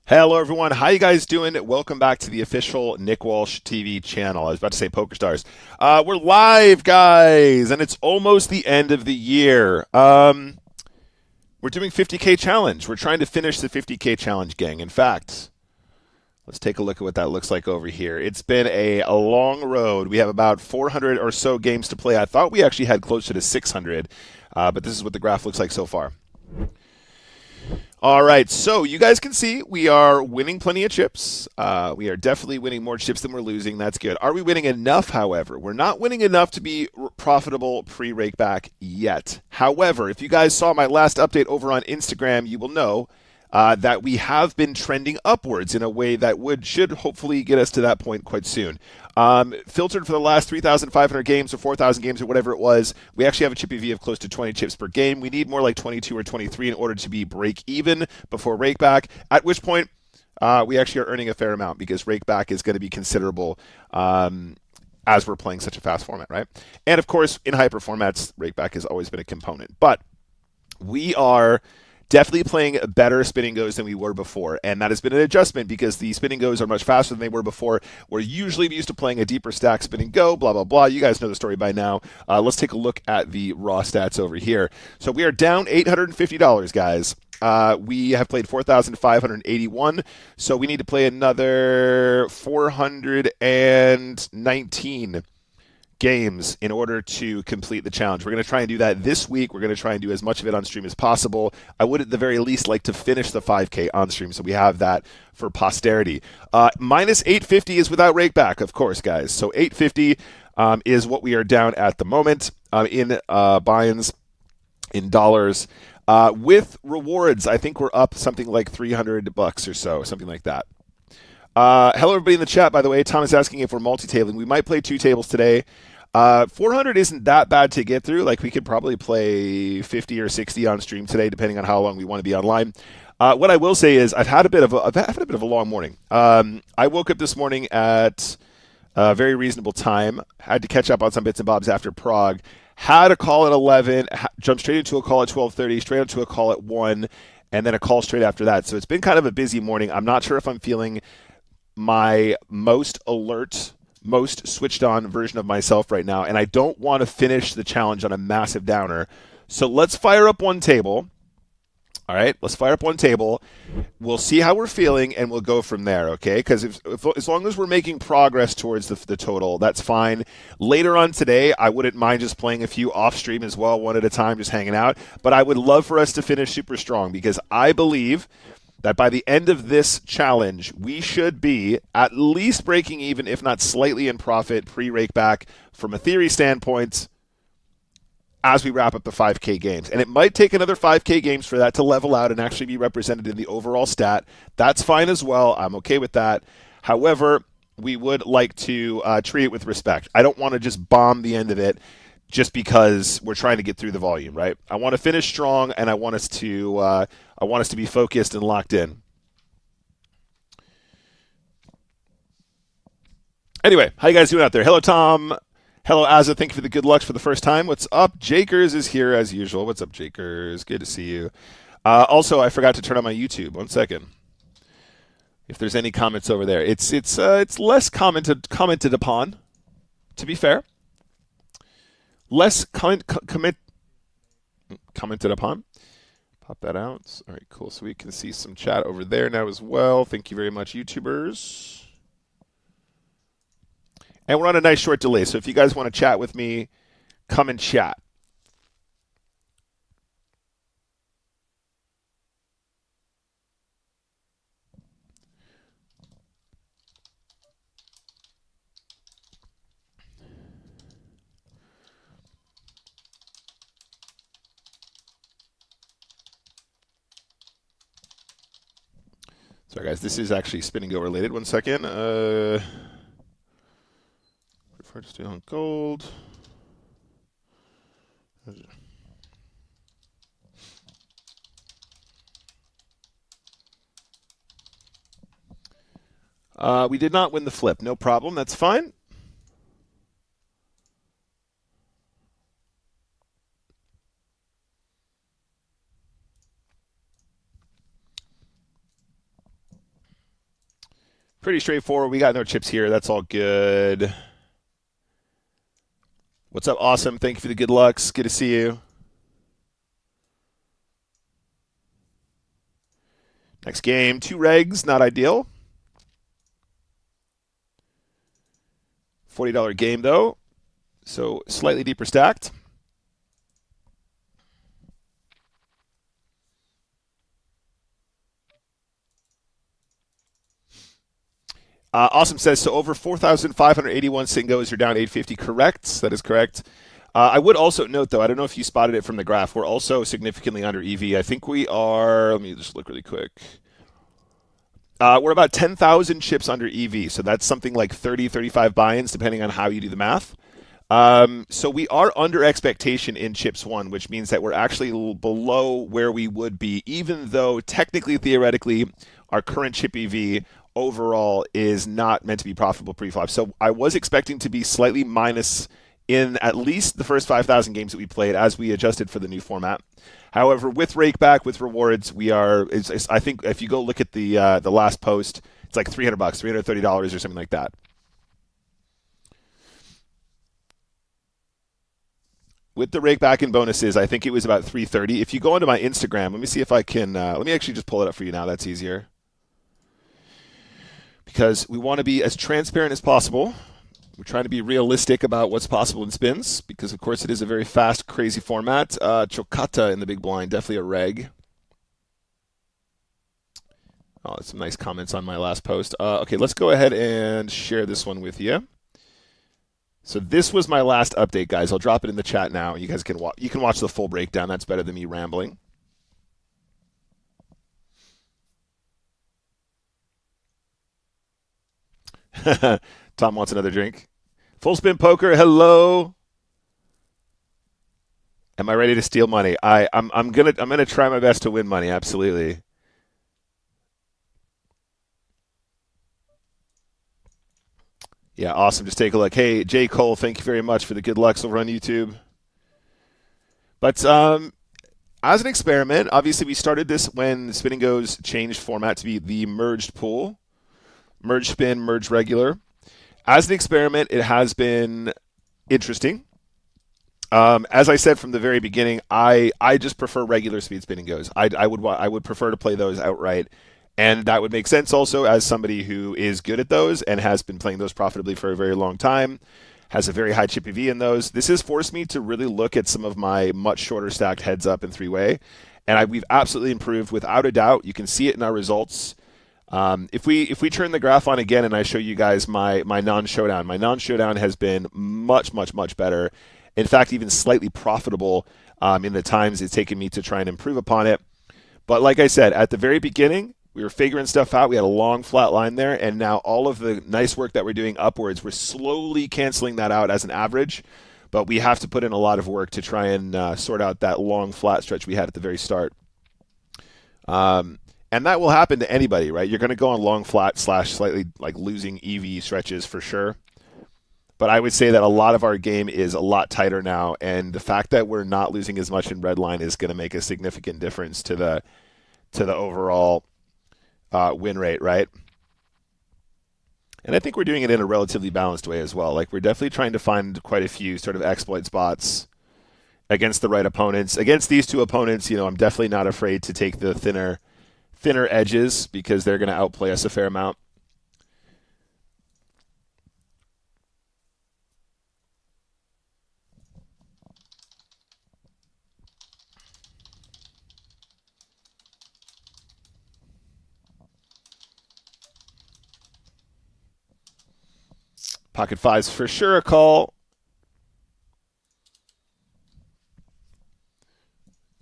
Hello everyone, how you guys doing? Welcome back to the official Nick Walsh TV channel. I was about to say PokerStars. We're live, guys, and it's almost the end of the year. We're doing 50K challenge. We're trying to finish the 50K challenge, gang. In fact, let's take a look at what that looks like over here. It's been a long road. We have about 400 or so games to play. I thought we actually had closer to 600, but this is what the graph looks like so far. All right, so you guys can see we are winning plenty of chips. We are definitely winning more chips than we're losing. That's good. Are we winning enough, however? We're not winning enough to be profitable pre-rake back yet. However, if you guys saw my last update over on Instagram, you will know that we have been trending upwards in a way that should hopefully get us to that point quite soon. Filtered for the last 3,500 games or 4,000 games or whatever it was, we actually have a chip EV of close to 20 chips per game. We need more like 22 or 23 in order to be break even before rake back, at which point we actually are earning a fair amount because rake back is going to be considerable as we're playing such a fast format, right? And of course, in hyper formats, rake back has always been a component. But we are definitely playing better spinning goes than we were before, and that has been an adjustment because the spinning goes are much faster than they were before. We're usually used to playing a deeper stack spinning go, blah, blah, blah. You guys know the story by now. Let's take a look at the raw stats over here. So we are down $850, guys. We have played 4,581, so we need to play another 419 games in order to complete the challenge. We're going to try and do that this week. We're going to try and do as much of it on stream as possible. I would at the very least like to finish the 5K on stream so we have that for posterity. Minus 850 is without rake back, of course, guys. So 850 is what we are down at the moment in buy-ins in dollars. With rewards, I think we're up something like $300 or so, something like that. Hello, everybody in the chat, by the way. Tom is asking if we're multi-tabling. We might play 2 tables today. 400 isn't that bad to get through. Like, we could probably play 50 or 60 on stream today, depending on how long we want to be online. What I will say is I've had a bit of a long morning. I woke up this morning at a very reasonable time. Had to catch up on some bits and bobs after Prague. Had a call at 11. Jumped straight into a call at 12:30. Straight into a call at 1. And then a call straight after that. So it's been kind of a busy morning. I'm not sure if I'm feeling my most alert, most switched on version of myself right now, and I don't want to finish the challenge on a massive downer. So let's fire up one table. All right, let's fire up one table. We'll see how we're feeling, and we'll go from there, okay? Because as long as we're making progress towards the total, that's fine. Later on today, I wouldn't mind just playing a few off-stream as well, one at a time, just hanging out. But I would love for us to finish super strong, because I believe that by the end of this challenge, we should be at least breaking even, if not slightly in profit, pre-rake back from a theory standpoint as we wrap up the 5K games. And it might take another 5K games for that to level out and actually be represented in the overall stat. That's fine as well. I'm okay with that. However, we would like to treat it with respect. I don't want to just bomb the end of it just because we're trying to get through the volume, right? I want to finish strong, and I want us to be focused and locked in. Anyway, how you guys doing out there? Hello, Tom. Hello, Azza. Thank you for the good lucks for the first time. What's up? Jakers is here as usual. What's up, Jakers? Good to see you. Also, I forgot to turn on my YouTube. 1 second. If there's any comments over there, it's less commented upon. To be fair, less commented upon. Pop that out. All right, cool. So we can see some chat over there now as well. Thank you very much, YouTubers. And we're on a nice short delay, so if you guys want to chat with me, come and chat. Sorry, guys. This is actually Spin Go related. 1 second. Refer to steel on gold. We did not win the flip. No problem. That's fine. Pretty straightforward. We got no chips here. That's all good. What's up, awesome? Thank you for the good lucks. Good to see you. Next game, 2 regs, not ideal. $40 game, though, so slightly deeper stacked. Awesome says, so over 4,581 Singos, you're down 850. Correct. That is correct. I would also note, though, I don't know if you spotted it from the graph, we're also significantly under EV. I think we are, let me just look really quick. We're about 10,000 chips under EV, so that's something like 30, 35 buy-ins, depending on how you do the math. So we are under expectation in chips 1, which means that we're actually below where we would be, even though technically, theoretically, our current chip EV overall is not meant to be profitable pre-flop. So I was expecting to be slightly minus in at least the first 5,000 games that we played as we adjusted for the new format. However, with rakeback, with rewards, we are. I think if you go look at the last post, it's like $300, $330 or something like that. With the rakeback and bonuses, I think it was about $330. If you go onto my Instagram, let me see if I can. Let me actually just pull it up for you now. That's easier. Because we want to be as transparent as possible. We're trying to be realistic about what's possible in spins, because, of course, it is a very fast, crazy format. Chocata in the big blind, definitely a reg. Oh, some nice comments on my last post. Okay, let's go ahead and share this one with you. So this was my last update, guys. I'll drop it in the chat now. You guys can watch the full breakdown. That's better than me rambling. Tom wants another drink. Full spin poker. Hello. Am I ready to steal money? I'm gonna try my best to win money. Absolutely. Yeah, awesome. Just take a look. Hey, J. Cole, thank you very much for the good lucks over on YouTube. But as an experiment, obviously we started this when Spin and Go's changed format to be the merged pool, merge spin, merge regular. As an experiment, it has been interesting. As I said from the very beginning, I just prefer regular speed spin and goes. I would prefer to play those outright, and that would make sense also as somebody who is good at those and has been playing those profitably for a very long time, has a very high chippy V in those. This has forced me to really look at some of my much shorter stacked heads up and three way, and we've absolutely improved without a doubt. You can see it in our results. If we turn the graph on again and I show you guys my non-showdown, my non-showdown has been much better. In fact, even slightly profitable in the times it's taken me to try and improve upon it. But like I said, at the very beginning, we were figuring stuff out. We had a long flat line there, and now all of the nice work that we're doing upwards, we're slowly canceling that out as an average. But we have to put in a lot of work to try and sort out that long flat stretch we had at the very start. And that will happen to anybody, right? You're going to go on long flat / slightly like losing EV stretches for sure. But I would say that a lot of our game is a lot tighter now, and the fact that we're not losing as much in red line is going to make a significant difference to the overall win rate, right? And I think we're doing it in a relatively balanced way as well. Like we're definitely trying to find quite a few sort of exploit spots against the right opponents. Against these two opponents, I'm definitely not afraid to take the thinner edges because they're going to outplay us a fair amount. Pocket fives for sure a call.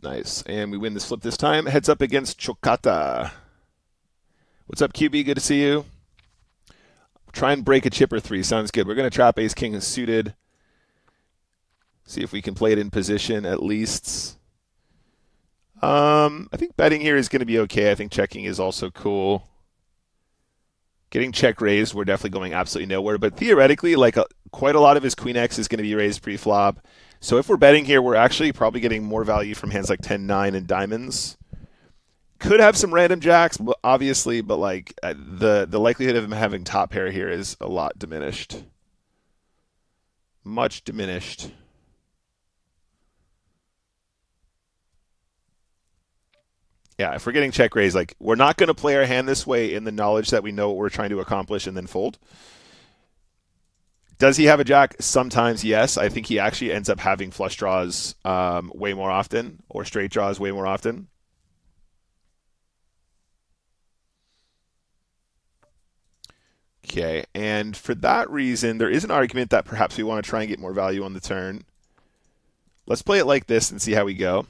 Nice. And we win this flip this time. Heads up against Chocata. What's up, QB? Good to see you. Try and break a chip or three. Sounds good. We're going to trap ace king suited. See if we can play it in position at least. I think betting here is going to be okay. I think checking is also cool. Getting check raised, we're definitely going absolutely nowhere. But theoretically, quite a lot of his queen X is going to be raised pre-flop. So if we're betting here, we're actually probably getting more value from hands like 10-9 and diamonds. Could have some random jacks, obviously, but the likelihood of him having top pair here is a lot diminished. Much diminished. Yeah, if we're getting check raised, we're not going to play our hand this way in the knowledge that we know what we're trying to accomplish and then fold. Does he have a jack? Sometimes, yes. I think he actually ends up having flush draws way more often, or straight draws way more often. Okay, and for that reason, there is an argument that perhaps we want to try and get more value on the turn. Let's play it like this and see how we go.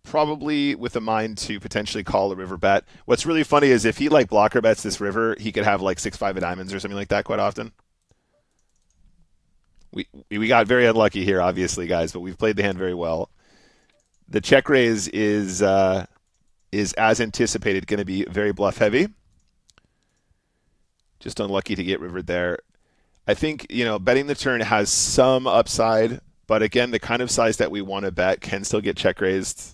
Probably with a mind to potentially call a river bet. What's really funny is if he blocker bets this river, he could have 6-5 of diamonds or something like that quite often. We got very unlucky here, obviously, guys, but we've played the hand very well. The check raise is as anticipated going to be very bluff heavy. Just unlucky to get rivered there. I think betting the turn has some upside, but again, the kind of size that we want to bet can still get check raised.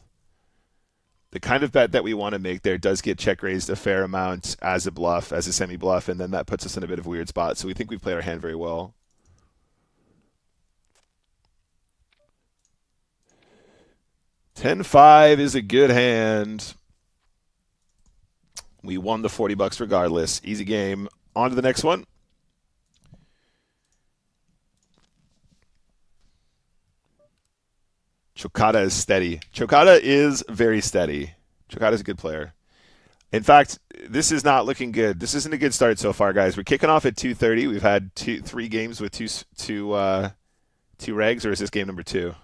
The kind of bet that we want to make there does get check raised a fair amount as a bluff, as a semi-bluff, and then that puts us in a bit of a weird spot. So we think we've played our hand very well. $10-5 is a good hand. We won the $40 regardless. Easy game. On to the next one. Chocata is steady. Chocata is very steady. Chocata is a good player. In fact, this is not looking good. This isn't a good start so far, guys. We're kicking off at 2:30. We've had three games with two regs, or is this game number 2?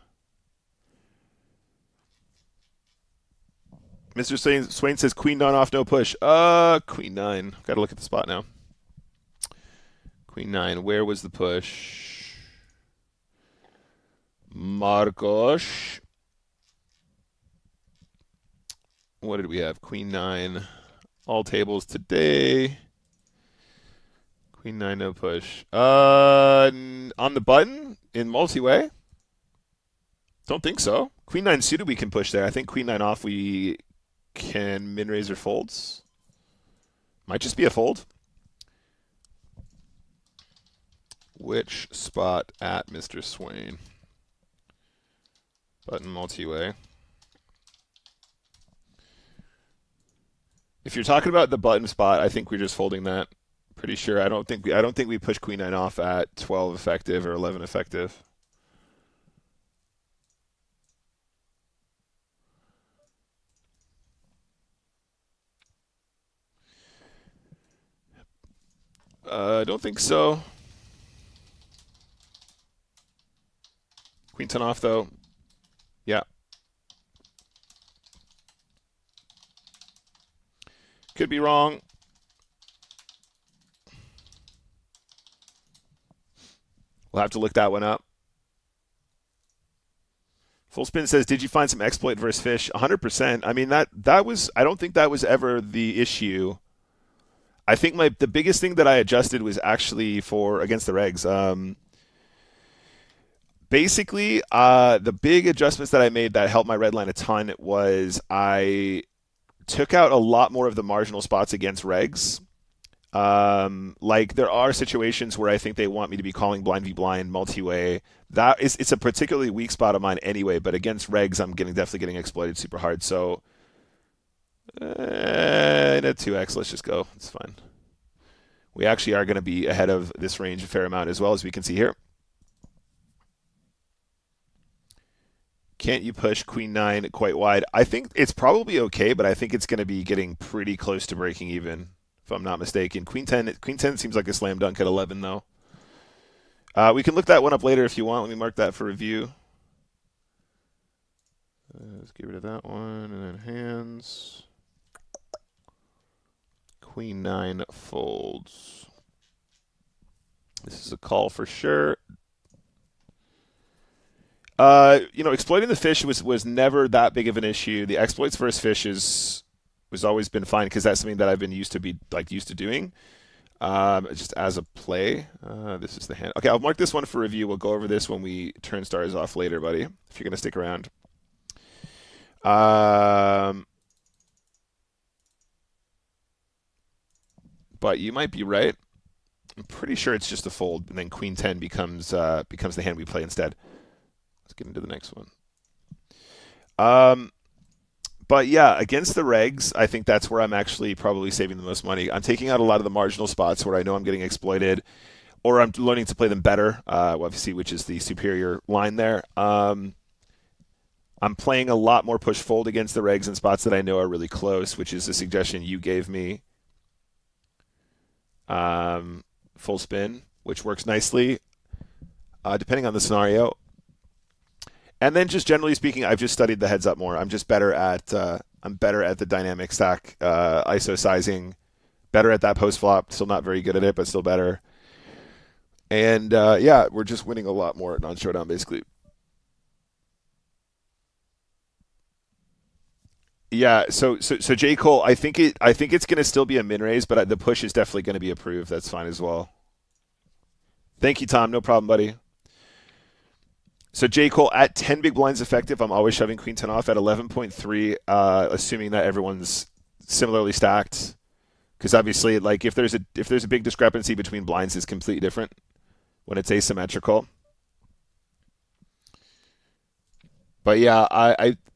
Mr. Swain says queen nine off, no push. Queen 9. Got to look at the spot now. Queen 9. Where was the push? Marcos. What did we have? Queen 9. All tables today. Queen 9, no push. On the button in multi-way? Don't think so. Queen 9 suited we can push there. I think Queen 9 off we can min-raise or folds. Might just be a fold. Which spot at Mr. Swain? Button multi-way. If you're talking about the button spot, I think we're just folding that. Pretty sure. I don't think we push Queen 9 off at 12 effective or 11 effective. I don't think so. Queen 10 off though. Yeah. Could be wrong. We'll have to look that one up. Full Spin says, did you find some exploit versus fish? 100%. I mean, that was, I don't think that was ever the issue. I think the biggest thing that I adjusted was actually for against the regs. Basically, the big adjustments that I made that helped my red line a ton was I took out a lot more of the marginal spots against regs. Like there are situations where I think they want me to be calling blind v blind multi-way. It's a particularly weak spot of mine anyway, but against regs I'm definitely getting exploited super hard. So in a 2x, let's just go. It's fine. We actually are going to be ahead of this range a fair amount as well, as we can see here. Can't you push Queen 9 quite wide? I think it's probably okay, but I think it's going to be getting pretty close to breaking even, if I'm not mistaken. Queen 10 seems like a slam dunk at 11, though. We can look that one up later if you want. Let me mark that for review. Let's get rid of that one, and then hands. Queen 9 folds. This is a call for sure. Exploiting the fish was never that big of an issue. The exploits versus fishes was always been fine because that's something that I've been used to doing. Just as a play. This is the hand. Okay, I'll mark this one for review. We'll go over this when we turn stars off later, buddy, if you're going to stick around. But you might be right. I'm pretty sure it's just a fold, and then Queen 10 becomes the hand we play instead. Let's get into the next one. But yeah, against the regs, I think that's where I'm actually probably saving the most money. I'm taking out a lot of the marginal spots where I know I'm getting exploited, or I'm learning to play them better, obviously, which is the superior line there. I'm playing a lot more push-fold against the regs in spots that I know are really close, which is a suggestion you gave me. Full spin, which works nicely, depending on the scenario. And then just generally speaking, I've just studied the heads up more. I'm just better at the dynamic stack ISO sizing, better at that post flop. Still not very good at it, but still better. And yeah, we're just winning a lot more at non-showdown basically. Yeah, so J. Cole, I think it's going to still be a min raise, but the push is definitely going to be approved. That's fine as well. Thank you, Tom. No problem, buddy. So J. Cole at 10 big blinds effective. I'm always shoving Queen 10 off at 11.3, assuming that everyone's similarly stacked. Because obviously, like if there's a big discrepancy between blinds, it's completely different when it's asymmetrical. But yeah,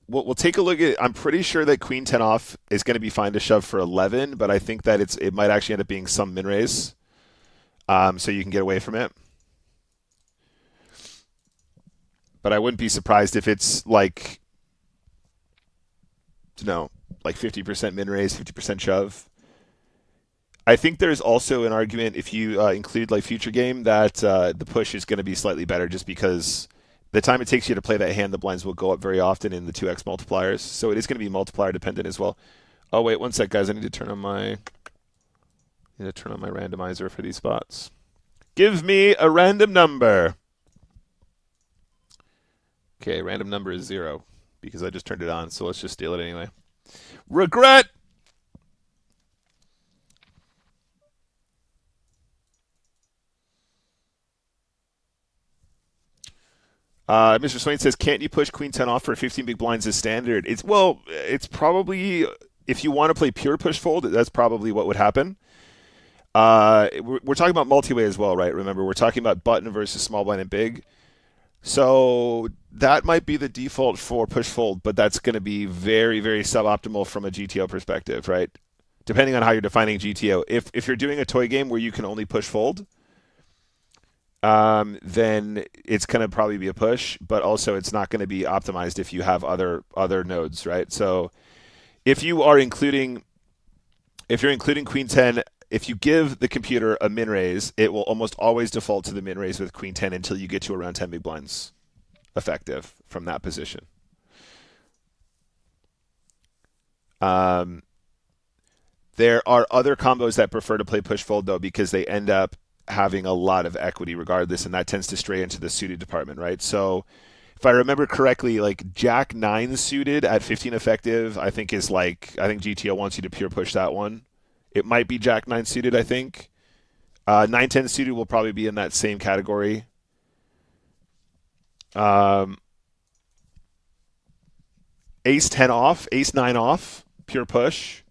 we'll take a look at. I'm pretty sure that Queen 10 off is going to be fine to shove for 11, but I think that it might actually end up being some min raise, so you can get away from it. But I wouldn't be surprised if it's like 50% min raise, 50% shove. I think there's also an argument if you include like future game that the push is going to be slightly better just because the time it takes you to play that hand, the blinds will go up very often in the 2x multipliers. So it is going to be multiplier dependent as well. Oh wait, one sec, guys. I need to turn on my randomizer for these spots. Give me a random number. Okay, random number is 0 because I just turned it on, so let's just steal it anyway. Regret! Mr. Swain says, can't you push Queen 10 off for 15 big blinds as standard? It's probably, if you want to play pure push fold, that's probably what would happen. We're talking about multi-way as well, right? Remember, we're talking about button versus small blind and big. So that might be the default for push fold, but that's going to be very, very suboptimal from a GTO perspective, right? Depending on how you're defining GTO. If you're doing a toy game where you can only push fold, then it's going to probably be a push, but also it's not going to be optimized if you have other nodes, right? So if you're including Queen 10, if you give the computer a min raise, it will almost always default to the min raise with Queen 10 until you get to around 10 big blinds effective from that position. There are other combos that prefer to play push fold though because they end up having a lot of equity regardless, and that tends to stray into the suited department, right? So if I remember correctly, like Jack 9 suited at 15 effective, I think GTO wants you to pure push that one. It might be Jack 9 suited, I think. 9-10 suited will probably be in that same category. Ace 10 off, Ace 9 off, pure push.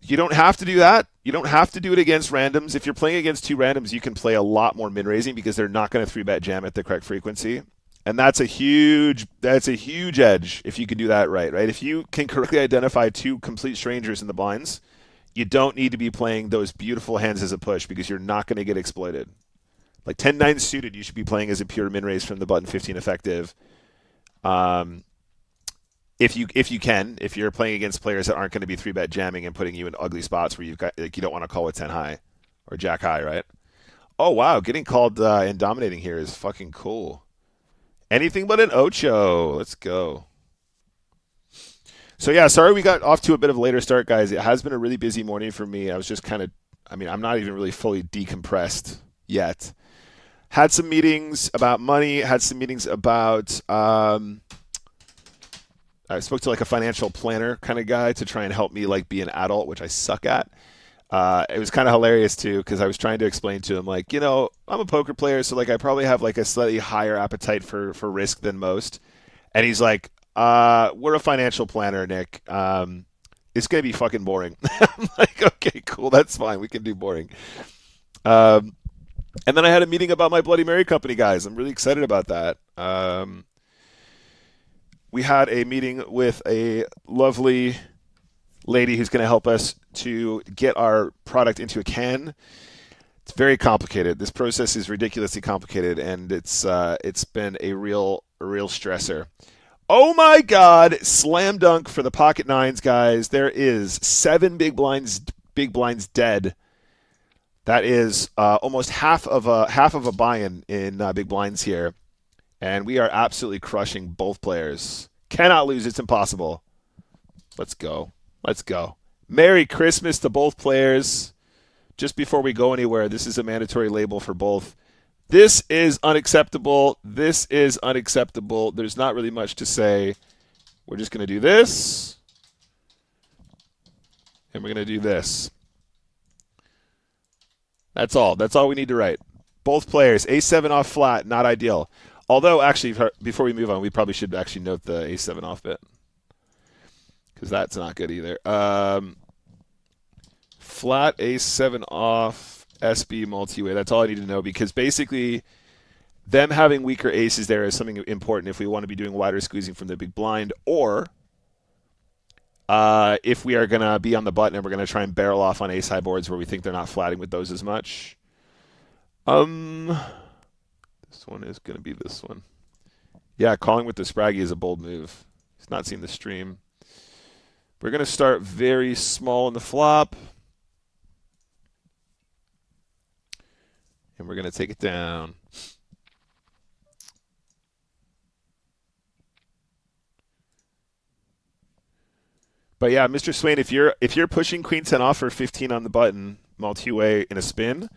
You don't have to do that. You don't have to do it against randoms. If you're playing against two randoms, you can play a lot more min-raising because they're not going to 3-bet jam at the correct frequency. And that's a huge edge if you can do that right? If you can correctly identify two complete strangers in the blinds, you don't need to be playing those beautiful hands as a push because you're not going to get exploited. Like 10-9 suited, you should be playing as a pure min-raise from the button 15 effective. If you're playing against players that aren't going to be 3-bet jamming and putting you in ugly spots where you don't want to call with 10 high or jack high, right? Oh wow, getting called and dominating here is fucking cool. Anything but an ocho. Let's go. So yeah, sorry we got off to a bit of a later start, guys. It has been a really busy morning for me. I was just I'm not even really fully decompressed yet. Had some meetings about money. Had some meetings about. I spoke to like a financial planner kind of guy to try and help me like be an adult, which I suck at. It was kind of hilarious too because I was trying to explain to him like, I'm a poker player, so like I probably have like a slightly higher appetite for risk than most. And he's like, we're a financial planner, Nick. It's gonna be fucking boring. I'm like, okay, cool, that's fine. We can do boring. And then I had a meeting about my Bloody Mary company, guys. I'm really excited about that. We had a meeting with a lovely lady who's going to help us to get our product into a can. It's very complicated. This process is ridiculously complicated, and it's been a real stressor. Oh my God! Slam dunk for the pocket nines, guys. There is 7 big blinds dead. That is almost half of a buy-in in big blinds here. And we are absolutely crushing both players. Cannot lose. It's impossible. Let's go. Merry Christmas to both players. Just before we go anywhere, this is a mandatory label for both. This is unacceptable. There's not really much to say. We're just going to do this. And we're going to do this. That's all. That's all we need to write. Both players. A7 off flat. Not ideal. Although, actually, before we move on, we probably should actually note the A7 off bit. Because that's not good either. Flat A7 off, SB multi-way. That's all I need to know because basically them having weaker aces there is something important if we want to be doing wider squeezing from the big blind or if we are going to be on the button and we're going to try and barrel off on ace-high boards where we think they're not flatting with those as much. This one is going to be this one. Yeah, calling with the Spraggy is a bold move. He's not seen the stream. We're going to start very small in the flop. And we're going to take it down. But yeah, Mr. Swain, if you're pushing Queen 10 off for 15 on the button, multi-way in a spin,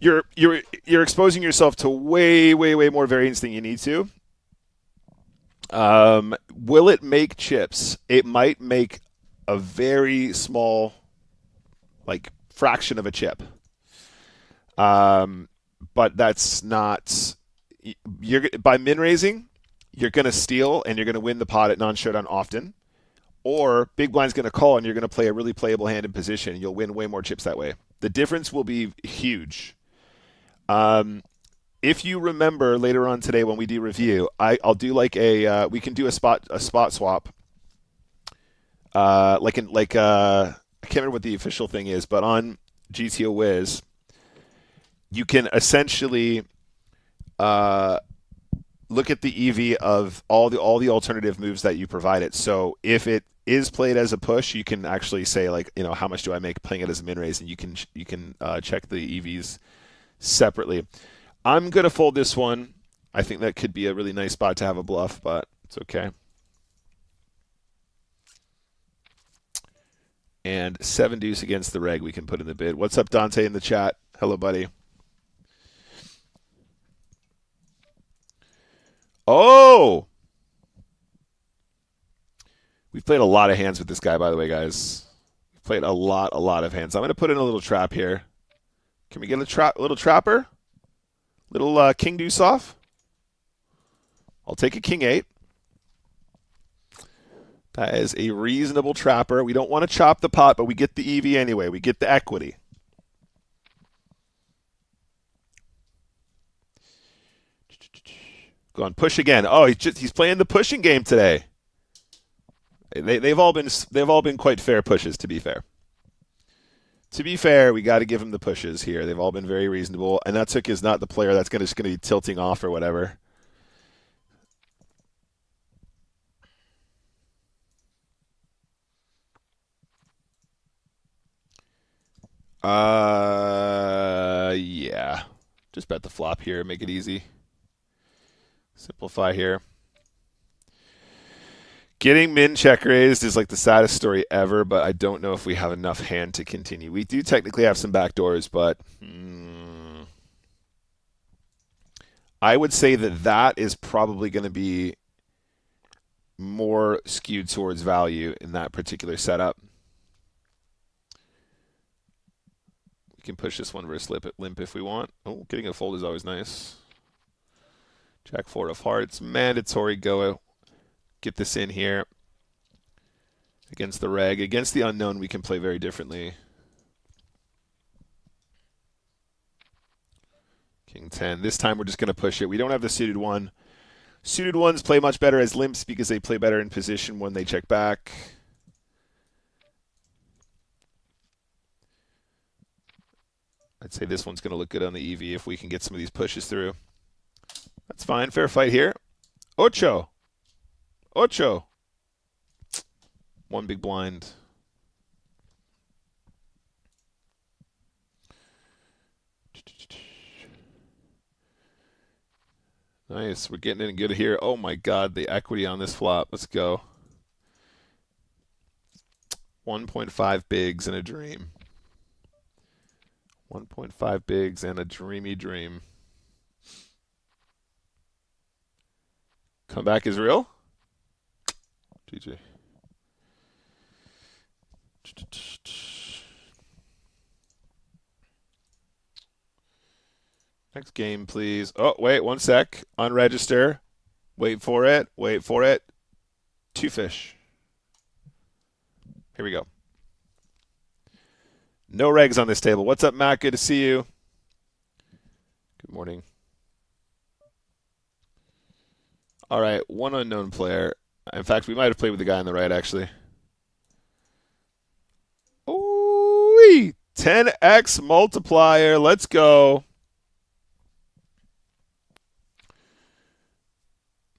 you're exposing yourself to way more variance than you need to. Will it make chips? It might make a very small, like, fraction of a chip. But that's not. You're by min raising, you're going to steal and you're going to win the pot at non-showdown often. Or big blind's going to call and you're going to play a really playable hand in position. And you'll win way more chips that way. The difference will be huge. If you remember later on today when we do review, I'll do like we can do a spot swap. I can't remember what the official thing is, but on GTO Wiz, you can essentially look at the EV of all the alternative moves that you provided. So if it is played as a push, you can actually say, like, how much do I make playing it as a min raise, and you can check the EVs separately. I'm gonna fold this one. I think that could be a really nice spot to have a bluff, but it's okay. And 7 deuce against the reg we can put in the bid. What's up, Dante, in the chat? Hello, buddy. Oh! We've played a lot of hands with this guy, by the way, guys. We've played a lot of hands. I'm going to put in a little trap here. Can we get a little trapper? Little king deuce off? I'll take a king 8. That is a reasonable trapper. We don't want to chop the pot, but we get the EV anyway. We get the equity. Go on, push again. Oh, he's playing the pushing game today. They've all been quite fair pushes, to be fair. To be fair, we got to give him the pushes here. They've all been very reasonable, and Nutsuk is not the player that's just going to be tilting off or whatever. Yeah. Just bet the flop here, make it easy. Simplify here. Getting min check raised is like the saddest story ever, but I don't know if we have enough hand to continue. We do technically have some backdoors, but I would say that is probably going to be more skewed towards value in that particular setup. We can push this one versus limp if we want. Oh, getting a fold is always nice. Jack 4 of hearts, mandatory go. Get this in here. Against the reg. Against the unknown, we can play very differently. King 10. This time we're just going to push it. We don't have the suited one. Suited ones play much better as limps because they play better in position when they check back. I'd say this one's going to look good on the EV if we can get some of these pushes through. That's fine. Fair fight here. Ocho. One big blind. Nice. We're getting in good here. Oh, my God. The equity on this flop. Let's go. 1.5 bigs and a dream. 1.5 bigs and a dreamy dream. Comeback is real? GG. Next game, please. Oh, wait, 1 sec. Unregister. Wait for it. 2 fish. Here we go. No regs on this table. What's up, Matt? Good to see you. Good morning. All right, one unknown player. In fact, we might have played with the guy on the right, actually. Ooh, 10x multiplier. Let's go.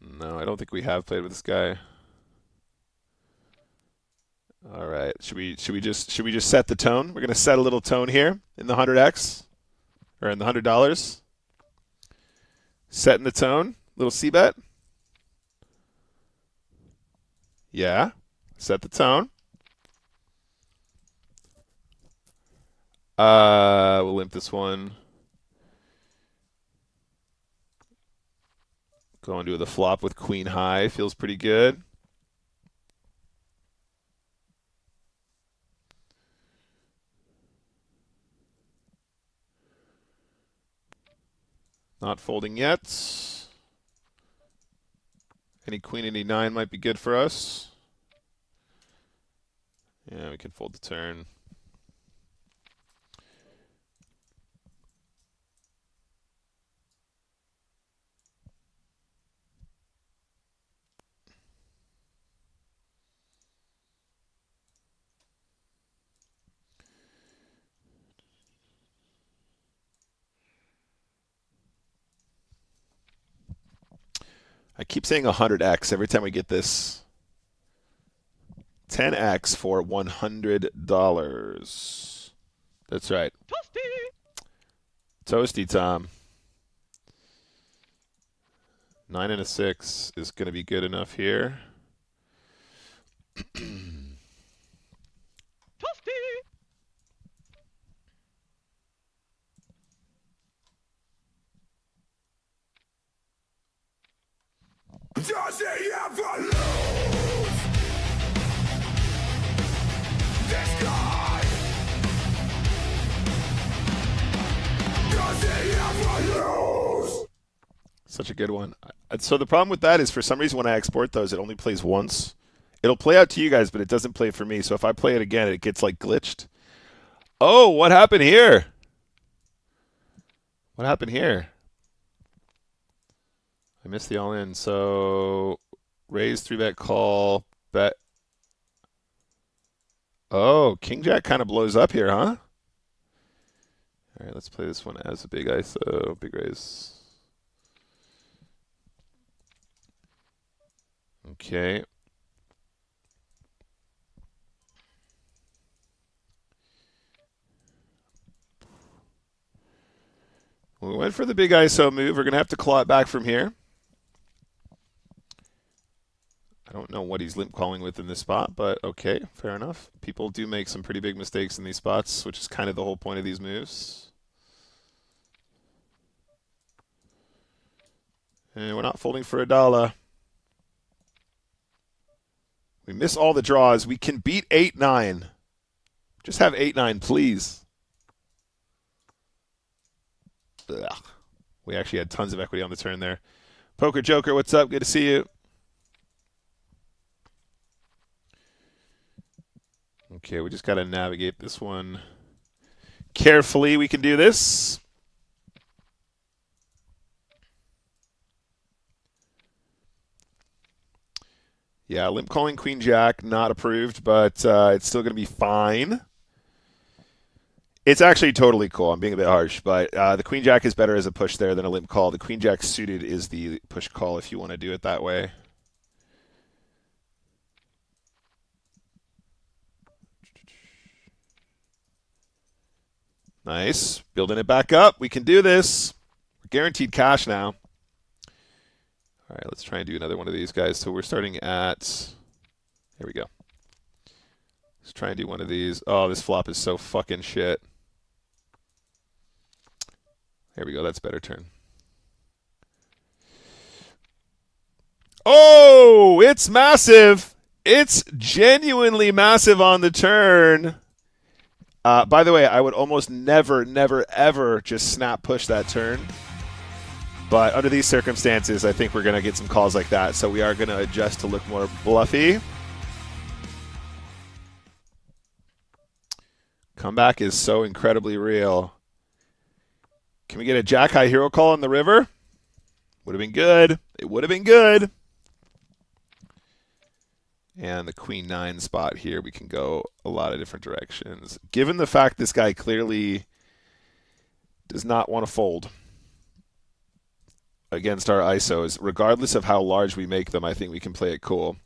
No, I don't think we have played with this guy. All right. Should we just set the tone? We're gonna set a little tone here in the 100x or in the $100. Setting the tone. Little C-bet. Yeah. Set the tone. We'll limp this one. Going to the flop with queen high feels pretty good. Not folding yet. Any queen, any nine might be good for us. Yeah, we can fold the turn. I keep saying 100x every time we get this. 10x for $100. That's right. Toasty Tom. 9 and a 6 is going to be good enough here. Does he ever lose? This guy. Does he ever lose? Such a good one. So the problem with that is for some reason when I export those, it only plays once. It'll play out to you guys, but it doesn't play for me. So if I play it again, it gets like glitched. Oh, what happened here? What happened here? I missed the all-in. So raise, 3-bet call, bet. Oh, King Jack kind of blows up here, huh? All right, let's play this one as a big ISO, big raise. Okay. We went for the big ISO move. We're going to have to claw it back from here. I don't know what he's limp calling with in this spot, but okay, fair enough. People do make some pretty big mistakes in these spots, which is kind of the whole point of these moves. And we're not folding for $1. We miss all the draws. We can beat 8-9. Just have 8-9, please. Ugh. We actually had tons of equity on the turn there. Poker Joker, what's up? Good to see you. Okay, we just got to navigate this one carefully. We can do this. Yeah, limp calling Queen Jack, not approved, but it's still going to be fine. It's actually totally cool. I'm being a bit harsh, but the Queen Jack is better as a push there than a limp call. The Queen Jack suited is the push call if you want to do it that way. Nice. Building it back up. We can do this. We're guaranteed cash now. All right, let's try and do another one of these guys. So we're starting at, here we go. Let's try and do one of these. Oh, this flop is so fucking shit. There we go. That's a better turn. Oh, it's massive. It's genuinely massive on the turn. By the way, I would almost never, ever just snap push that turn. But under these circumstances, I think we're going to get some calls like that. So we are going to adjust to look more bluffy. Comeback is so incredibly real. Can we get a Jack High Hero call on the river? Would have been good. It would have been good. And the Queen 9 spot here, we can go a lot of different directions. Given the fact this guy clearly does not want to fold against our ISOs, regardless of how large we make them, I think we can play it cool.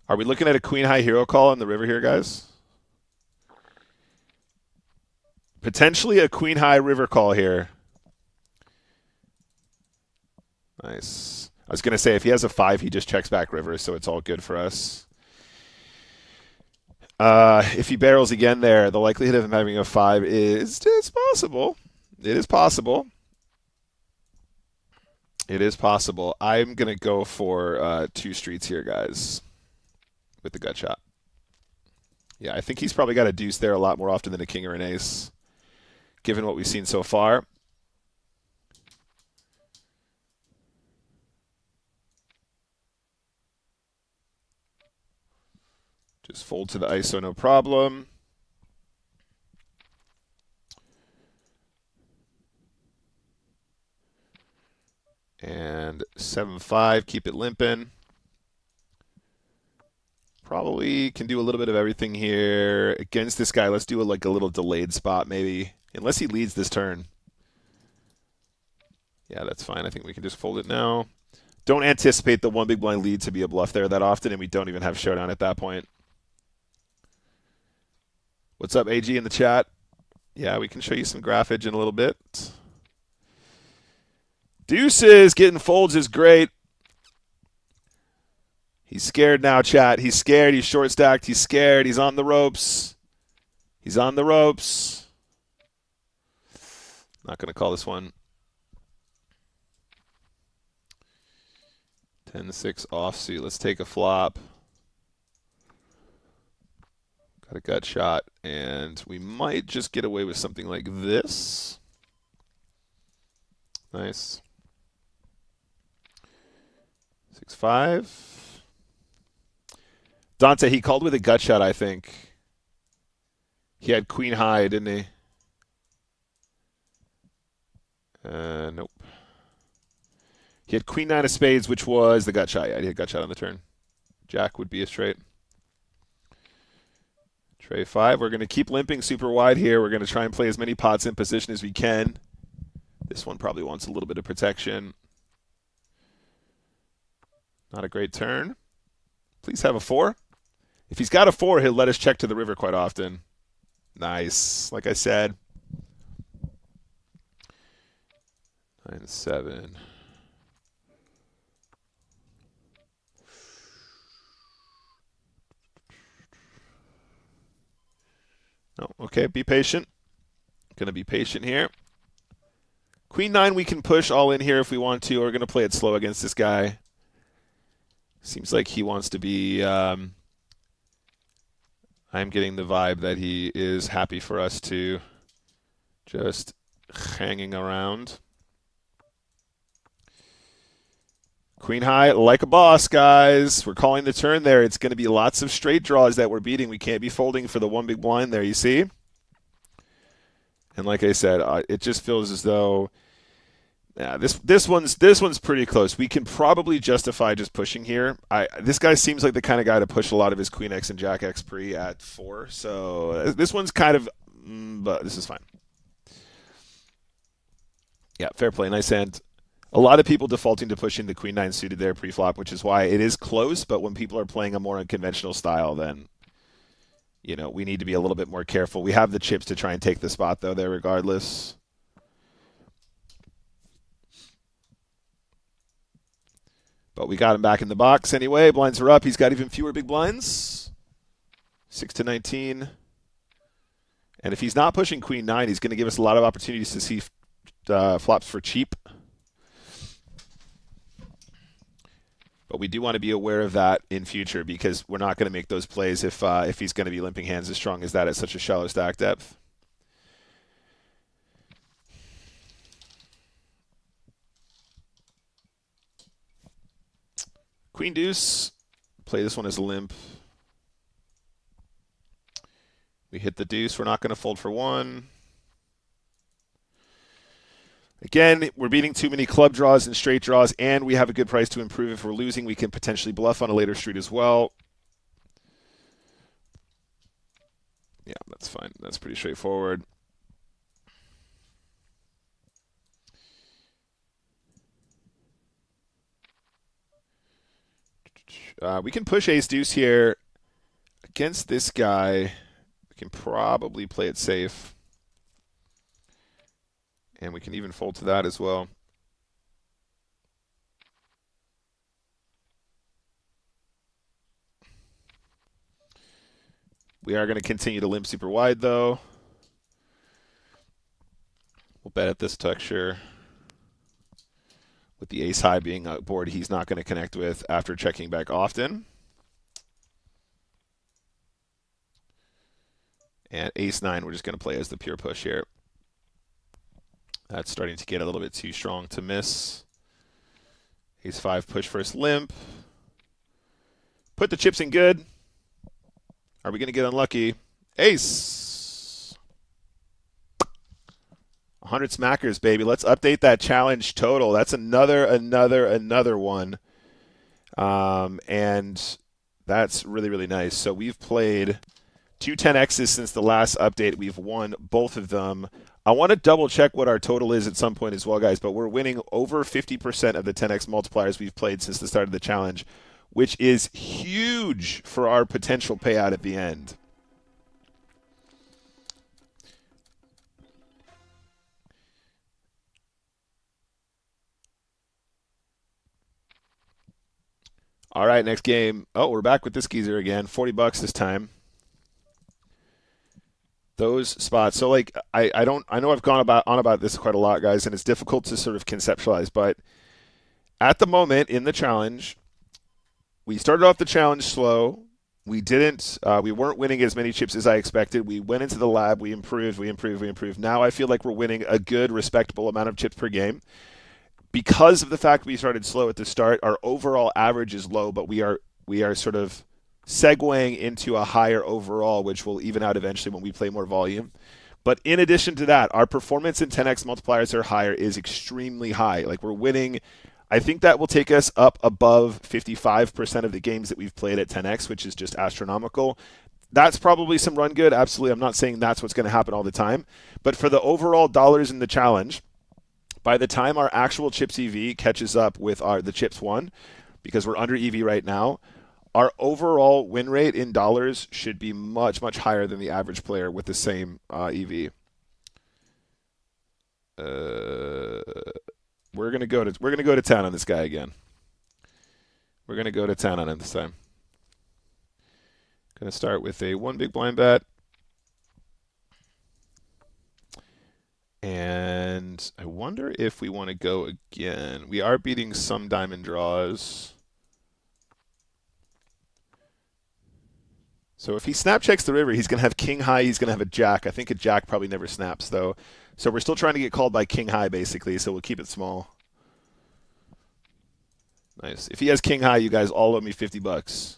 Are we looking at a Queen High Hero call on the river here, guys? Potentially a Queen High river call here. Nice. I was going to say, if he has a 5, he just checks back river, so it's all good for us. If he barrels again there, the likelihood of him having a 5 is it's possible. It is possible. It is possible. I'm going to go for 2 streets here, guys, with the gut shot. Yeah, I think he's probably got a deuce there a lot more often than a king or an ace, given what we've seen so far. Just fold to the ISO, no problem. And 7-5, keep it limping. Probably can do a little bit of everything here. Against this guy, let's do like a little delayed spot maybe. Unless he leads this turn. Yeah, that's fine. I think we can just fold it now. Don't anticipate the 1 big blind lead to be a bluff there that often, and we don't even have showdown at that point. What's up, AG, in the chat? Yeah, we can show you some graphage in a little bit. Deuces getting folds is great. He's scared now, chat. He's scared. He's short stacked. He's scared. He's on the ropes. He's on the ropes. Not going to call this one. 10-6 offsuit. Let's take a flop. Got a gut shot. And we might just get away with something like this. Nice. 6-5. Dante, he called with a gut shot, I think. He had queen high, didn't he? Nope. He had queen 9 of spades, which was the gut shot. Yeah, he had gut shot on the turn. Jack would be a straight. Tray 5. We're going to keep limping super wide here. We're going to try and play as many pots in position as we can. This one probably wants a little bit of protection. Not a great turn. Please have a 4. If he's got a 4, he'll let us check to the river quite often. Nice. Like I said. 9-7. No, okay, be patient. Going to be patient here. Queen 9 we can push all in here if we want to. We're going to play it slow against this guy. Seems like he wants to be... I'm getting the vibe that he is happy for us to just hanging around. Queen high, like a boss, guys. We're calling the turn there. It's going to be lots of straight draws that we're beating. We can't be folding for the 1 big blind there, you see? And like I said, it just feels as though yeah, this one's pretty close. We can probably justify just pushing here. This guy seems like the kind of guy to push a lot of his Queen X and Jack X pre at 4. So this one's kind of, but this is fine. Yeah, fair play. Nice hand. A lot of people defaulting to pushing the Queen 9 suited there pre-flop, which is why it is close. But when people are playing a more unconventional style, then you know we need to be a little bit more careful. We have the chips to try and take the spot though there regardless. But we got him back in the box anyway. Blinds are up. He's got even fewer big blinds. 6-19. And if he's not pushing Queen 9, he's going to give us a lot of opportunities to see flops for cheap. But we do want to be aware of that in future because we're not going to make those plays if he's going to be limping hands as strong as that at such a shallow stack depth. Queen deuce. Play this one as a limp. We hit the deuce. We're not going to fold for 1. Again, we're beating too many club draws and straight draws, and we have a good price to improve. If we're losing, we can potentially bluff on a later street as well. Yeah, that's fine. That's pretty straightforward. We can push ace-deuce here. Against this guy, we can probably play it safe. And we can even fold to that as well. We are going to continue to limp super wide, though. We'll bet at this texture with the ace high being a board he's not going to connect with after checking back often. And ace nine, we're just going to play as the pure push here. That's starting to get a little bit too strong to miss. Ace five, push first limp. Put the chips in good. Are we going to get unlucky? Ace. 100 smackers, baby. Let's update that challenge total. That's another one. And that's really, really nice. So we've played 2 10Xs since the last update. We've won both of them. I want to double check what our total is at some point as well, guys, but we're winning over 50% of the 10X multipliers we've played since the start of the challenge, which is huge for our potential payout at the end. All right, next game. Oh, we're back with this geezer again. $40 this time. Those spots. So like I know I've gone on about this quite a lot, guys, and it's difficult to sort of conceptualize, but at the moment in the challenge, we started off the challenge slow. We weren't winning as many chips as I expected. We went into the lab, we improved. Now I feel like we're winning a good, respectable amount of chips per game. Because of the fact we started slow at the start, our overall average is low, but we are sort of segueing into a higher overall, which will even out eventually when we play more volume. But in addition to that, our performance in 10x multipliers or higher is extremely high. Like we're winning. I think that will take us up above 55% of the games that we've played at 10x, which is just astronomical. That's probably some run good. Absolutely. I'm not saying that's what's going to happen all the time. But for the overall dollars in the challenge, by the time our actual chips EV catches up with the chips won, because we're under EV right now, our overall win rate in dollars should be much, much higher than the average player with the same EV. We're gonna go to town on this guy again. We're gonna go to town on him this time. Gonna start with a 1 big blind bet. And I wonder if we want to go again. We are beating some diamond draws. So if he snap checks the river, he's going to have king high, he's going to have a jack. I think a jack probably never snaps, though. So we're still trying to get called by king high, basically, so we'll keep it small. Nice. If he has king high, you guys all owe me $50.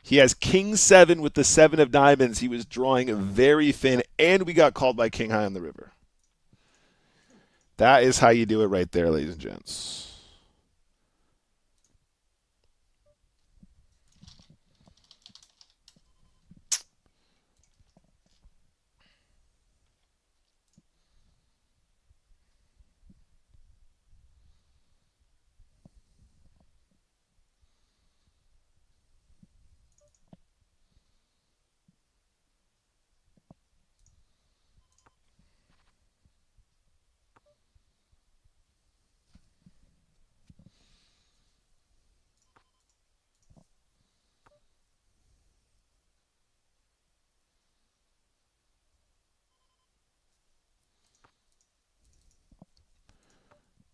He has king 7 with the 7 of diamonds. He was drawing very thin, and we got called by king high on the river. That is how you do it right there, ladies and gents.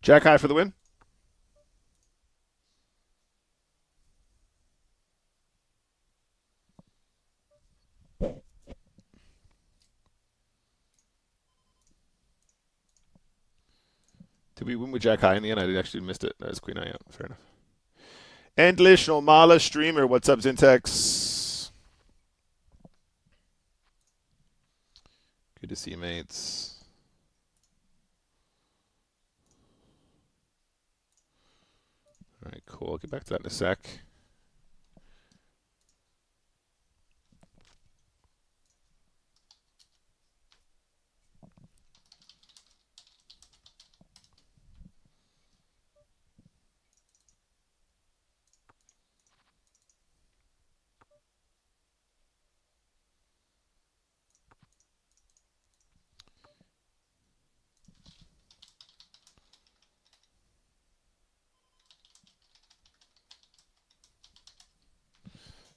Jack high for the win. Did we win with Jack high in the end? I actually missed it. That was queen high. Yeah, fair enough. Endlich normaler Streamer. What's up, Zintex? Good to see you, mates. All right, cool. I'll get back to that in a sec.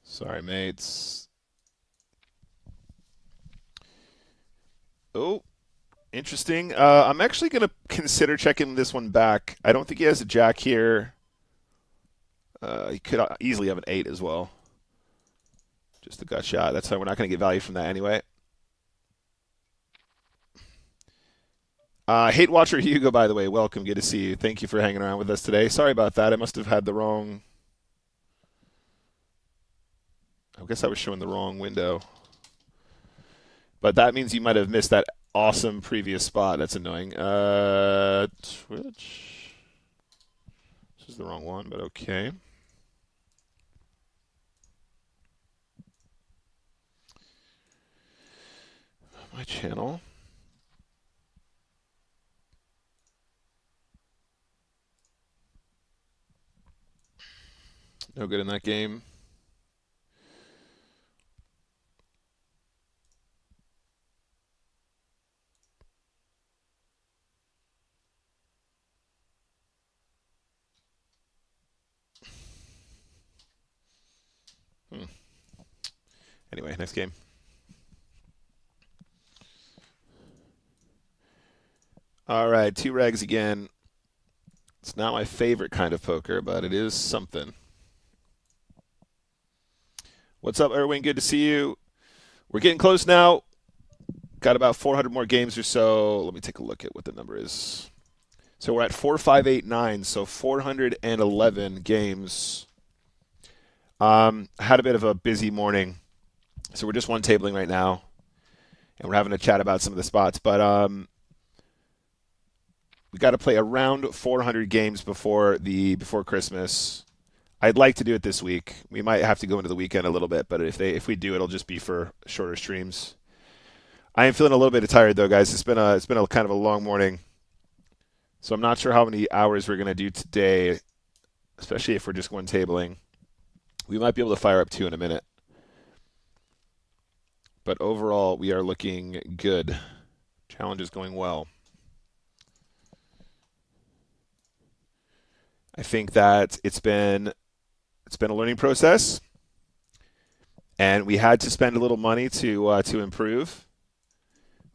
Sorry, mates. Oh, Interesting. I'm actually going to consider checking this one back. I don't think he has a jack here. He could easily have an 8 as well. Just a gut shot. That's why we're not going to get value from that anyway. Hate Watcher Hugo, by the way, welcome. Good to see you. Thank you for hanging around with us today. Sorry about that. I must have had the wrong... I guess I was showing the wrong window. But that means you might have missed that awesome previous spot. That's annoying. Twitch. This is the wrong one, but okay. My channel. No good in that game. Anyway, next game. All right, 2 regs again. It's not my favorite kind of poker, but it is something. What's up, Erwin? Good to see you. We're getting close now. Got about 400 more games or so. Let me take a look at what the number is. So we're at 4,589, so 411 games. Had a bit of a busy morning. So we're just one tabling right now, and we're having a chat about some of the spots. But we got to play around 400 games before Christmas. I'd like to do it this week. We might have to go into the weekend a little bit, but if we do, it'll just be for shorter streams. I am feeling a little bit tired though, guys. It's been a kind of a long morning, so I'm not sure how many hours we're gonna do today, especially if we're just one tabling. We might be able to fire up 2 in a minute. But overall, we are looking good. Challenge is going well. I think that it's been a learning process, and we had to spend a little money to improve.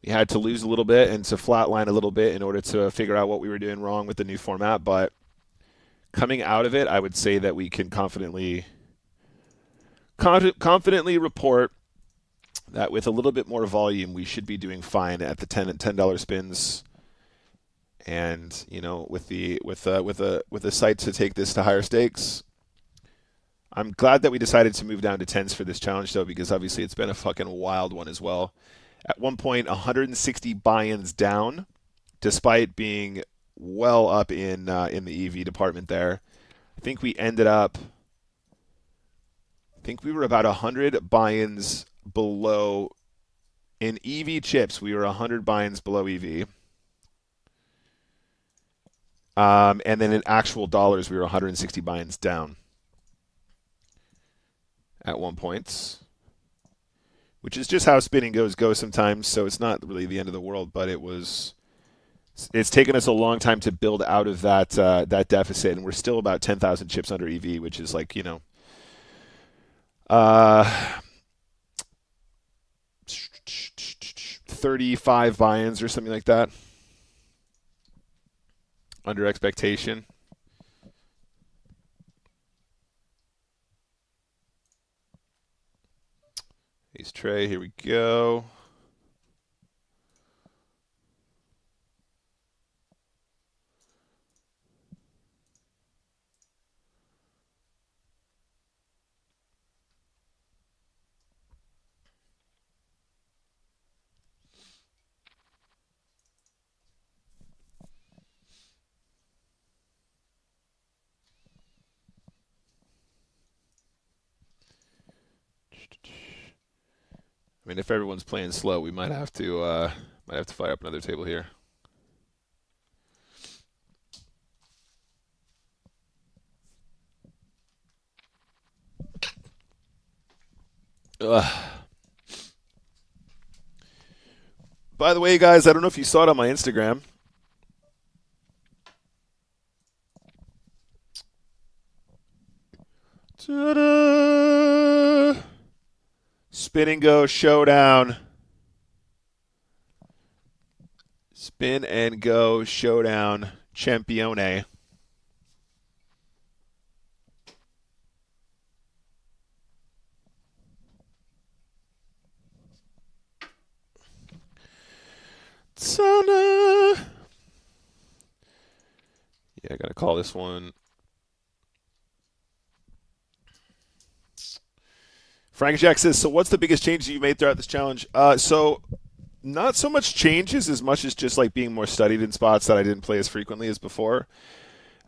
We had to lose a little bit and to flatline a little bit in order to figure out what we were doing wrong with the new format. But coming out of it, I would say that we can confidently report that with a little bit more volume, we should be doing fine at the $10 spins, and with a sight to take this to higher stakes. I'm glad that we decided to move down to 10s for this challenge, though, because obviously it's been a fucking wild one as well. At one point, 160 buy-ins down, despite being well up in the EV department there. I think we were about 100 buy-ins below. In EV chips, we were 100 buy-ins below EV. And then in actual dollars, we were 160 buy-ins down at one point, which is just how spinning goes sometimes. So it's not really the end of the world, but it's taken us a long time to build out of that deficit, and we're still about 10,000 chips under EV, which is like 35 buy-ins or something like that under expectation. Ace Trey, here we go. I mean, if everyone's playing slow, we might have to fire up another table here. Ugh. By the way, guys, I don't know if you saw it on my Instagram. Ta-da! Spin and Go Showdown. Spin and Go Showdown Champione. Sana. Yeah, I gotta call this one. Frank Jack says, so what's the biggest change you made throughout this challenge? So not so much changes as much as just like being more studied in spots that I didn't play as frequently as before.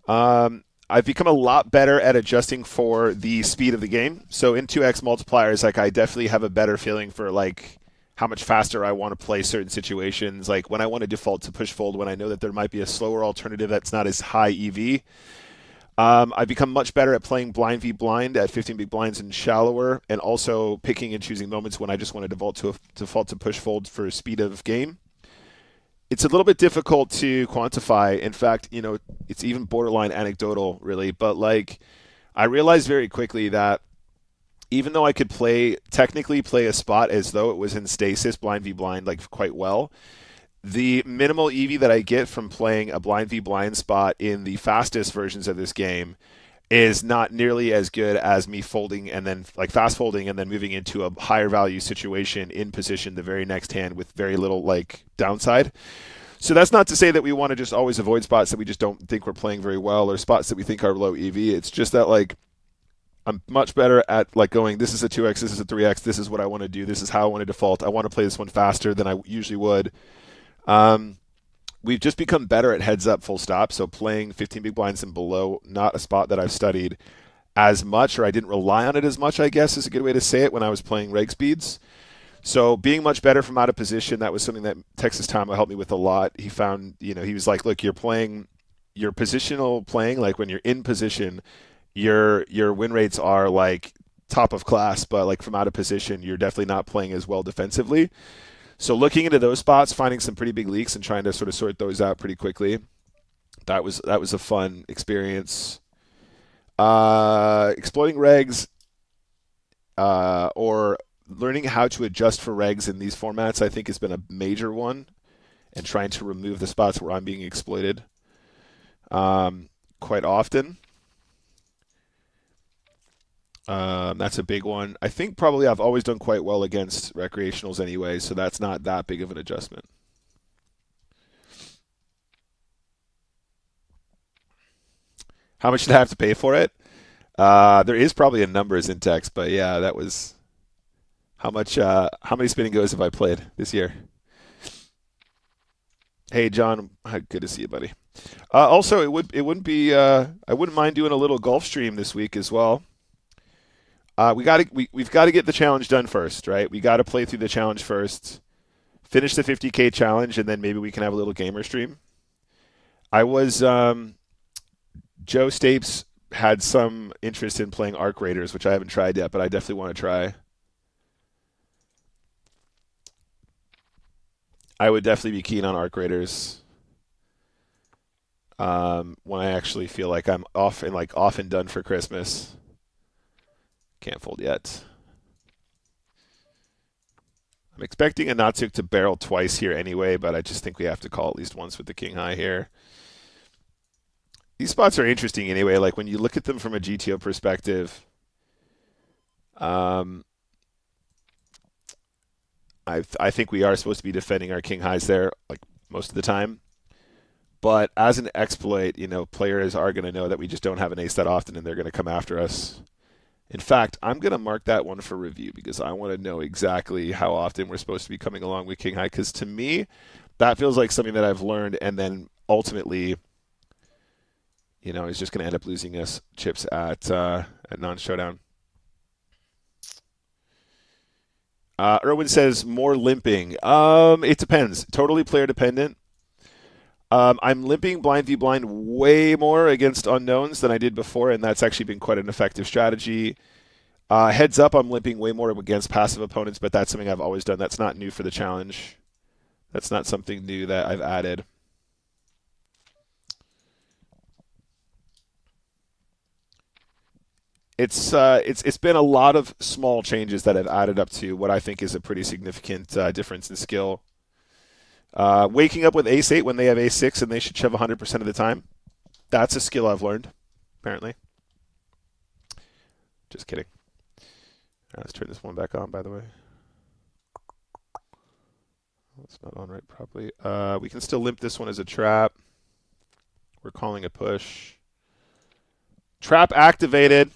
I've become a lot better at adjusting for the speed of the game. So in 2x multipliers, like I definitely have a better feeling for like how much faster I want to play certain situations. Like when I want to default to push fold, when I know that there might be a slower alternative that's not as high EV. I've become much better at playing blind v blind at 15 big blinds and shallower, and also picking and choosing moments when I just want to default to push fold for speed of game. It's a little bit difficult to quantify. In fact, it's even borderline anecdotal, really. But like, I realized very quickly that even though I could technically play a spot as though it was in stasis, blind v blind, like quite well, the minimal EV that I get from playing a blind v blind spot in the fastest versions of this game is not nearly as good as me folding and then like fast folding and then moving into a higher value situation in position the very next hand with very little like downside. So that's not to say that we want to just always avoid spots that we just don't think we're playing very well or spots that we think are low EV. It's just that like I'm much better at like going, this is a 2x, this is a 3x, this is what I want to do, this is how I want to default. I want to play this one faster than I usually would. We've just become better at heads up full stop. So playing 15 big blinds and below, not a spot that I've studied as much, or I didn't rely on it as much, I guess is a good way to say it, when I was playing reg speeds. So being much better from out of position, that was something that Texas Tama helped me with a lot. He found, he was like, look, you're playing your positional playing, like when you're in position, your win rates are like top of class, but like from out of position, you're definitely not playing as well defensively. So looking into those spots, finding some pretty big leaks and trying to sort of sort those out pretty quickly, that was a fun experience. Exploiting regs or learning how to adjust for regs in these formats, I think, has been a major one, and trying to remove the spots where I'm being exploited quite often. That's a big one. I think probably I've always done quite well against recreationals anyway, so that's not that big of an adjustment. How much did I have to pay for it? There is probably a numbers in text, but yeah, that was how much. How many spinning goes have I played this year? Hey, John, good to see you, buddy. Also, it wouldn't be. I wouldn't mind doing a little golf stream this week as well. We've got to get the challenge done first, right? We got to play through the challenge first, finish the 50K challenge, and then maybe we can have a little gamer stream. Joe Stapes had some interest in playing Arc Raiders, which I haven't tried yet, but I definitely want to try. I would definitely be keen on Arc Raiders when I actually feel like I'm off and done for Christmas. Can't fold yet. I'm expecting a Natsuk to barrel twice here anyway, but I just think we have to call at least once with the king high here. These spots are interesting anyway. Like when you look at them from a GTO perspective, I think we are supposed to be defending our king highs there like most of the time. But as an exploit, players are going to know that we just don't have an ace that often, and they're going to come after us. In fact, I'm going to mark that one for review because I want to know exactly how often we're supposed to be coming along with king high, because to me, that feels like something that I've learned and then ultimately, is just going to end up losing us chips at non-showdown. Erwin says, more limping. It depends. Totally player dependent. I'm limping blind v blind way more against unknowns than I did before, and that's actually been quite an effective strategy. Heads up, I'm limping way more against passive opponents, but that's something I've always done. That's not new for the challenge. That's not something new that I've added. It's been a lot of small changes that have added up to what I think is a pretty significant difference in skill. Waking up with ace-8 when they have ace-6 and they should shove 100% of the time. That's a skill I've learned, apparently. Just kidding. All right, let's turn this one back on, by the way. Oh, it's not on right properly. We can still limp this one as a trap. We're calling a push. Trap activated.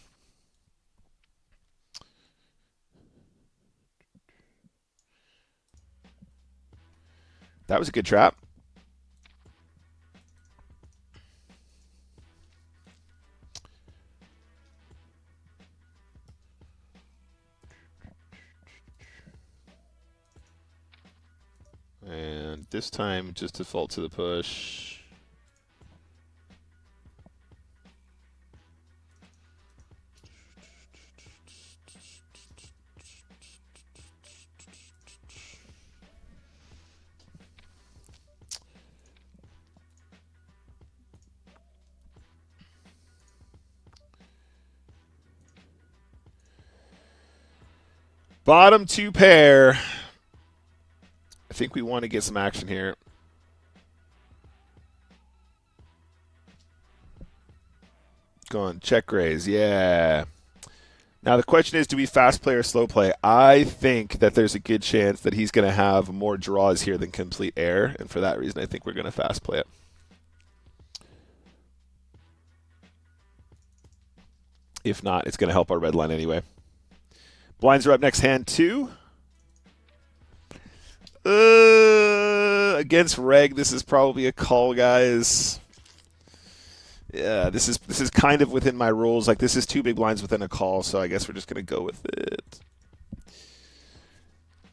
That was a good trap. And this time, just default to the push. Bottom two pair. I think we want to get some action here. Go on, check raise. Yeah. Now the question is, do we fast play or slow play? I think that there's a good chance that he's going to have more draws here than complete air, and for that reason, I think we're going to fast play it. If not, it's going to help our red line anyway. Blinds are up next, hand 2. Against reg, this is probably a call, guys. Yeah, this is kind of within my rules. Like, this is 2 big blinds within a call, so I guess we're just going to go with it.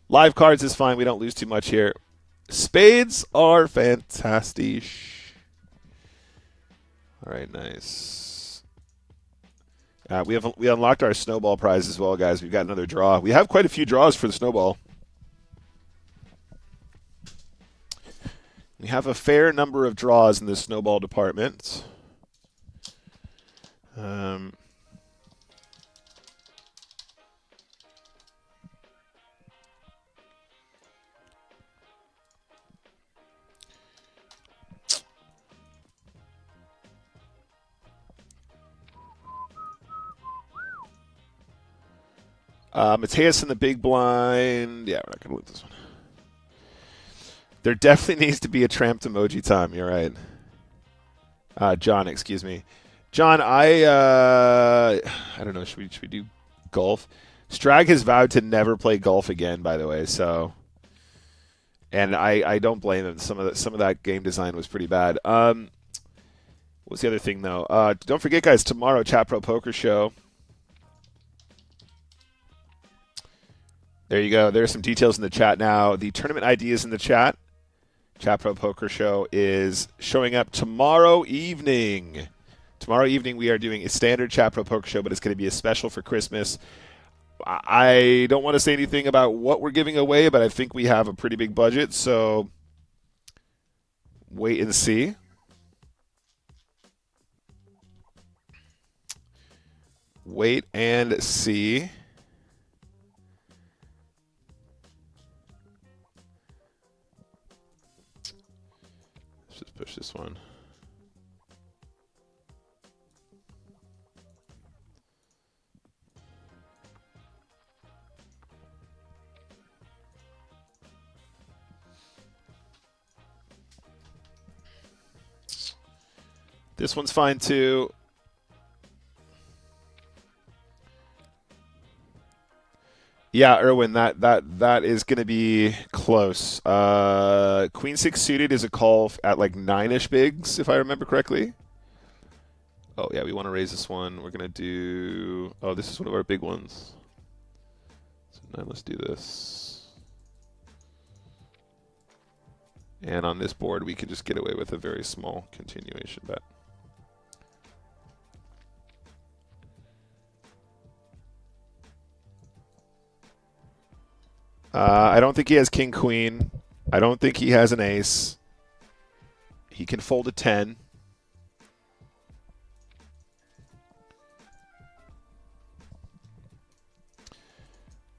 Live cards is fine. We don't lose too much here. Spades are fantastic. All right, nice. We unlocked our snowball prize as well, guys. We've got another draw. We have quite a few draws for the snowball. We have a fair number of draws in the snowball department. Mateus in the big blind. Yeah, we're not going to lose this one. There definitely needs to be a tramped emoji time. You're right. John, excuse me. John, I don't know. Should we do golf? Strag has vowed to never play golf again, by the way. So, and I don't blame him. Some of that game design was pretty bad. What's the other thing though? Don't forget, guys. Tomorrow, Chat Pro Poker Show. There you go. There's some details in the chat now. The tournament ID is in the chat. Chat Pro Poker Show is showing up tomorrow evening. Tomorrow evening we are doing a standard Chat Pro Poker Show, but it's going to be a special for Christmas. I don't want to say anything about what we're giving away, but I think we have a pretty big budget, so wait and see. Wait and see. Just push this one. This one's fine too. Yeah, Erwin, that is going to be close. Queen 6 suited is a call at like 9-ish bigs, if I remember correctly. Oh, yeah, we want to raise this one. We're going to do... Oh, this is one of our big ones. So now let's do this. And on this board, we can just get away with a very small continuation bet. I don't think he has king queen. I don't think he has an ace. He can fold a 10.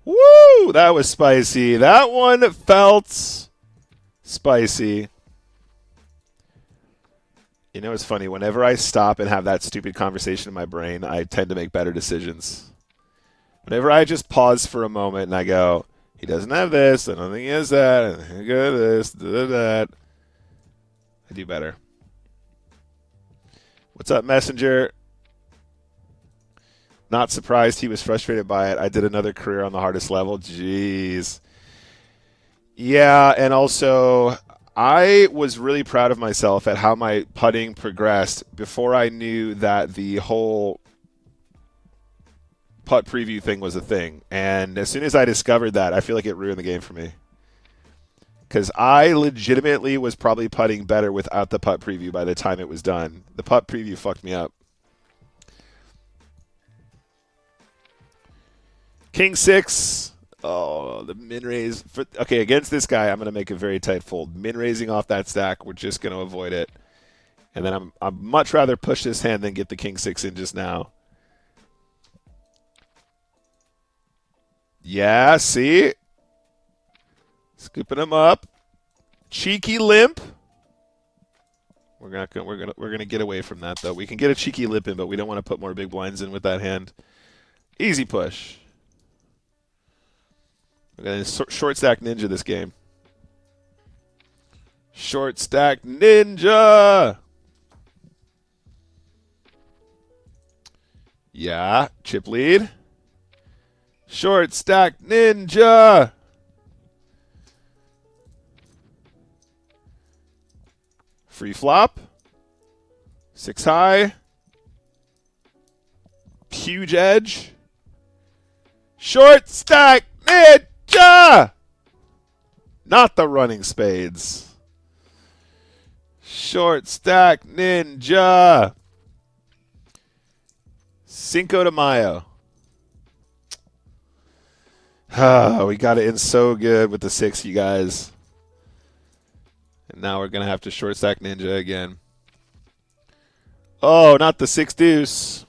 Woo! That was spicy. That one felt Spicy. You know, it's funny. Whenever I stop and have that stupid conversation in my brain, I tend to make better decisions. Whenever I just pause for a moment and I go, he doesn't have this, I don't think he has that, and he got this, that, I do better. What's up, Messenger? Not surprised he was frustrated by it. I did another career on the hardest level. Jeez. Yeah, and also I was really proud of myself at how my putting progressed before I knew that the whole putt preview thing was a thing. And as soon as I discovered that, I feel like it ruined the game for me. Because I legitimately was probably putting better without the putt preview by the time it was done. The putt preview fucked me up. King 6. Oh, the min raise. Okay, against this guy, I'm going to make a very tight fold. Min raising off that stack, we're just going to avoid it. And then I'd much rather push this hand than get the King 6 in just now. Yeah, see? Scooping him up. Cheeky limp. We're gonna get away from that though. We can get a cheeky limp in, but we don't want to put more big blinds in with that hand. Easy push. We're gonna short stack ninja this game. Short stack ninja. Yeah, chip lead. Short stack ninja. Free flop. 6 high. Huge edge. Short stack ninja. Not the running spades. Short stack ninja. Cinco de Mayo. We got it in so good with the 6, you guys. And now we're going to have to short stack ninja again. Oh, not the 6 deuce.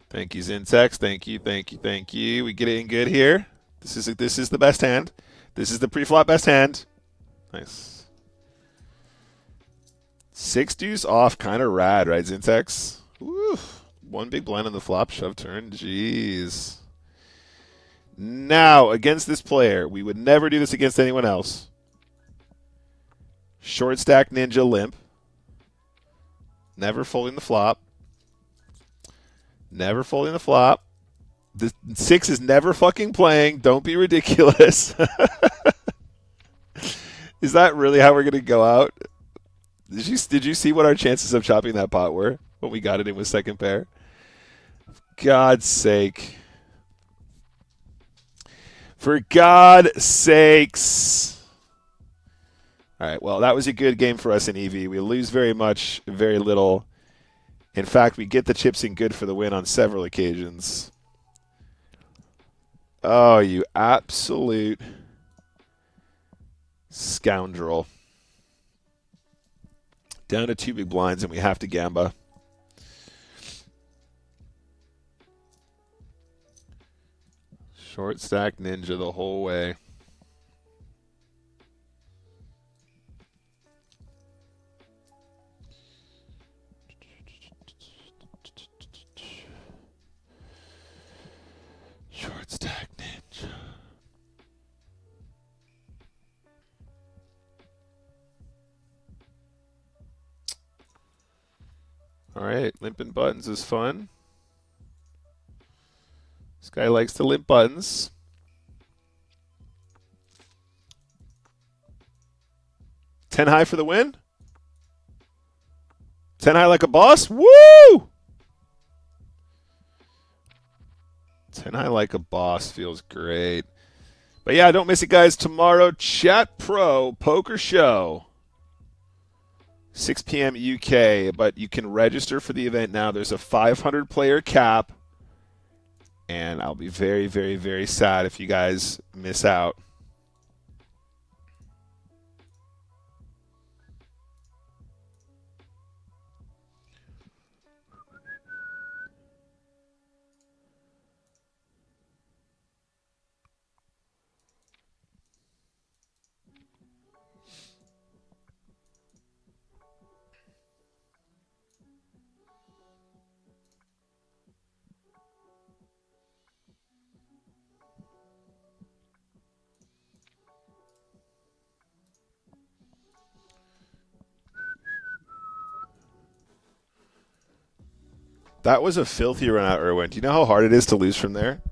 Thank you, Zintex. Thank you, thank you, thank you. We get it in good here. This is the best hand. This is the pre-flop best hand. Nice. 6 deuce off, kind of rad, right, Zintex? Woo. One big blind on the flop, shove turn. Jeez. Now, against this player, we would never do this against anyone else. Short stack ninja limp. Never folding the flop. Never folding the flop. The 6 is never fucking playing. Don't be ridiculous. Is that really how we're going to go out? Did you see what our chances of chopping that pot were when we got it in with second pair? God's sake. For God's sakes. All right, well, that was a good game for us in EV. We lose very much, very little. In fact, we get the chips in good for the win on several occasions. Oh, you absolute scoundrel. Down to 2 big blinds, and we have to gamba. Short stack ninja the whole way. Short stack ninja. All right, limping buttons is fun. This guy likes to limp buttons. Ten high for the win. 10 high like a boss. Woo! 10 high like a boss feels great. But yeah, don't miss it, guys. Tomorrow, Chat Pro Poker Show. 6 p.m. UK, but you can register for the event now. There's a 500 player cap. And I'll be very, very, very sad if you guys miss out. That was a filthy run out, Irwin. Do you know how hard it is to lose from there?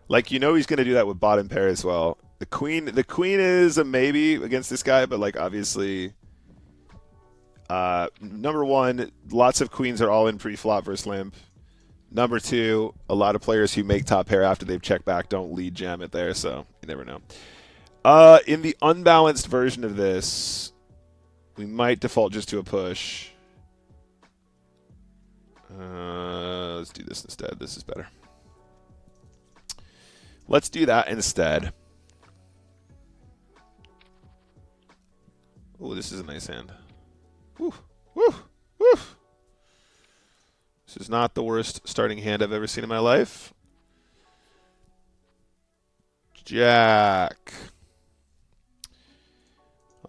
Like, you know he's going to do that with bottom pair as well. The queen is a maybe against this guy, but like obviously, number one, lots of queens are all in pre-flop versus limp. Number two, a lot of players who make top pair after they've checked back don't lead jam it there, so you never know. In the unbalanced version of this, we might default just to a push. Let's do this instead. This is better. Let's do that instead. Oh, this is a nice hand. Woo, woo, woo. This is not the worst starting hand I've ever seen in my life. Jack.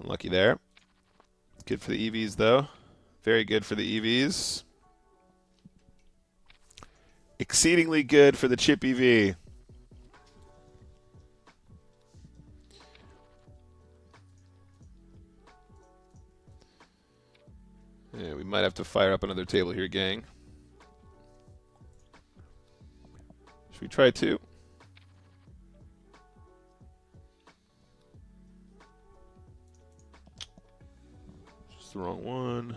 Unlucky there. Good for the EVs, though. Very good for the EVs. Exceedingly good for the chip EV. Yeah, we might have to fire up another table here, gang. Should we try two? Just the wrong one.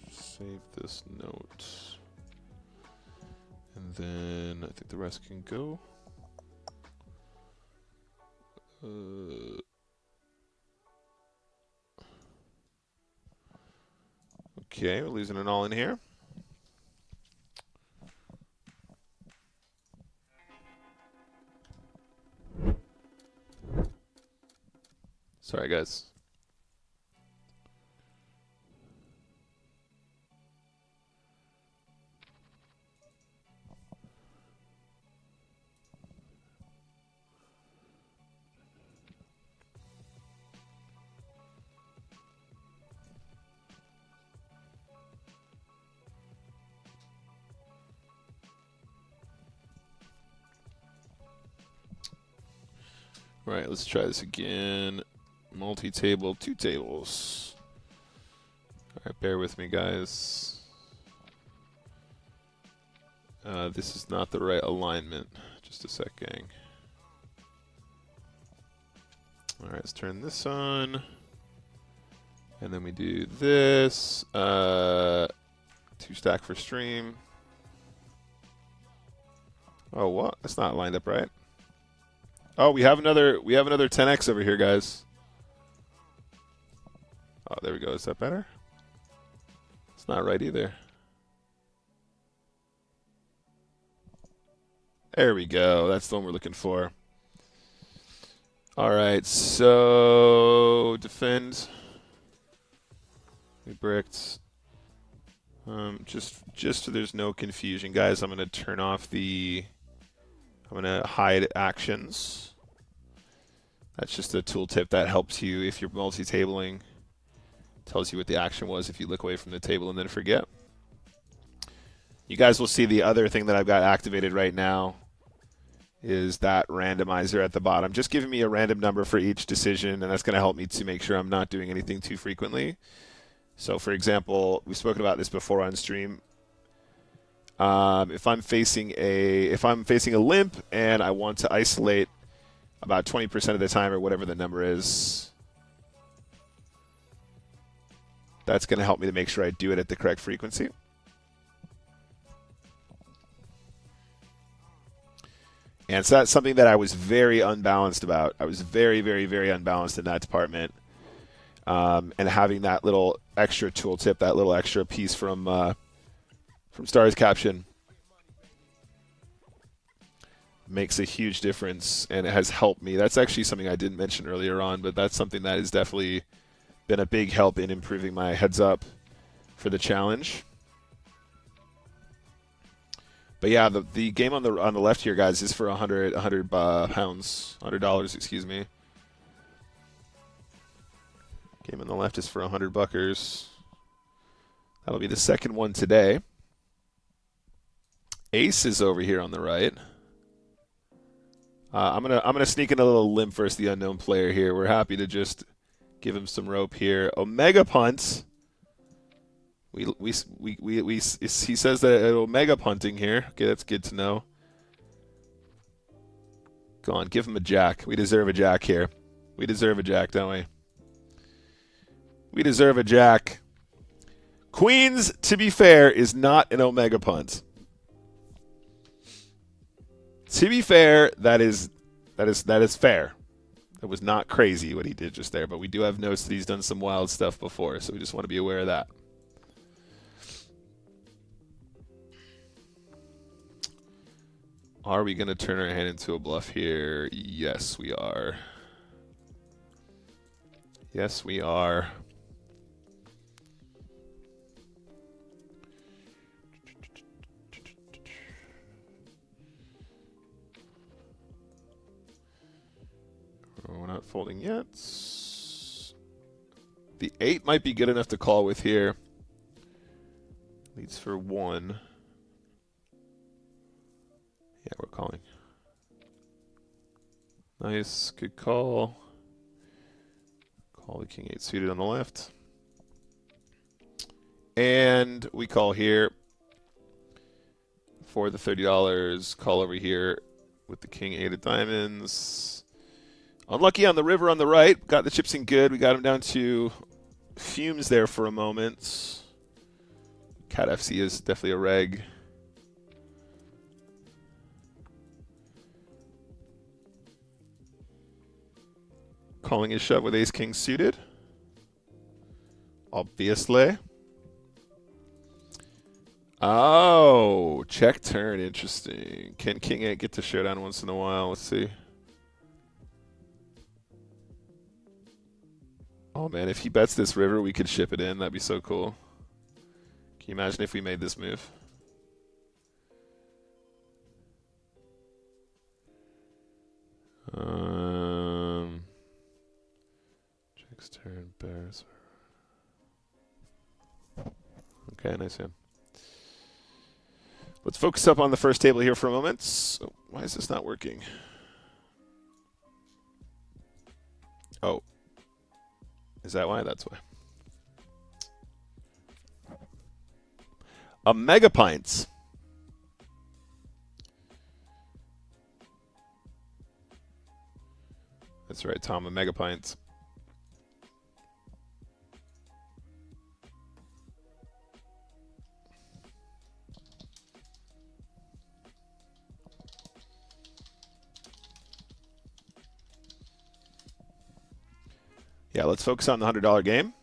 Save this note. And then I think the rest can go. Okay, we're losing it all in here. Sorry, guys. All right, let's try this again. Multi-table, two tables. All right, bear with me, guys. This is not the right alignment. Just a sec, gang. All right, let's turn this on. And then we do this. Two stack for stream. Oh, what? That's not lined up right. Oh, we have another 10x over here, guys. Oh, there we go. Is that better? It's not right either. There we go. That's the one we're looking for. All right, so defend. We bricked. Just so there's no confusion, guys, I'm going to turn off the... I'm going to hide actions. That's just a tooltip that helps you if you're multi-tabling. Tells you what the action was if you look away from the table and then forget. You guys will see the other thing that I've got activated right now is that randomizer at the bottom. Just giving me a random number for each decision, and that's going to help me to make sure I'm not doing anything too frequently. So, for example, we've spoken about this before on stream. If I'm facing a limp and I want to isolate about 20% of the time or whatever the number is, that's going to help me to make sure I do it at the correct frequency. And so that's something that I was very unbalanced about. I was very, very, very unbalanced in that department. And having that little extra tooltip, that little extra piece from Stars Caption makes a huge difference, and it has helped me. That's actually something I didn't mention earlier on, but that's something that has definitely been a big help in improving my heads up for the challenge. But yeah, the game on the left here, guys, is for 100 pounds, $100, excuse me. Game on the left is for 100 buckers. That'll be the second one today. Ace is over here on the right. I'm gonna sneak in a little limp versus the unknown player here. We're happy to just give him some rope here. Omega punt. He says that Omega punting here. Okay, that's good to know. Go on, give him a jack. We deserve a jack here. We deserve a jack, don't we? We deserve a jack. Queens, to be fair, is not an Omega punt. To be fair, that is fair. That was not crazy what he did just there, but we do have notes that he's done some wild stuff before, so we just want to be aware of that. Are we going to turn our hand into a bluff here? Yes, we are. Yes, we are. We're not folding yet. The 8 might be good enough to call with here. Leads for 1. Yeah, we're calling. Nice, good call. Call the king 8 suited on the left. And we call here for the $30. Call over here with the king 8 of diamonds. Unlucky on the river on the right. Got the chips in good. We got him down to fumes there for a moment. Cat FC is definitely a reg. Calling his shove with ace king suited. Obviously. Oh, check turn. Interesting. Can king 8 get to showdown once in a while? Let's see. Oh man, if he bets this river, we could ship it in. That'd be so cool. Can you imagine if we made this move? Checks turn, bears. Okay, nice hand. Let's focus up on the first table here for a moment. Oh, why is this not working? Oh. Is that why? That's why. A mega pints. That's right, Tom. A mega pints. Yeah, let's focus on the $100 game.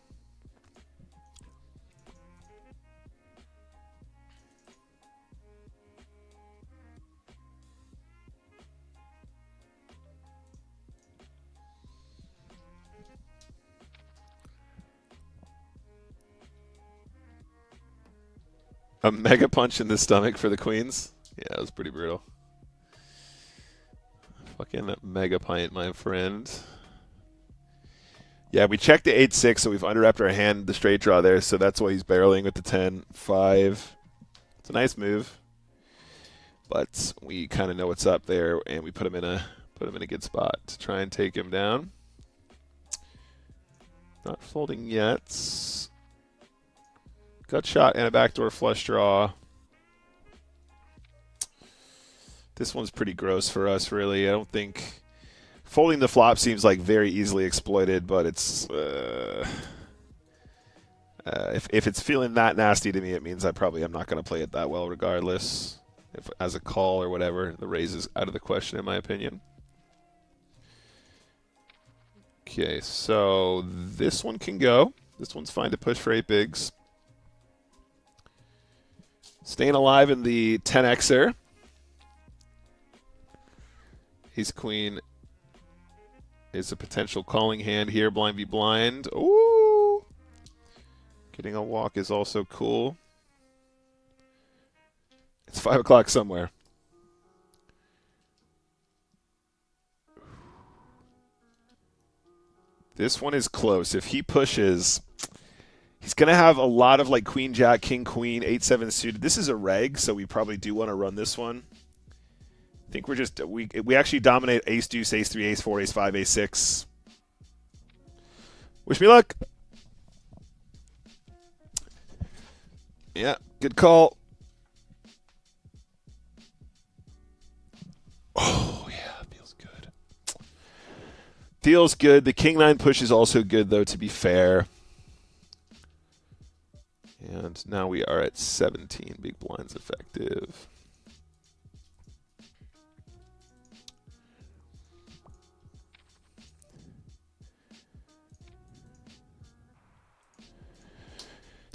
A mega punch in the stomach for the queens. Yeah, that was pretty brutal. Fucking mega pint, my friend. Yeah, we checked the 8-6, so we've underwrapped our hand, the straight draw there, so that's why he's barreling with the 10-5. It's a nice move, but we kind of know what's up there, and we put him in a good spot to try and take him down. Not folding yet. Gut shot and a backdoor flush draw. This one's pretty gross for us, really. I don't think folding the flop seems like very easily exploited, but it's if it's feeling that nasty to me, it means I probably am not going to play it that well, regardless. If as a call or whatever, the raise is out of the question, in my opinion. Okay, so this one can go. This one's fine to push for 8 bigs. Staying alive in the 10xer. Ace queen is a potential calling hand here. Blind v blind. Ooh. Getting a walk is also cool. It's 5 o'clock somewhere. This one is close. If he pushes, he's going to have a lot of like queen, jack, king, queen, 8-7 suited. This is a reg, so we probably do want to run this one. I think we're just we actually dominate ace deuce, ace 3, ace 4, ace 5, ace 6. Wish me luck. Yeah, good call. Oh, yeah, feels good. Feels good. The king 9 push is also good, though, to be fair. And now we are at 17 big blinds effective.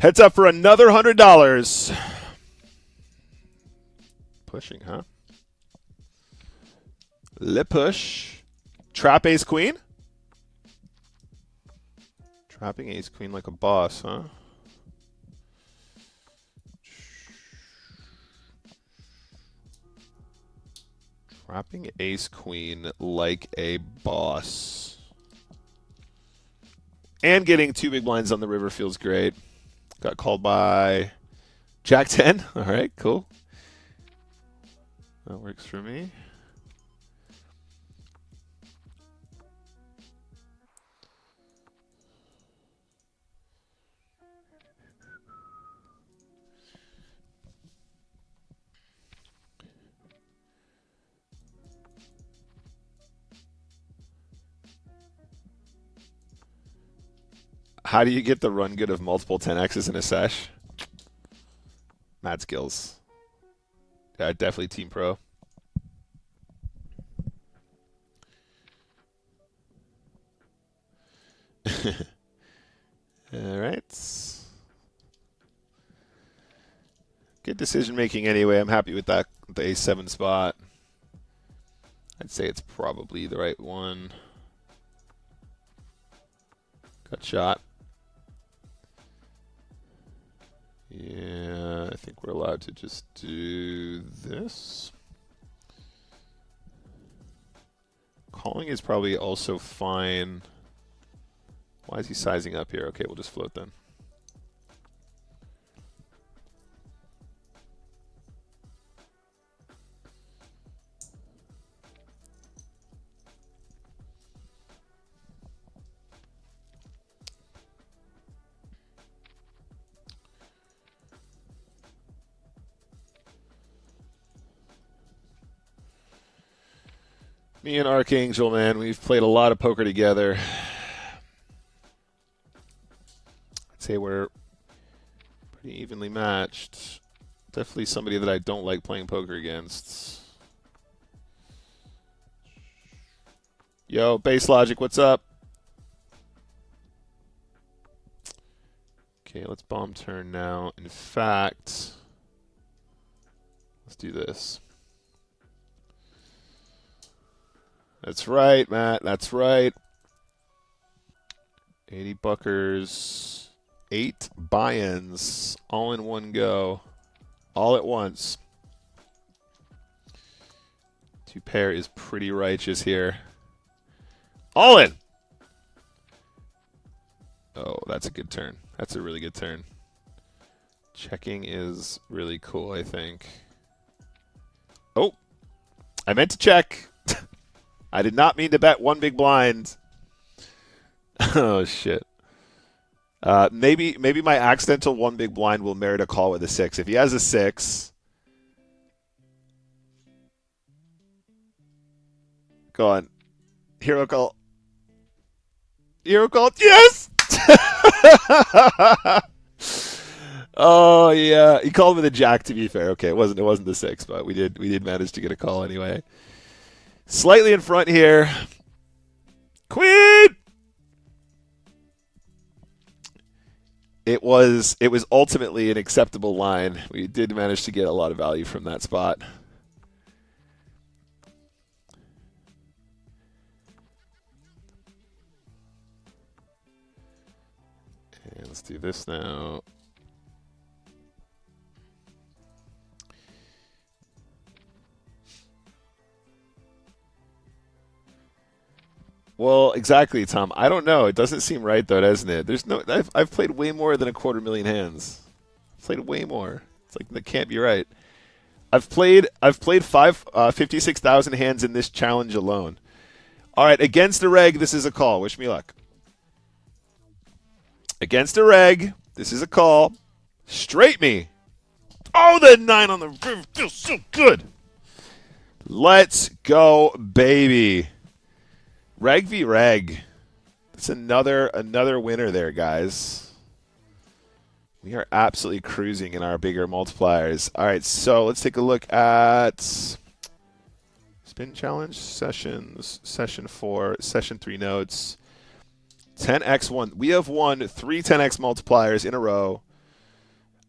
Heads up for another $100. Pushing, huh? Lip push. Trap ace queen. Trapping ace queen like a boss, huh? Trapping ace queen like a boss. And getting 2 big blinds on the river feels great. Got called by Jack 10. All right, cool. That works for me. How do you get the run good of multiple 10x's in a sesh? Mad skills. Yeah, definitely team pro. All right. Good decision making anyway. I'm happy with that, the A7 spot. I'd say it's probably the right one. Got shot. Yeah, I think we're allowed to just do this. Calling is probably also fine. Why is he sizing up here? Okay, we'll just float then. Me and Archangel, man, we've played a lot of poker together. I'd say we're pretty evenly matched. Definitely somebody that I don't like playing poker against. Yo, Base Logic, what's up? Okay, let's bomb turn now. In fact, let's do this. That's right, Matt. That's right. 80 buckers, 8 buy-ins, all in one go, all at once. 2 pair is pretty righteous here. All in. Oh, that's a good turn. That's a really good turn. Checking is really cool, I think. Oh, I meant to check. I did not mean to bet 1 big blind. Oh, shit. Maybe my accidental 1 big blind will merit a call with a 6. If he has a 6, go on. Hero call. Hero call. Yes! Oh yeah, he called with a jack. To be fair, okay, it wasn't the 6, but we did manage to get a call anyway. Slightly in front here. Queen! It was ultimately an acceptable line. We did manage to get a lot of value from that spot. And let's do this now. Well, exactly, Tom. I don't know. It doesn't seem right, though, doesn't it? There's no. I've played way more than 250,000 hands. I've played way more. It's like that can't be right. I've played 56,000 hands in this challenge alone. All right, against a reg, this is a call. Wish me luck. Against a reg, this is a call. Straight me. Oh, the 9 on the river feels so good. Let's go, baby. Reg v reg. That's another winner there, guys. We are absolutely cruising in our bigger multipliers. All right, so let's take a look at Spin Challenge sessions, session 4, session 3 notes. 10x1. We have won 3 10x multipliers in a row.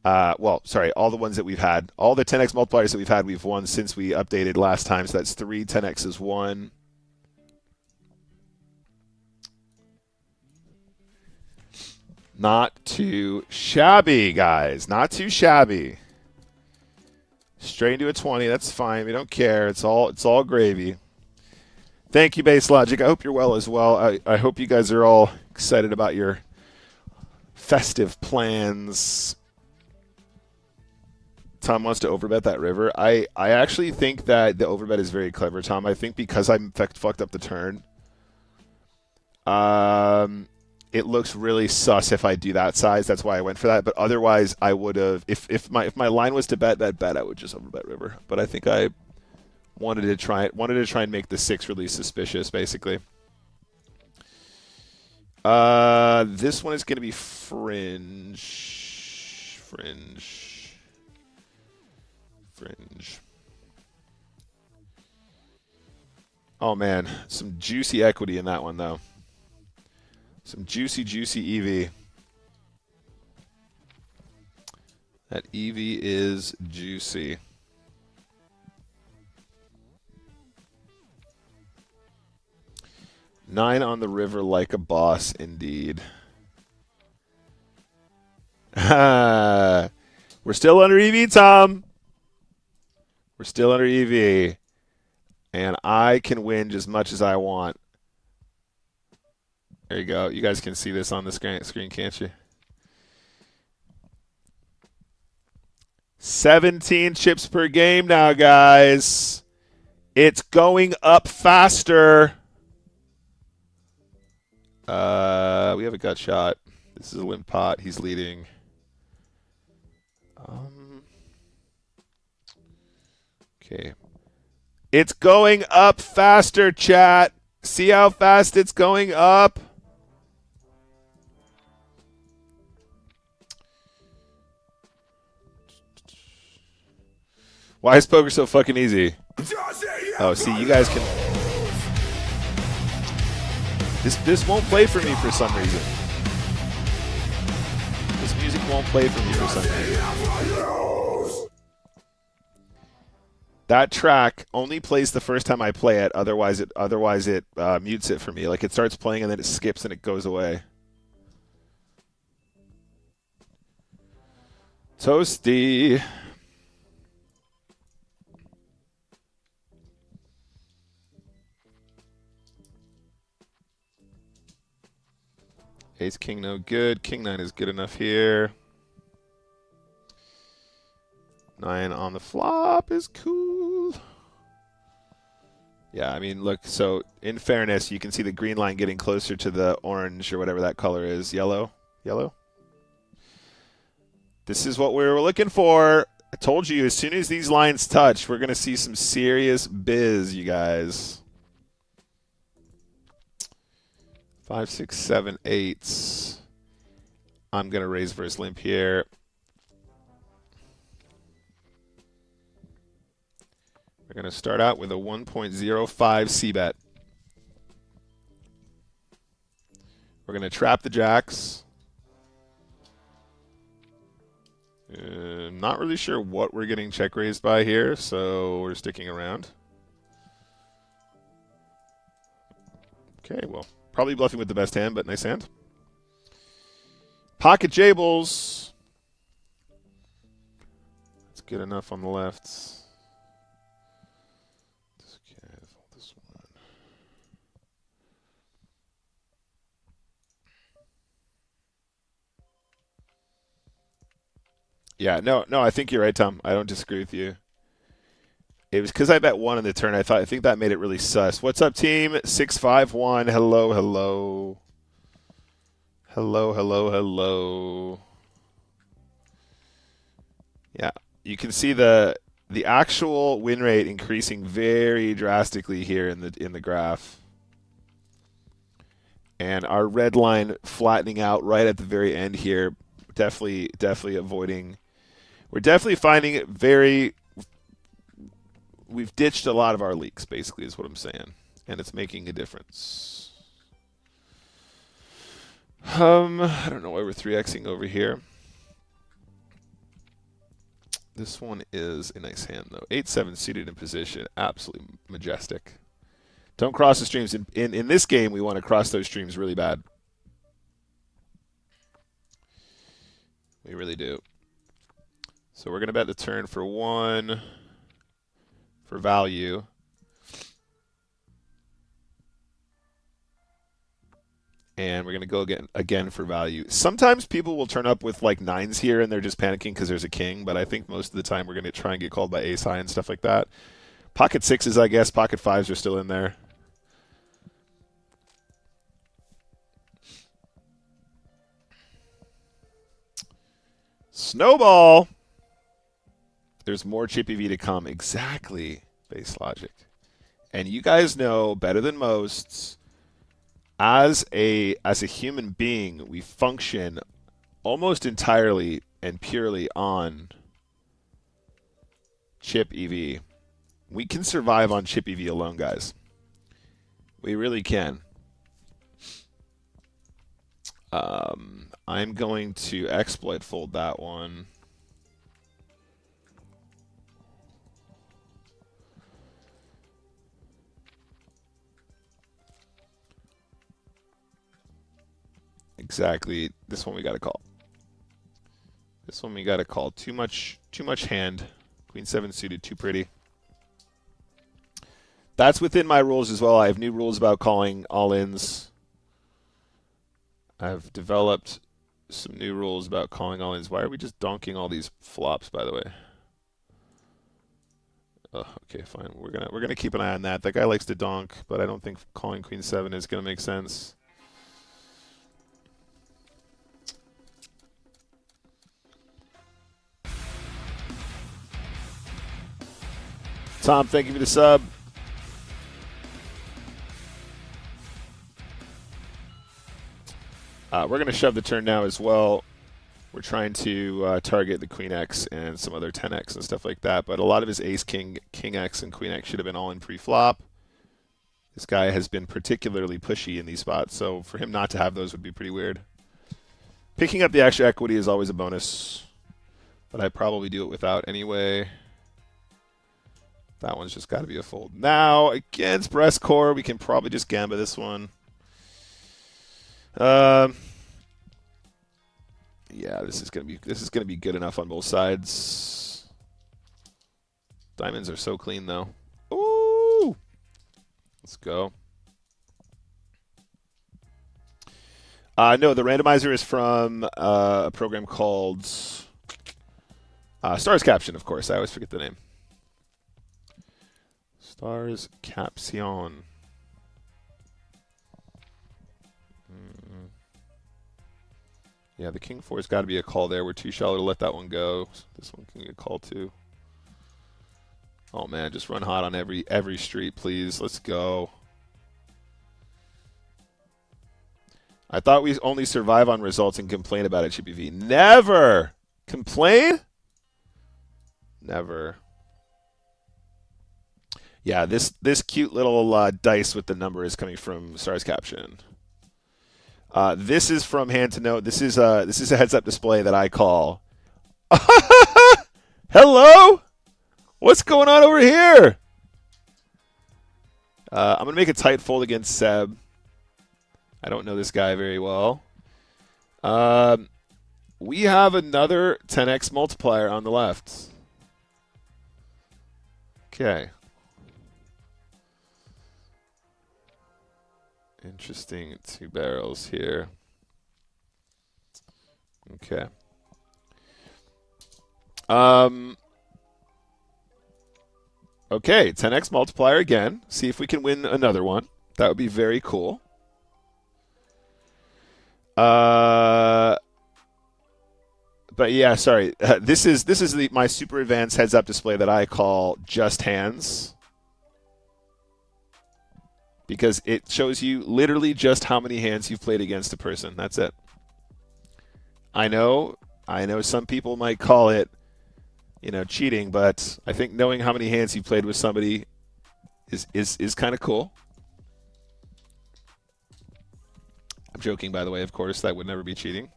Well, sorry, all the ones that we've had. All the 10x multipliers that we've had, we've won since we updated last time. So that's 3 10x's won. Not too shabby, guys. Not too shabby. Straight into a 20. That's fine. We don't care. It's all gravy. Thank you, Base Logic. I hope you're well as well. I hope you guys are all excited about your festive plans. Tom wants to overbet that river. I actually think that the overbet is very clever, Tom. I think because I fucked up the turn. It looks really sus if I do that size. That's why I went for that. But otherwise, I would have. If my line was to bet that bet, I would just overbet river. But I think I wanted to try and make the 6 really suspicious, basically. This one is going to be fringe. Oh man, some juicy equity in that one though. Some juicy EV. That EV is juicy. Nine on the river like a boss, indeed. We're still under EV, Tom. We're still under EV. And I can win as much as I want. There you go. You guys can see this on the screen, can't you? 17 chips per game now, guys. It's going up faster. We have a gut shot. This is a limp pot. He's leading. Okay. It's going up faster, chat. See how fast it's going up? Why is poker so fucking easy? Oh, see, you guys can... This won't play for me for some reason. This music won't play for me for some reason. That track only plays the first time I play it. Otherwise it mutes it for me. Like it starts playing and then it skips and it goes away. Toasty. Ace King no good. King 9 is good enough here. 9 on the flop is cool. Yeah, I mean, look, so in fairness, you can see the green line getting closer to the orange or whatever that color is. Yellow? Yellow? This is what we were looking for. I told you, as soon as these lines touch, we're going to see some serious biz, you guys. 5, 6, 7, 8. I'm going to raise versus limp here. We're going to start out with a 1.05 c-bet. We're going to trap the jacks. Not really sure what we're getting check raised by here, so we're sticking around. Okay, well, probably bluffing with the best hand, but nice hand. Pocket Jables. That's good enough on the left. This one. Yeah, no, I think you're right, Tom. I don't disagree with you. It was because I bet 1 in the turn. I think that made it really sus. What's up, team? 651. Hello, hello. Hello, hello, hello. Yeah, you can see the actual win rate increasing very drastically here in the graph. And our red line flattening out right at the very end here. Definitely avoiding. We're definitely finding it very. We've ditched a lot of our leaks, basically, is what I'm saying, and it's making a difference. I don't know why we're 3xing over here. This one is a nice hand, though. 8-7 suited in position, absolutely majestic. Don't cross the streams. In this game, we want to cross those streams really bad. We really do. So we're going to bet the turn for 1 for value. And we're going to go again for value. Sometimes people will turn up with like 9s here and they're just panicking because there's a king, but I think most of the time we're going to try and get called by ace high and stuff like that. Pocket 6s, I guess. Pocket 5s are still in there. Snowball. There's more Chippy V to come. Exactly. Base logic. And you guys know better than most, as a human being, we function almost entirely and purely on Chip EV. We can survive on Chip EV alone, guys. We really can. I'm going to exploit fold that one. Exactly. This one we got to call. This one we got to call. Too much hand. Queen 7 suited, too pretty. That's within my rules as well. I have new rules about calling all-ins. I've developed some new rules about calling all-ins. Why are we just donking all these flops, by the way? Oh, okay, fine. We're gonna keep an eye on that. That guy likes to donk, but I don't think calling Queen 7 is gonna make sense. Tom, thank you for the sub. We're going to shove the turn now as well. We're trying to target the Queen X and some other 10X and stuff like that. But a lot of his Ace, King, King X, and Queen X should have been all in pre-flop. This guy has been particularly pushy in these spots, so for him not to have those would be pretty weird. Picking up the extra equity is always a bonus, but I probably do it without anyway. That one's just got to be a fold. Now, against breast core, we can probably just gamba this one. Yeah, this is gonna be good enough on both sides. Diamonds are so clean though. Ooh, let's go. No, the randomizer is from a program called Stars Caption, of course. I always forget the name. Stars Caption. Yeah, the King 4's got to be a call there. We're too shallow to let that one go. This one can get a call too. Oh man, just run hot on every street, please. Let's go. I thought we only survive on results and complain about it, Chippy V. Never! Complain? Never. Yeah, this cute little dice with the number is coming from Stars Caption. This is from Hand to Note. This is a heads-up display that I call. Hello? What's going on over here? I'm going to make a tight fold against Seb. I don't know this guy very well. We have another 10x multiplier on the left. Okay. Interesting 2 barrels here. Okay. Okay, 10x multiplier again. See if we can win another one. That would be very cool. But yeah, sorry. This is my super advanced heads up display that I call just hands, because it shows you literally just how many hands you've played against a person. That's it. I know some people might call it, cheating, but I think knowing how many hands you played with somebody is kind of cool. I'm joking, by the way. Of course, that would never be cheating.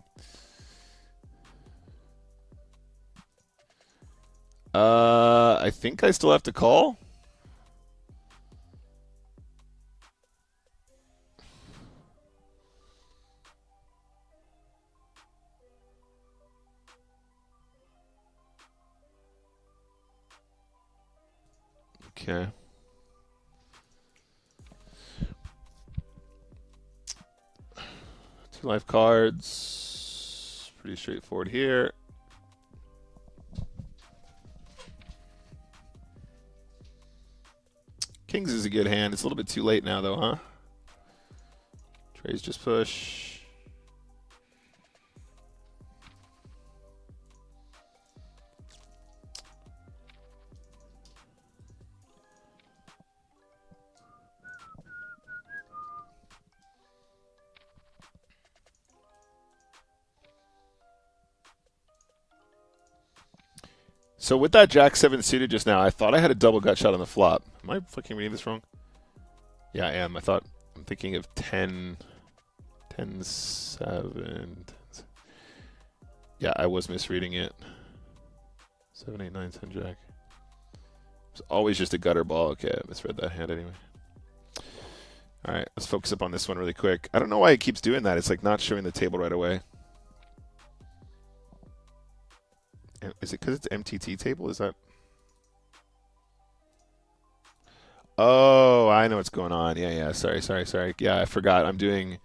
I think I still have to call. Okay. Two life cards. Pretty straightforward here. Kings is a good hand. It's a little bit too late now, though, huh? Trays just push. So with that Jack 7 suited just now, I thought I had a double gut shot on the flop. Am I fucking reading this wrong? Yeah, I am. I'm thinking of 10, 7. Yeah, I was misreading it. 7, 8, 9, 10 Jack. It's always just a gutter ball. Okay, I misread that hand anyway. All right, let's focus up on this one really quick. I don't know why it keeps doing that. It's like not showing the table right away. Is it because it's MTT table? Is that? Oh, I know what's going on. Yeah. Sorry. Yeah, I forgot. I'm doing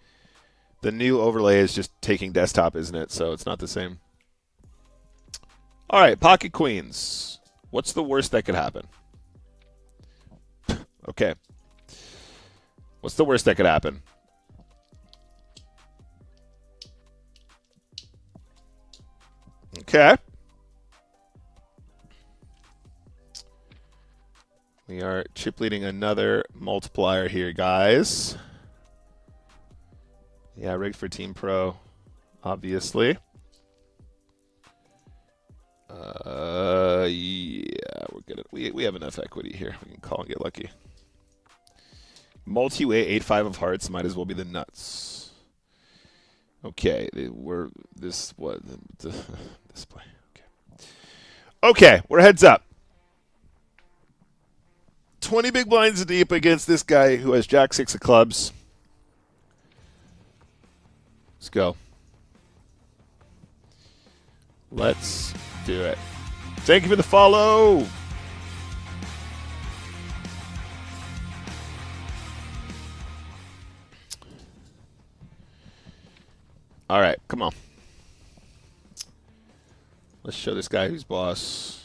the new overlay is just taking desktop, isn't it? So it's not the same. All right, pocket queens. What's the worst that could happen? Okay. What's the worst that could happen? Okay. We are chip leading another multiplier here, guys. Yeah, rigged for Team Pro, obviously. Yeah, we're good. We have enough equity here. We can call and get lucky. Multi-way 8-5 of hearts might as well be the nuts. Okay, this play. Okay, we're heads up. 20 big blinds deep against this guy who has Jack 6 of clubs. Let's go. Let's do it. Thank you for the follow. All right, come on. Let's show this guy who's boss.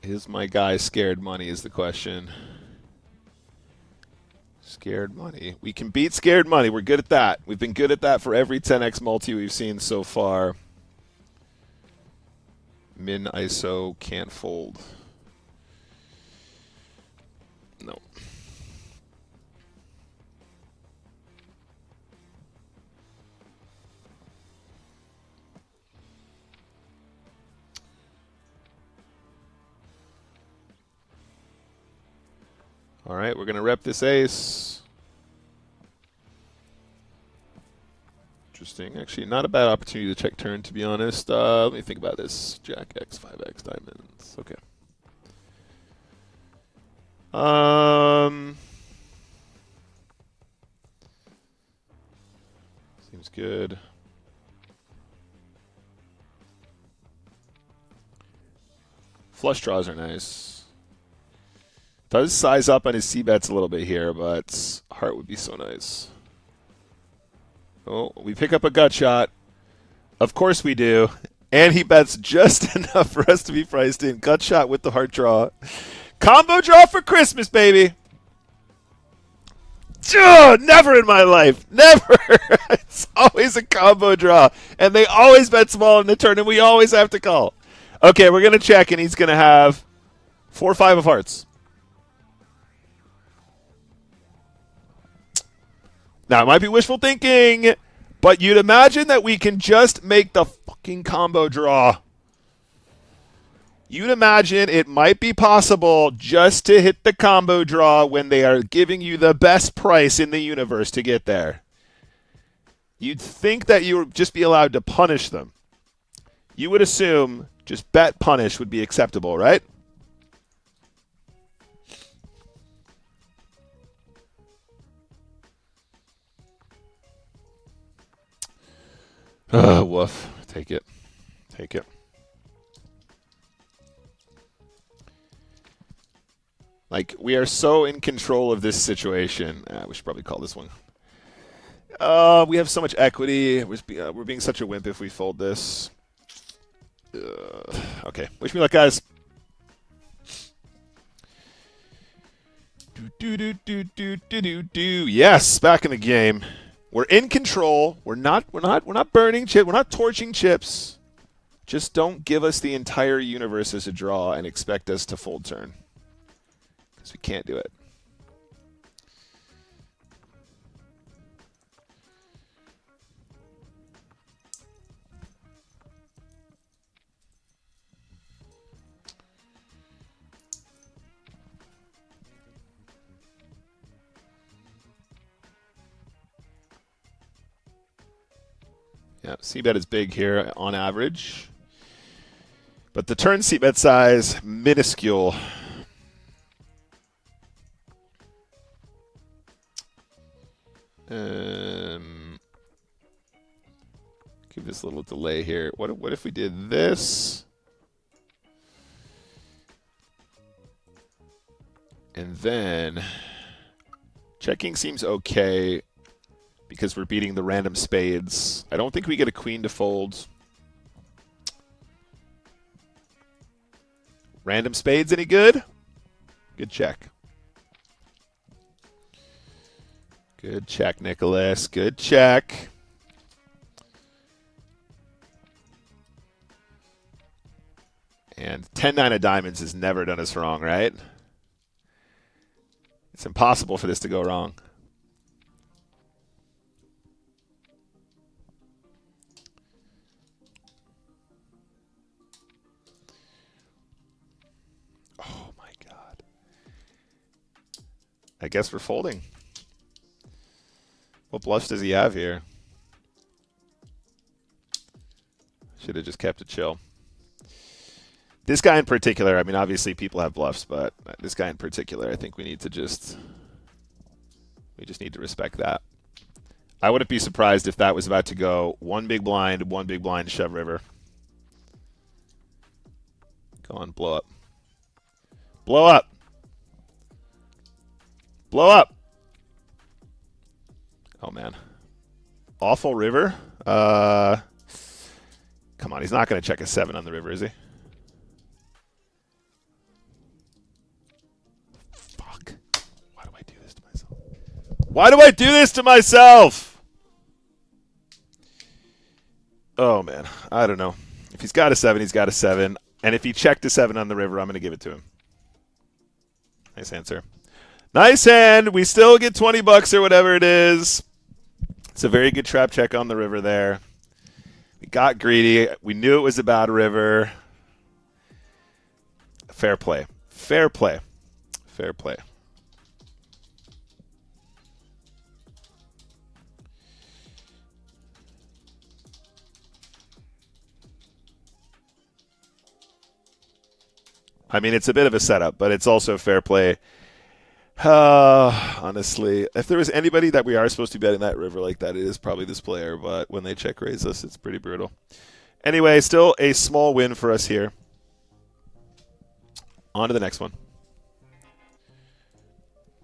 Is my guy scared money is the question. Scared money. We can beat scared money. We're good at that. We've been good at that for every 10x multi we've seen so far. Min ISO can't fold. No. All right, we're going to rep this ace. Interesting. Actually, not a bad opportunity to check turn, to be honest. Let me think about this. Jack X, 5X, diamonds. Okay. good. Flush draws are nice. Does size up on his C-bets a little bit here, but heart would be so nice. Oh, we pick up a gut shot. Of course we do. And he bets just enough for us to be priced in. Gut shot with the heart draw. Combo draw for Christmas, baby. Never in my life. Never. It's always a combo draw. And they always bet small in the turn, and we always have to call. Okay, we're going to check, and he's going to have 4-5 of hearts. Now, it might be wishful thinking, but you'd imagine that we can just make the fucking combo draw. You'd imagine it might be possible just to hit the combo draw when they are giving you the best price in the universe to get there. You'd think that you would just be allowed to punish them. You would assume just bet punish would be acceptable, right? Woof. Take it. Take it. Like, we are so in control of this situation. We should probably call this one. We have so much equity. We're being such a wimp if we fold this. Okay. Wish me luck, guys. Yes, back in the game. We're in control. We're not burning chips. We're not torching chips. Just don't give us the entire universe as a draw and expect us to fold turn. Because we can't do it. Yeah, C-bet is big here on average. But the turn C-bet size, minuscule. Give this a little delay here. What if we did this? And then checking seems okay because we're beating the random spades. I don't think we get a queen to fold. Random spades any good? Good check. Good check, Nicholas. Good check. And 10-9 of diamonds has never done us wrong, right? It's impossible for this to go wrong. Oh, my God. I guess we're folding. What bluffs does he have here? Should have just kept it chill. This guy in particular, I mean, obviously people have bluffs, but this guy in particular, I think we just need to respect that. I wouldn't be surprised if that was about to go one big blind, shove river. Go on, blow up. Blow up. Blow up. Oh, man. Awful river. Come on, he's not going to check a 7 on the river, is he? Fuck. Why do I do this to myself? Why do I do this to myself? Oh, man. I don't know. If he's got a 7, he's got a 7. And if he checked a 7 on the river, I'm going to give it to him. Nice answer. Nice hand. We still get 20 bucks or whatever it is. It's a very good trap check on the river there. We got greedy. We knew it was a bad river. Fair play. Fair play. Fair play. I mean, it's a bit of a setup, but it's also fair play. Honestly, if there was anybody that we are supposed to be betting that river like that, it is probably this player. But when they check raise us, it's pretty brutal. Anyway, still a small win for us here. On to the next one.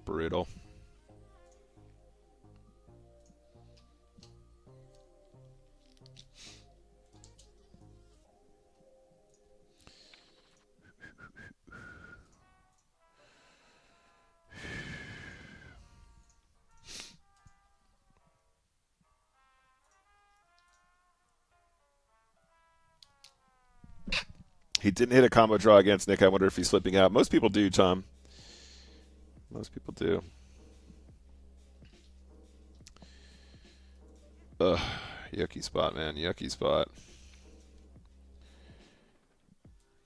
Brutal. He didn't hit a combo draw against Nick. I wonder if he's slipping out. Most people do, Tom. Most people do. Ugh, yucky spot, man. Yucky spot.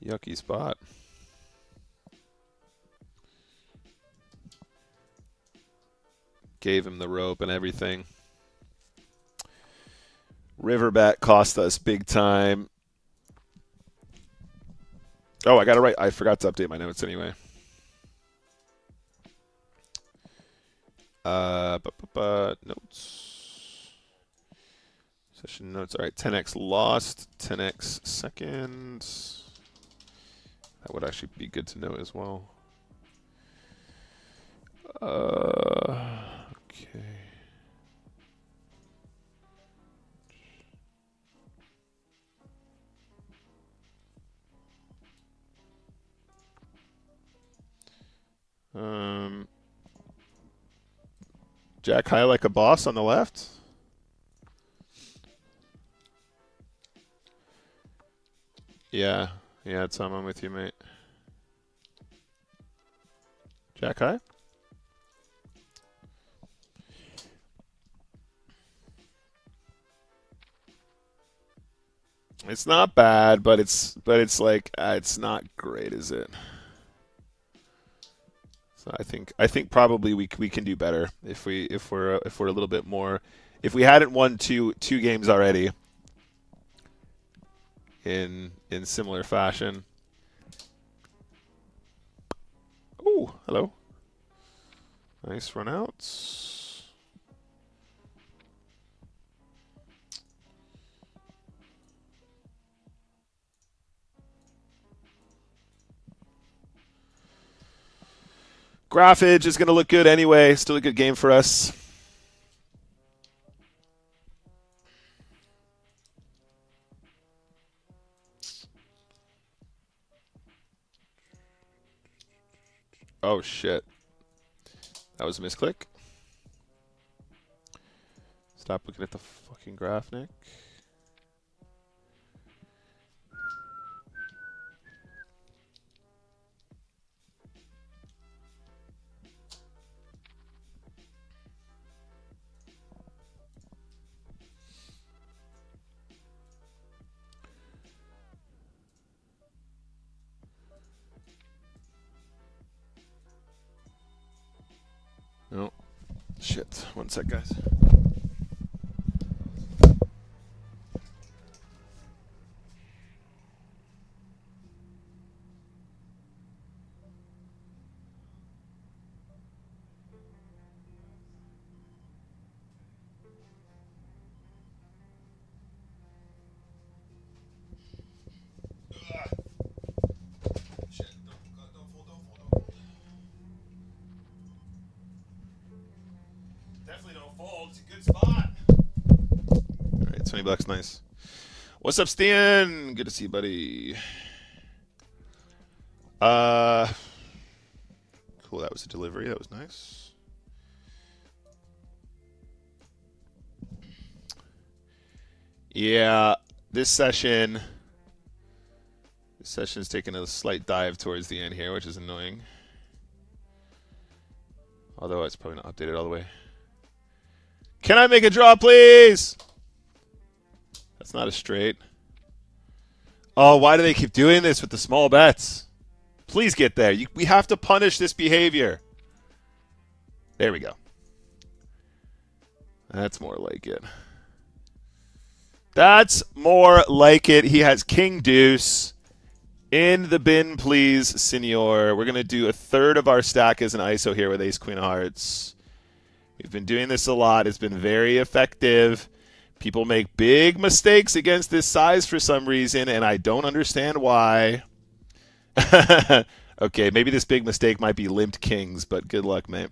Yucky spot. Gave him the rope and everything. Riverbat cost us big time. Oh, I got it right. I forgot to update my notes anyway. Notes. Session notes. All right, 10x lost, 10x second. That would actually be good to know as well. Okay. Jack high like a boss on the left. Yeah, Tom, I'm with you, mate. Jack high. It's not bad, but it's like it's not great, is it? So I think probably we can do better if we're a little bit more. If we hadn't won two games already in similar fashion. Oh, hello. Nice run outs. Graphage is going to look good anyway. Still a good game for us. Oh, shit. That was a misclick. Stop looking at the fucking graph, Nick. Oh, shit. One sec, guys. Definitely don't fold. It's a good spot. All right, $20, nice. What's up, Stan? Good to see you, buddy. Cool. That was a delivery. That was nice. Yeah, this session's taking a slight dive towards the end here, which is annoying. Although it's probably not updated all the way. Can I make a draw, please? That's not a straight. Oh, why do they keep doing this with the small bets? Please get there. We have to punish this behavior. There we go. That's more like it. That's more like it. He has king deuce. In the bin, please, senor. We're going to do a third of our stack as an ISO here with ace, queen of hearts. We've been doing this a lot. It's been very effective. People make big mistakes against this size for some reason, and I don't understand why. Okay, maybe this big mistake might be limped kings, but good luck, mate.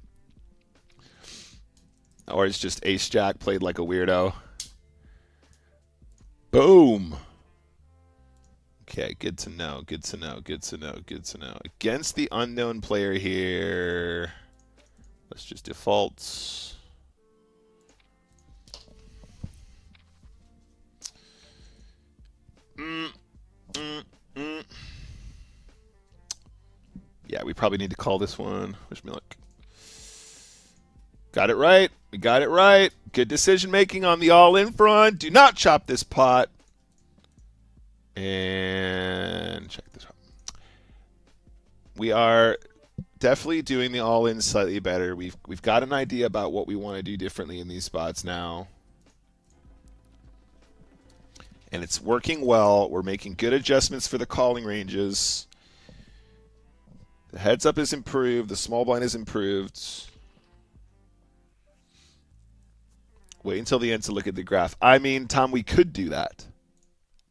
Or it's just ace-jack played like a weirdo. Boom. Okay, good to know, good to know, good to know, good to know. Against the unknown player here, let's just default. Yeah, we probably need to call this one. Wish me luck. Got it right. We got it right. Good decision making on the all-in front. Do not chop this pot. And check this out. We are definitely doing the all-in slightly better. We've got an idea about what we want to do differently in these spots now. And it's working well. We're making good adjustments for the calling ranges. The heads up is improved. The small blind is improved. Wait until the end to look at the graph. I mean, Tom, we could do that.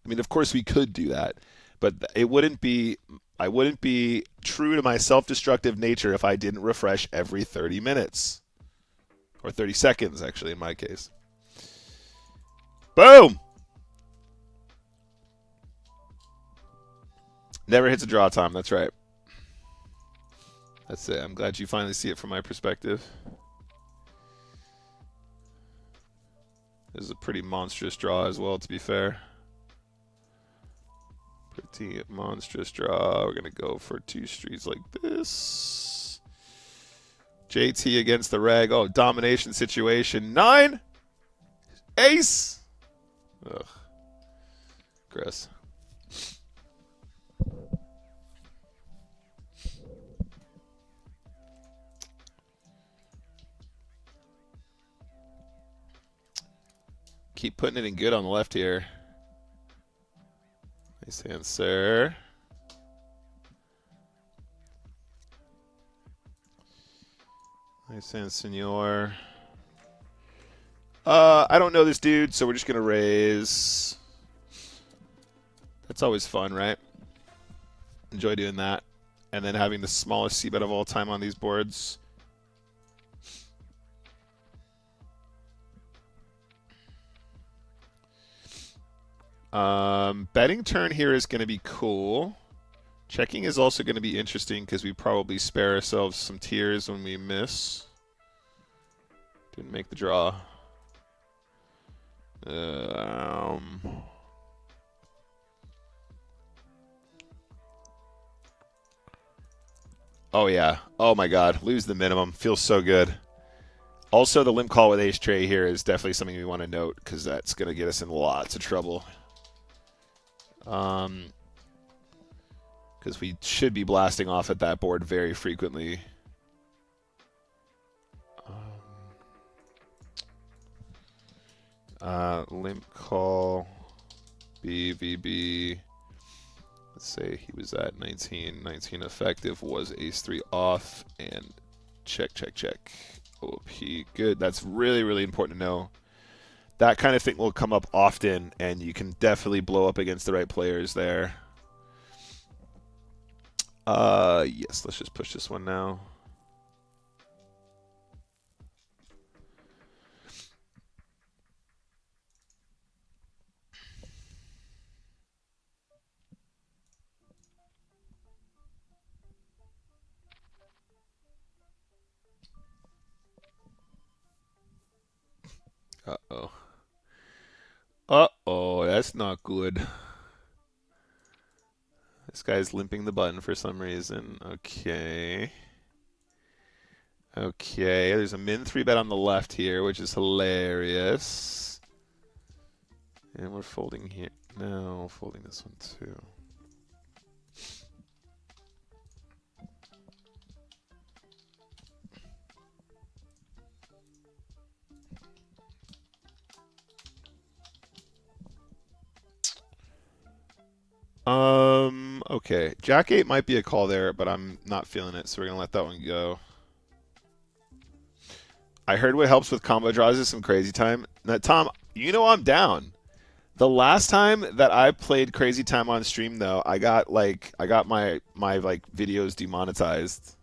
I mean, of course we could do that, but it wouldn't be. I wouldn't be true to my self-destructive nature if I didn't refresh every 30 minutes, or 30 seconds, actually, in my case. Boom. Never hits a draw, Tom. That's right. That's it. I'm glad you finally see it from my perspective. This is a pretty monstrous draw as well, to be fair. Pretty monstrous draw. We're going to go for two streets like this. JT against the reg. Oh, domination situation. 9. Ace. Ugh. Gross. Keep putting it in good on the left here. Nice hand, sir. Nice hand, senor. I don't know this dude, so we're just going to raise. That's always fun, right? Enjoy doing that. And then having the smallest c-bet of all time on these boards. Betting turn here is going to be cool. Checking is also going to be interesting because we probably spare ourselves some tears when we miss. Didn't make the draw. Oh yeah. Oh my god. Lose the minimum. Feels so good. Also, the limp call with ace tray here is definitely something we want to note because that's going to get us in lots of trouble. Because we should be blasting off at that board very frequently. Limp call, BVB. Let's say he was at 19. 19 effective was ace-3 off, and check, check, check. OP, good. That's really, really important to know. That kind of thing will come up often, and you can definitely blow up against the right players there. Yes, let's just push this one now. Uh-oh. Uh-oh, that's not good. This guy's limping the button for some reason. Okay. Okay, there's a min 3-bet on the left here, which is hilarious. And we're folding here. No, folding this one too. Okay, Jack 8 might be a call there, but I'm not feeling it, so we're going to let that one go. I heard what helps with combo draws is some crazy time. Now, Tom, you know I'm down. The last time that I played Crazy Time on stream, though, I got my like videos demonetized,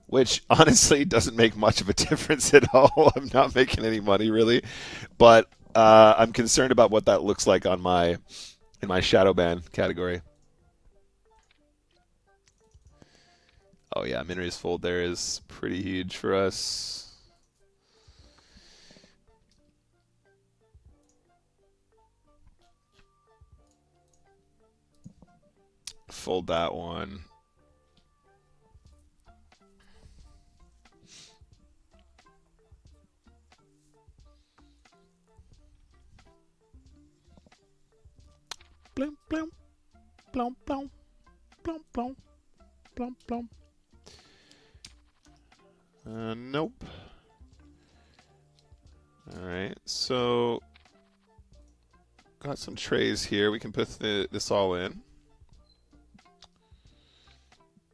which honestly doesn't make much of a difference at all. I'm not making any money really, but I'm concerned about what that looks like on in my shadow ban category. Oh yeah, min raise fold there is pretty huge for us. Fold that one. Blum, blum, blum, blum, blum, blum, blum, blum. Nope. All right, so got some trays here. We can put this all in.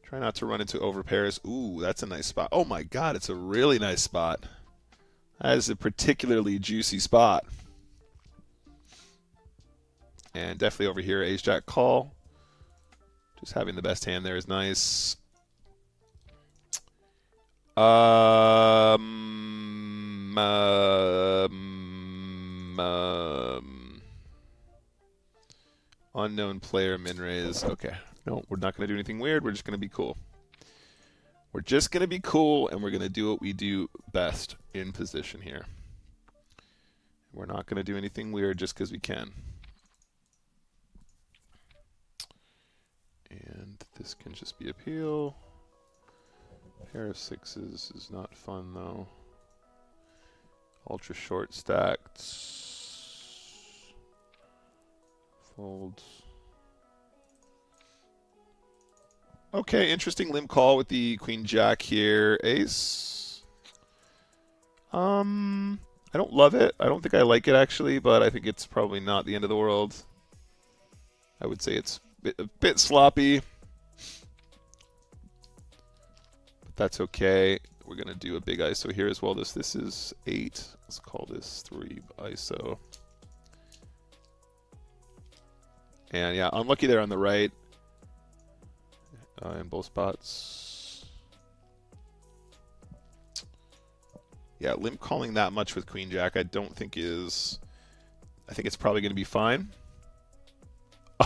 Try not to run into overpairs. Ooh, that's a nice spot. Oh my God, it's a really nice spot. That is a particularly juicy spot. And definitely over here, ace jack call. Just having the best hand there is nice. Unknown player min raise. Okay. No, we're not going to do anything weird. We're just going to be cool. We're just going to be cool, and we're going to do what we do best in position here. We're not going to do anything weird just because we can. And this can just be appeal. Pair of sixes is not fun, though. Ultra short stacked. Folds. Okay, interesting limp call with the queen jack here. Ace. I don't love it. I don't think I like it actually, but I think it's probably not the end of the world. I would say it's a bit sloppy, but that's okay. We're gonna do a big ISO here as well. This is 8. Let's call this 3 ISO. And yeah, unlucky there on the right. In both spots. Yeah, limp calling that much with queen jack I don't think is... I think it's probably going to be fine.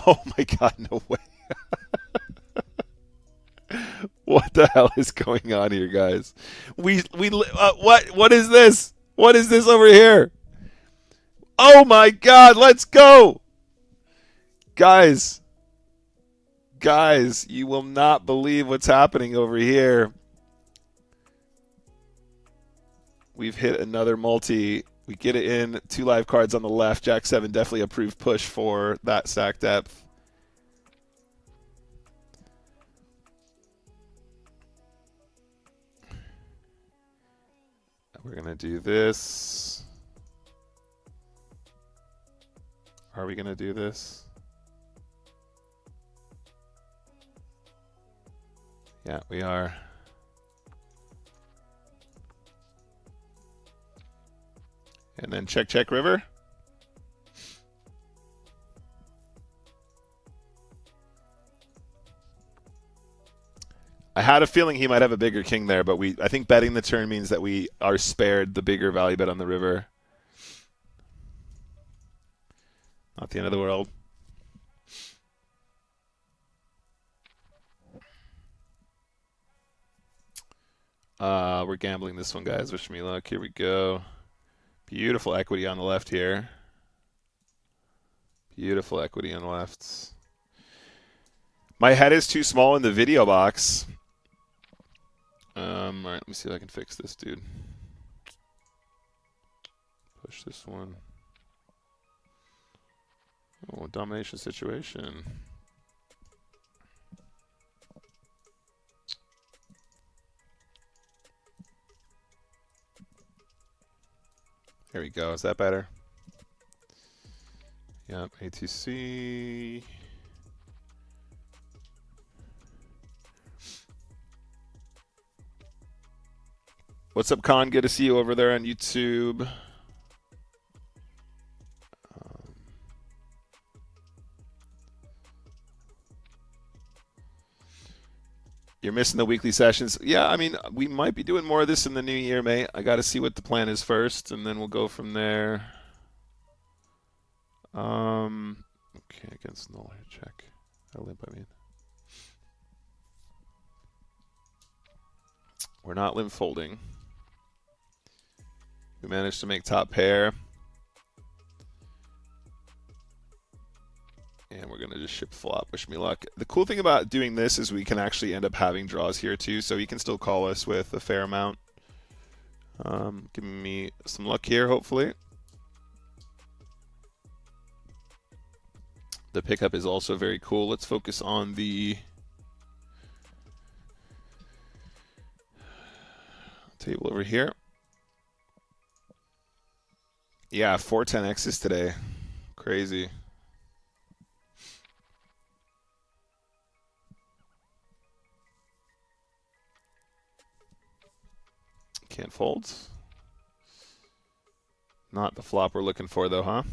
Oh my God, no way. What the hell is going on here, guys? What is this? What is this over here? Oh my God, let's go. Guys, you will not believe what's happening over here. We've hit another multi. We get it in. 2 live cards on the left. Jack 7 definitely approved push for that stack depth. We're going to do this. Are we going to do this? Yeah, we are. And then check, check, river. I had a feeling he might have a bigger king there, but I think betting the turn means that we are spared the bigger value bet on the river. Not the end of the world. We're gambling this one, guys. Wish me luck. Here we go. Beautiful equity on the left here. Beautiful equity on the left. My head is too small in the video box. All right, let me see if I can fix this, dude. Push this one. Oh, domination situation. There we go. Is that better? Yep, ATC. What's up, Con? Good to see you over there on YouTube. You're missing the weekly sessions. Yeah, I mean, we might be doing more of this in the new year, mate. I got to see what the plan is first, and then we'll go from there. Okay, against null here, check. Limp, I mean. We're not limp folding. We managed to make top pair. And we're going to just ship flop. Wish me luck. The cool thing about doing this is we can actually end up having draws here too, so he can still call us with a fair amount. Giving me some luck here, hopefully. The pickup is also very cool. Let's focus on the table over here. Yeah, 4 10Xs today. Crazy. Can't fold. Not the flop we're looking for, though, huh?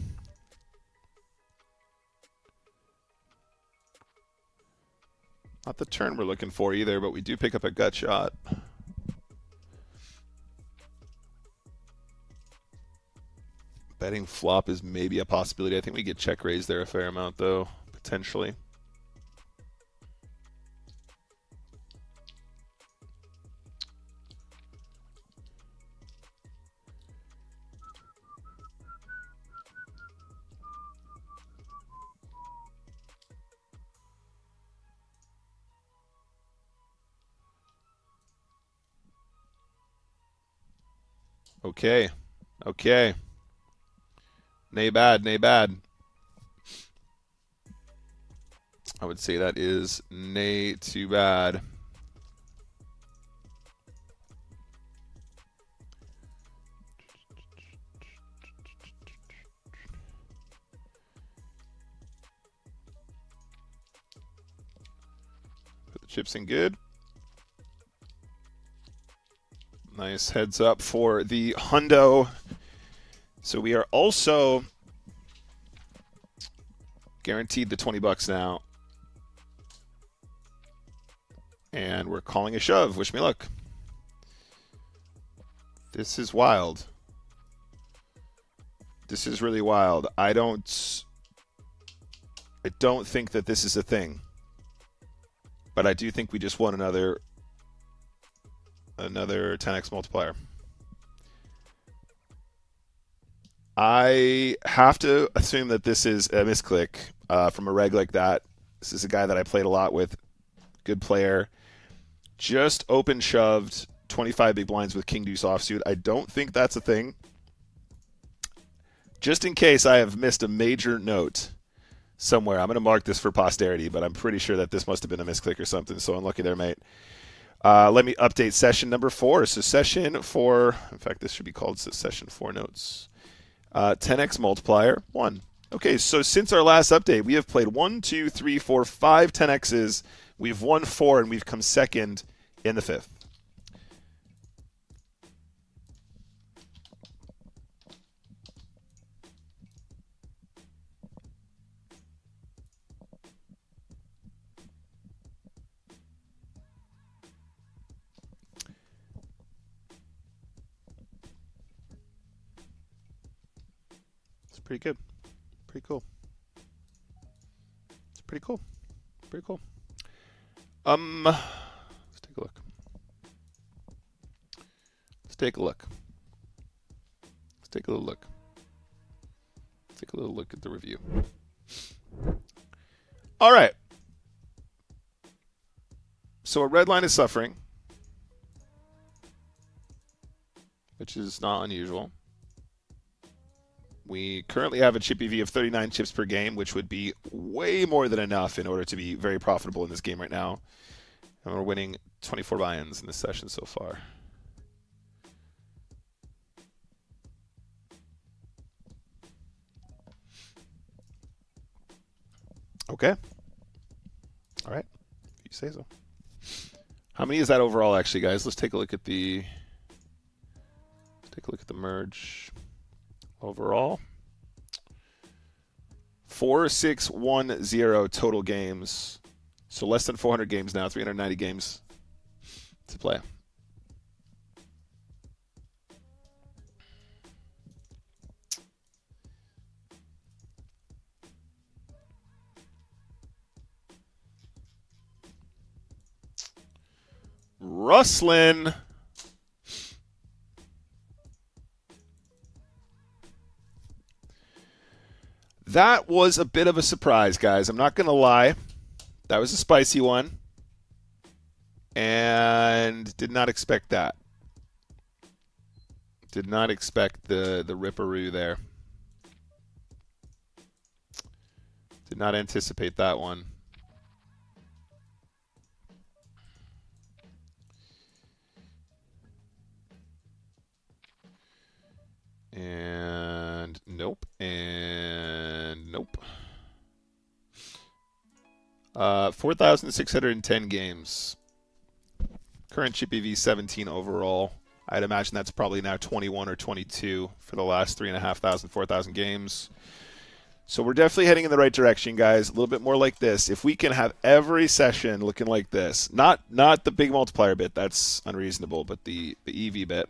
Not the turn we're looking for either, but we do pick up a gut shot. Betting flop is maybe a possibility. I think we get check raised there a fair amount, though, potentially. Okay. Okay. Nay bad, nay bad. I would say that is nay too bad. Put the chips in good. Nice heads up for the hundo. So we are also guaranteed the 20 bucks now. And we're calling a shove. Wish me luck. This is wild. This is really wild. I don't think that this is a thing. But I do think we just won another 10x multiplier. I have to assume that this is a misclick from a reg like that. This is a guy that I played a lot with. Good player. Just open shoved 25 big blinds with king deuce offsuit. I don't think that's a thing. Just in case I have missed a major note somewhere. I'm going to mark this for posterity, but I'm pretty sure that this must have been a misclick or something. So unlucky there, mate. Let me update session number 4. So session 4, in fact, this should be called session 4 notes. 10x multiplier, 1. Okay, so since our last update, we have played 1, 2, 3, 4, 5 10x's. We've won 4, and we've come second in the 5th. Pretty good. Pretty cool. It's pretty cool. Pretty cool. Let's take a look. Let's take a look. Let's take a little look. Let's take a little look at the review. All right. So a red line is suffering, which is not unusual. We currently have a chip EV of 39 chips per game, which would be way more than enough in order to be very profitable in this game right now. And we're winning 24 buy-ins in this session so far. Okay. All right. If you say so. How many is that overall, actually, guys? Let's take a look at the merge overall. 4610 total games. So less than 400 games now. 390 games to play. Rustlin. That was a bit of a surprise, guys. I'm not going to lie. That was a spicy one. And did not expect that. Did not expect the ripperoo there. Did not anticipate that one. And nope. And nope. 4,610 games. Current chip EV 17 overall. I'd imagine that's probably now 21 or 22 for the last 3,500, 4,000 games. So we're definitely heading in the right direction, guys. A little bit more like this. If we can have every session looking like this, not the big multiplier bit, that's unreasonable, but the EV bit.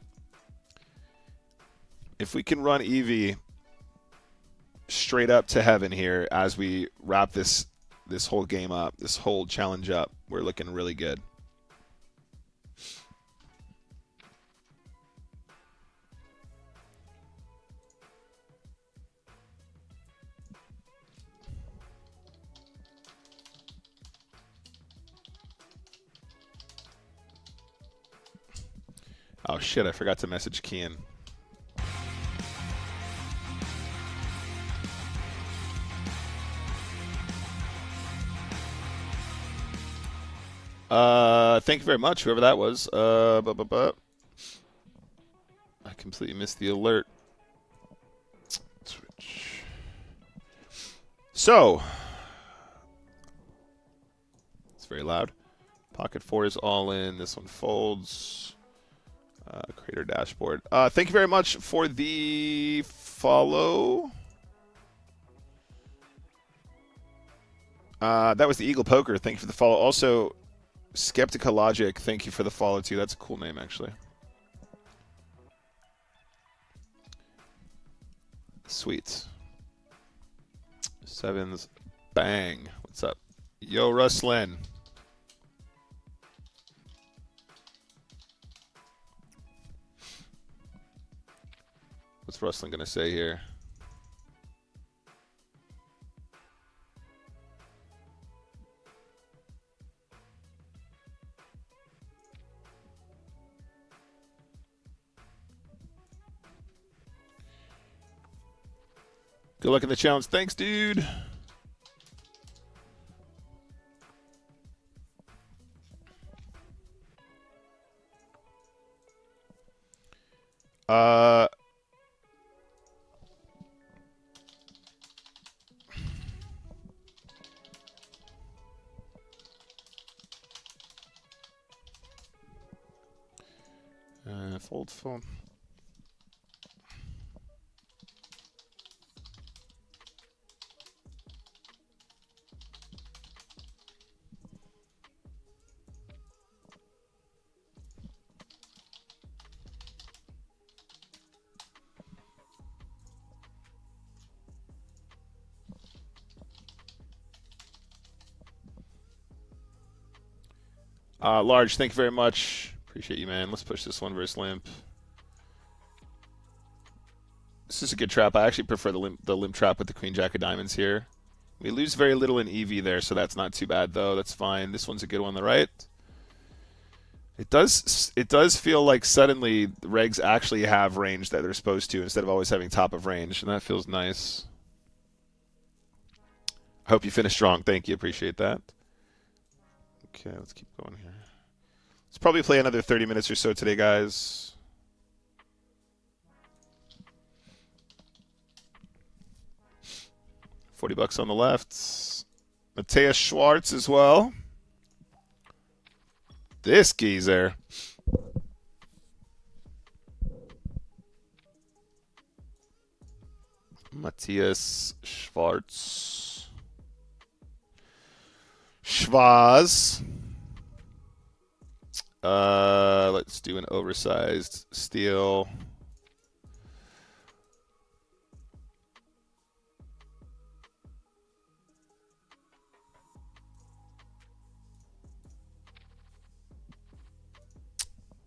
If we can run EV straight up to heaven here as we wrap this whole game up, this whole challenge up, we're looking really good. Oh shit, I forgot to message Kian. Thank you very much, whoever that was. I completely missed the alert. Switch. So, it's very loud. Pocket 4 is all in. This one folds. Creator dashboard. Thank you very much for the follow. That was the Eagle Poker. Thank you for the follow. Also, Skeptical Logic, thank you for the follow too. That's a cool name, actually. Sweet. Sevens, bang. What's up? Yo, Rustlin. What's Rustlin gonna say here? Good luck in the challenge. Thanks, dude. Fold phone. Large, thank you very much. Appreciate you, man. Let's push this one versus limp. This is a good trap. I actually prefer the limp trap with the queen jack of diamonds here. We lose very little in EV there, so that's not too bad though. That's fine. This one's a good one on the right. It does feel like suddenly the regs actually have range that they're supposed to instead of always having top of range, and that feels nice. I hope you finish strong. Thank you. Appreciate that. Okay, let's keep going here. Let's probably play another 30 minutes or so today, guys. $40 on the left. Mateus Schwartz as well. This geezer. Matthias Schwartz. Schwaz. Let's do an oversized steal.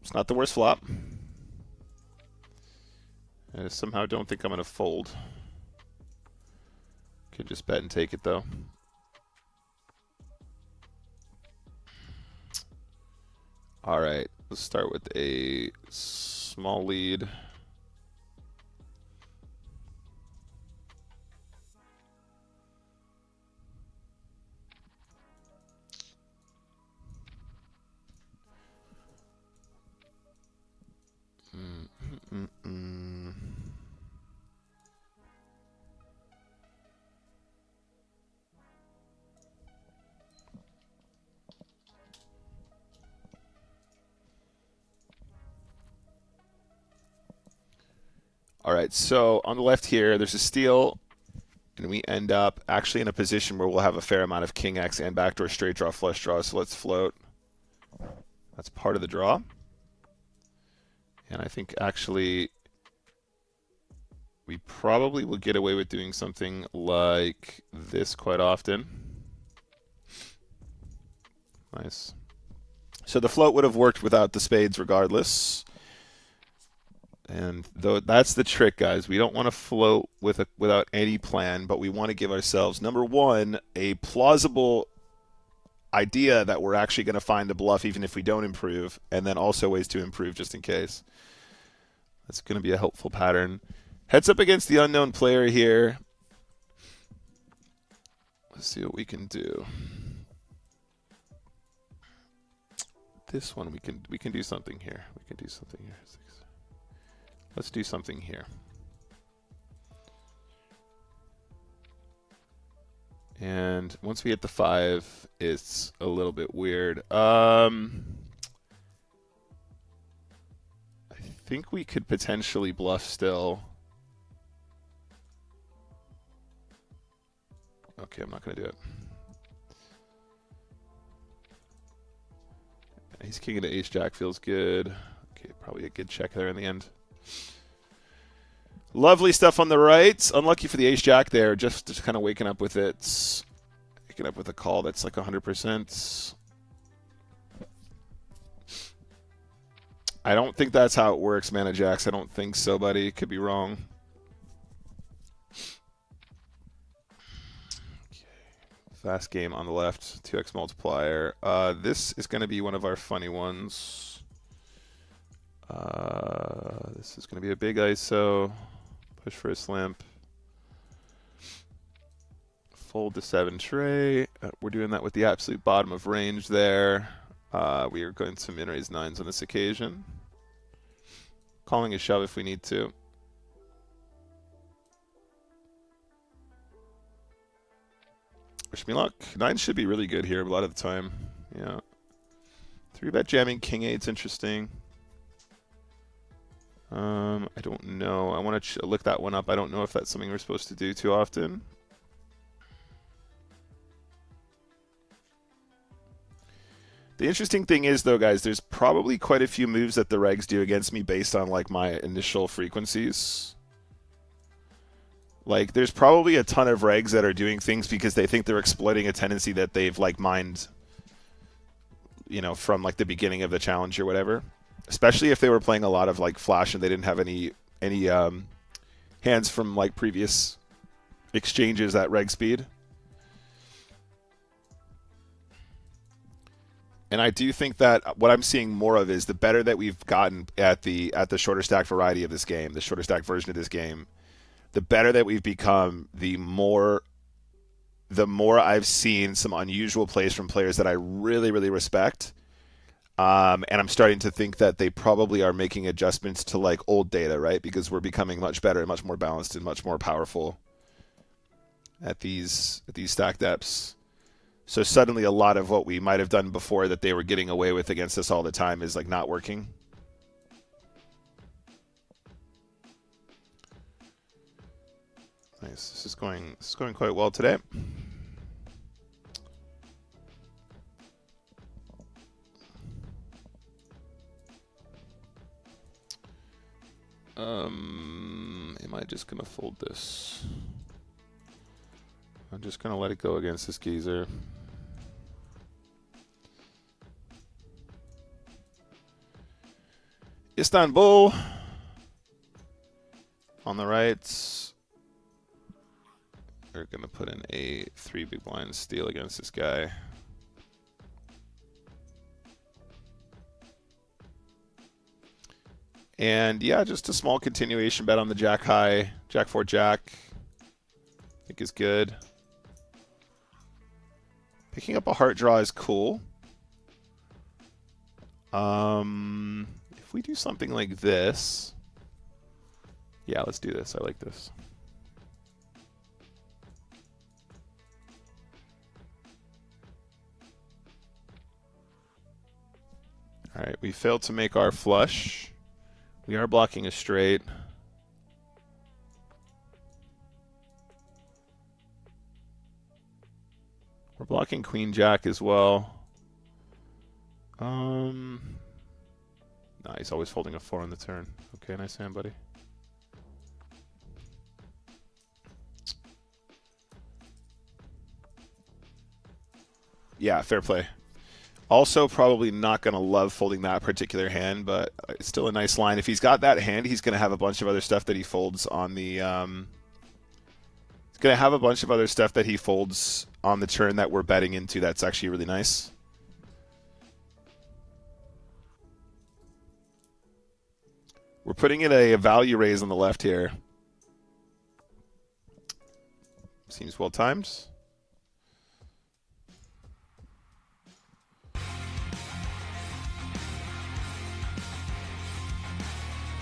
It's not the worst flop. I somehow don't think I'm going to fold. Could just bet and take it though. All right, let's start with a small lead. All right, so on the left here, there's a steal, and we end up actually in a position where we'll have a fair amount of king X and backdoor straight draw, flush draw, so let's float. That's part of the draw. And I think actually we probably will get away with doing something like this quite often. Nice. So the float would have worked without the spades regardless. And though that's the trick, guys. We don't want to float without any plan, but we want to give ourselves, number one, a plausible idea that we're actually going to find a bluff even if we don't improve, and then also ways to improve just in case. That's going to be a helpful pattern. Heads up against the unknown player here. Let's see what we can do. This one we can do something here. We can do something here. Let's do something here. And once we hit the 5, it's a little bit weird. I think we could potentially bluff still. Okay, I'm not going to do it. Ace king into ace jack feels good. Okay, probably a good check there in the end. Lovely stuff on the right. Unlucky for the ace jack there. Just kind of waking up with it. Waking up with a call that's like 100%. I don't think that's how it works, Mana Jacks. I don't think so, buddy. Could be wrong. Okay. Fast game on the left. 2x multiplier. This is going to be one of our funny ones. This is going to be a big ISO. Push for a slimp. Fold to 7 tray. We're doing that with the absolute bottom of range there. We are going to min-raise 9s on this occasion. Calling a shove if we need to. Wish me luck. 9 should be really good here a lot of the time. Yeah. 3-bet jamming king 8's interesting. I don't know. I want to look that one up. I don't know if that's something we're supposed to do too often. The interesting thing is, though, guys, there's probably quite a few moves that the regs do against me based on, like, my initial frequencies. Like, there's probably a ton of regs that are doing things because they think they're exploiting a tendency that they've, like, mined, you know, from, like, the beginning of the challenge or whatever. Especially if they were playing a lot of like flash and they didn't have any hands from like previous exchanges at reg speed. And I do think that what I'm seeing more of is the better that we've gotten at the shorter stack variety of this game, the shorter stack version of this game, the better that we've become, the more I've seen some unusual plays from players that I really, really respect. And I'm starting to think that they probably are making adjustments to like old data, right? Because we're becoming much better and much more balanced and much more powerful at these stack depths. So suddenly a lot of what we might have done before that they were getting away with against us all the time is like not working. Nice. This is going quite well today. Am I just gonna fold this? I'm just gonna let it go against this geezer. Istanbul on the right. We're gonna put in a 3 big blind steal against this guy. And yeah, just a small continuation bet on the jack high, jack 4 jack. I think is good. Picking up a heart draw is cool. If we do something like this, yeah, let's do this. I like this. All right, we failed to make our flush. We are blocking a straight. We're blocking queen jack as well. Nah, he's always folding a 4 on the turn. Okay, nice hand, buddy. Yeah, fair play. Also, probably not going to love folding that particular hand, but it's still a nice line. If he's got that hand, he's going to have a bunch of other stuff that he folds on the... he's going to have a bunch of other stuff that he folds on the turn that we're betting into. That's actually really nice. We're putting in a value raise on the left here. Seems well timed.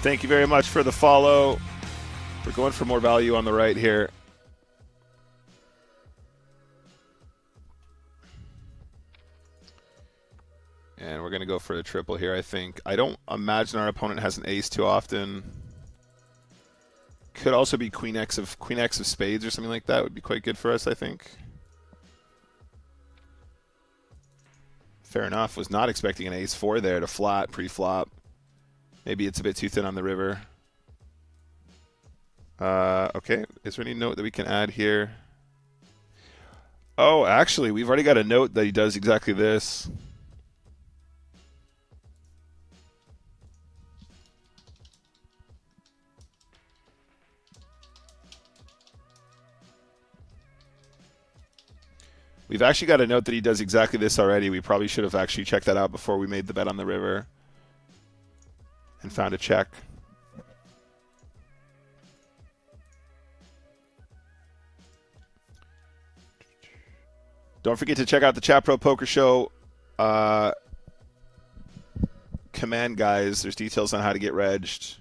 Thank you very much for the follow. We're going for more value on the right here. And we're going to go for the triple here, I think. I don't imagine our opponent has an ace too often. Could also be queen X of spades or something like that. Would be quite good for us, I think. Fair enough. Was not expecting an ace 4 there to flat pre-flop. Maybe it's a bit too thin on the river. Okay, is there any note that we can add here? Oh, actually, we've already got a note that he does exactly this. We've actually got a note that he does exactly this already. We probably should have actually checked that out before we made the bet on the river and found a check. Don't forget to check out the Chat Pro Poker Show command, guys. There's details on how to get regged.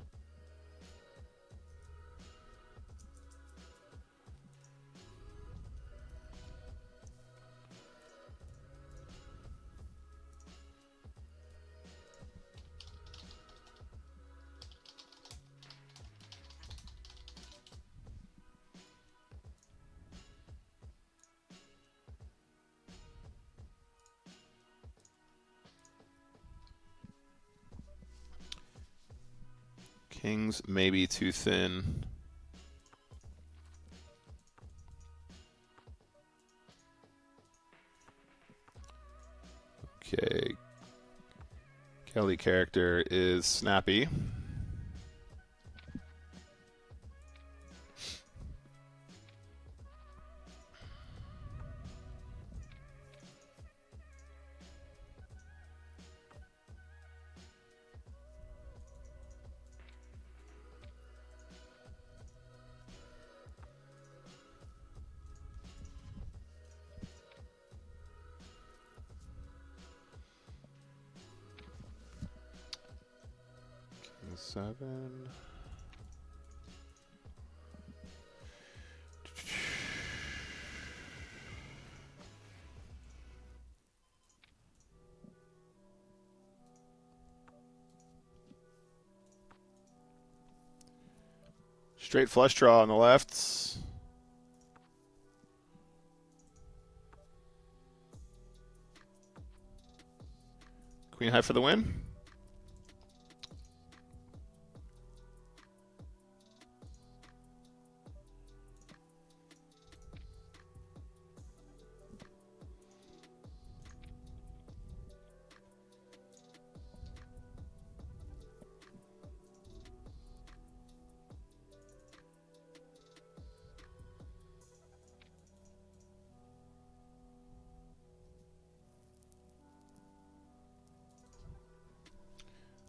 Kings maybe too thin. Okay. Kelly character is snappy. King 7. Straight flush draw on the left. Queen high for the win.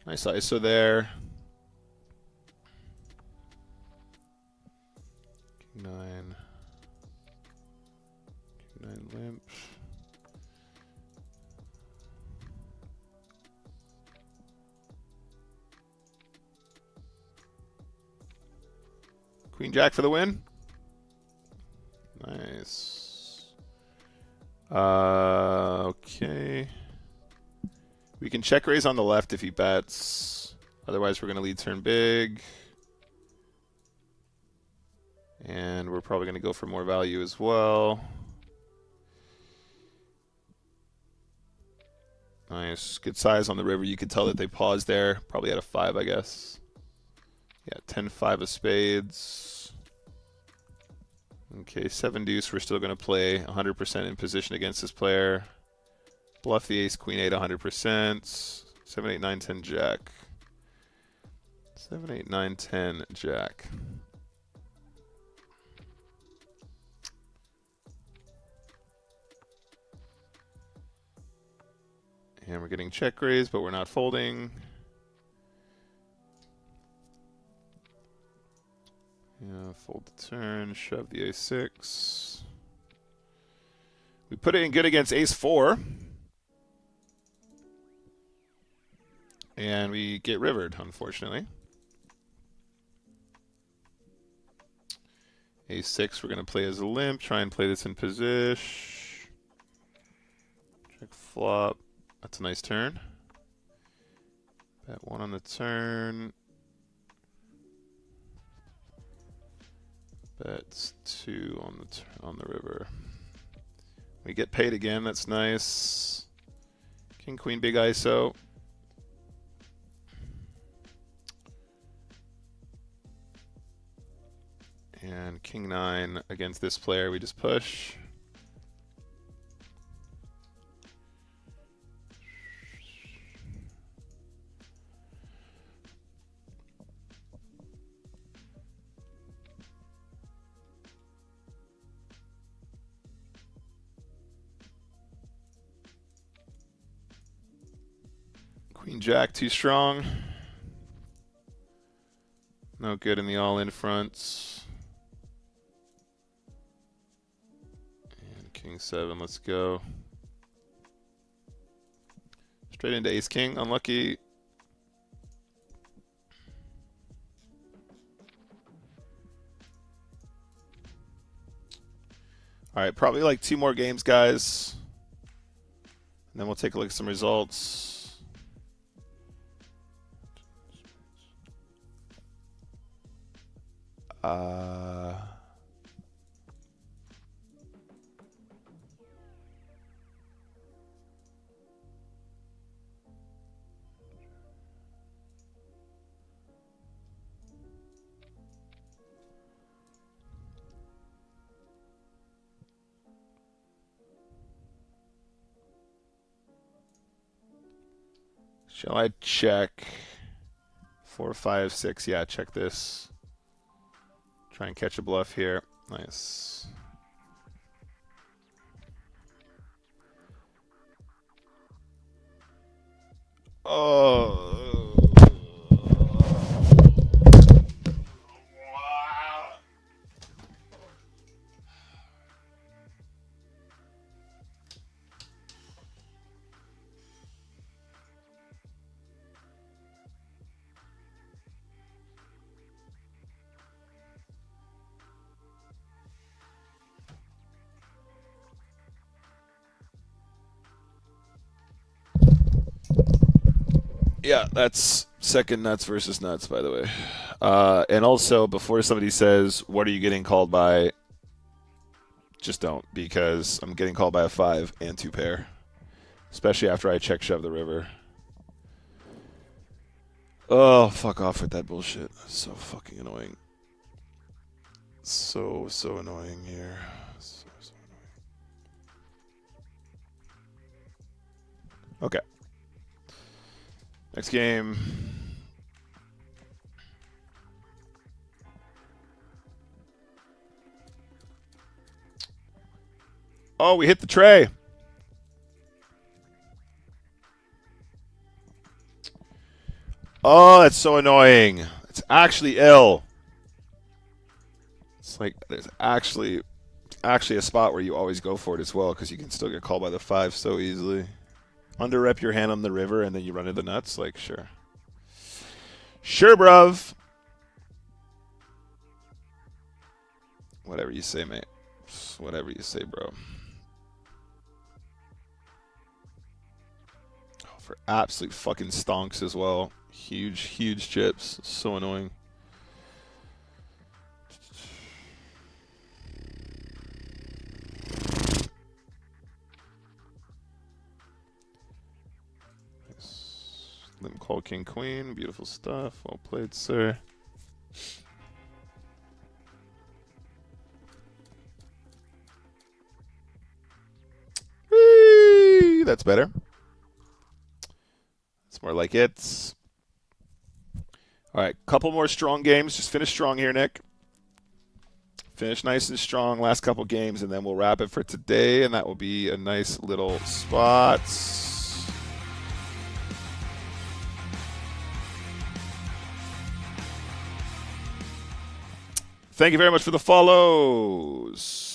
Nice ISO there. King 9. King 9 limp. Queen Jack for the win. Nice. Okay. We can check raise on the left if he bets. Otherwise, we're going to lead turn big. And we're probably going to go for more value as well. Nice. Good size on the river. You could tell that they paused there. Probably at a 5, I guess. Yeah, 10-5 of spades. Okay, 7 deuce. We're still going to play 100% in position against this player. Bluff the ace, queen 8, 100%. 7, 8, 9, 10, jack. 7, 8, 9, 10, jack. And we're getting check raise, but we're not folding. Yeah, fold the turn, shove the a6. We put it in good against ace 4. And we get rivered, unfortunately. A6, we're going to play as a limp. Try and play this in position. Check flop. That's a nice turn. Bet 1 on the turn. Bet 2 on the river. We get paid again. That's nice. King, queen, big ISO. And king 9 against this player, we just push. Queen Jack too strong. No good in the all-in fronts. And King 7, let's go. Straight into Ace King, unlucky. All right, probably like 2 more games, guys. And then we'll take a look at some results. Shall I check 4, 5, 6? Yeah, check this. Try and catch a bluff here. Nice. Oh. Yeah, that's second nuts versus nuts, by the way. And also, before somebody says, what are you getting called by? Just don't, because I'm getting called by a 5 and 2 pair. Especially after I check shove the river. Oh, fuck off with that bullshit. That's so fucking annoying. So annoying here. So annoying. Okay. Next game. Oh, we hit the tray. Oh, that's so annoying. It's actually ill. It's like there's actually a spot where you always go for it as well, because you can still get called by the 5 so easily. Under-rep your hand on the river and then you run into the nuts? Like, sure. Sure, bruv. Whatever you say, mate. Whatever you say, bro. Oh, for absolute fucking stonks as well. Huge chips. So annoying. Limp call king queen. Beautiful stuff. Well played, sir. Whee! That's better. It's more like it. All right, couple more strong games. Just finish strong here, Nick. Finish nice and strong last couple games, and then we'll wrap it for today, and that will be a nice little spot. Thank you very much for the follows.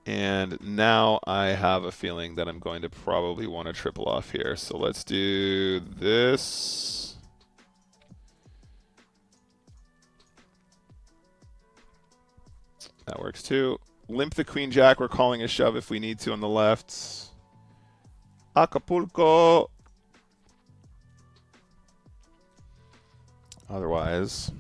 And now I have a feeling that I'm going to probably want to triple off here. So let's do this. That works too. Limp the queen jack. We're calling a shove if we need to on the left. Acapulco. Otherwise,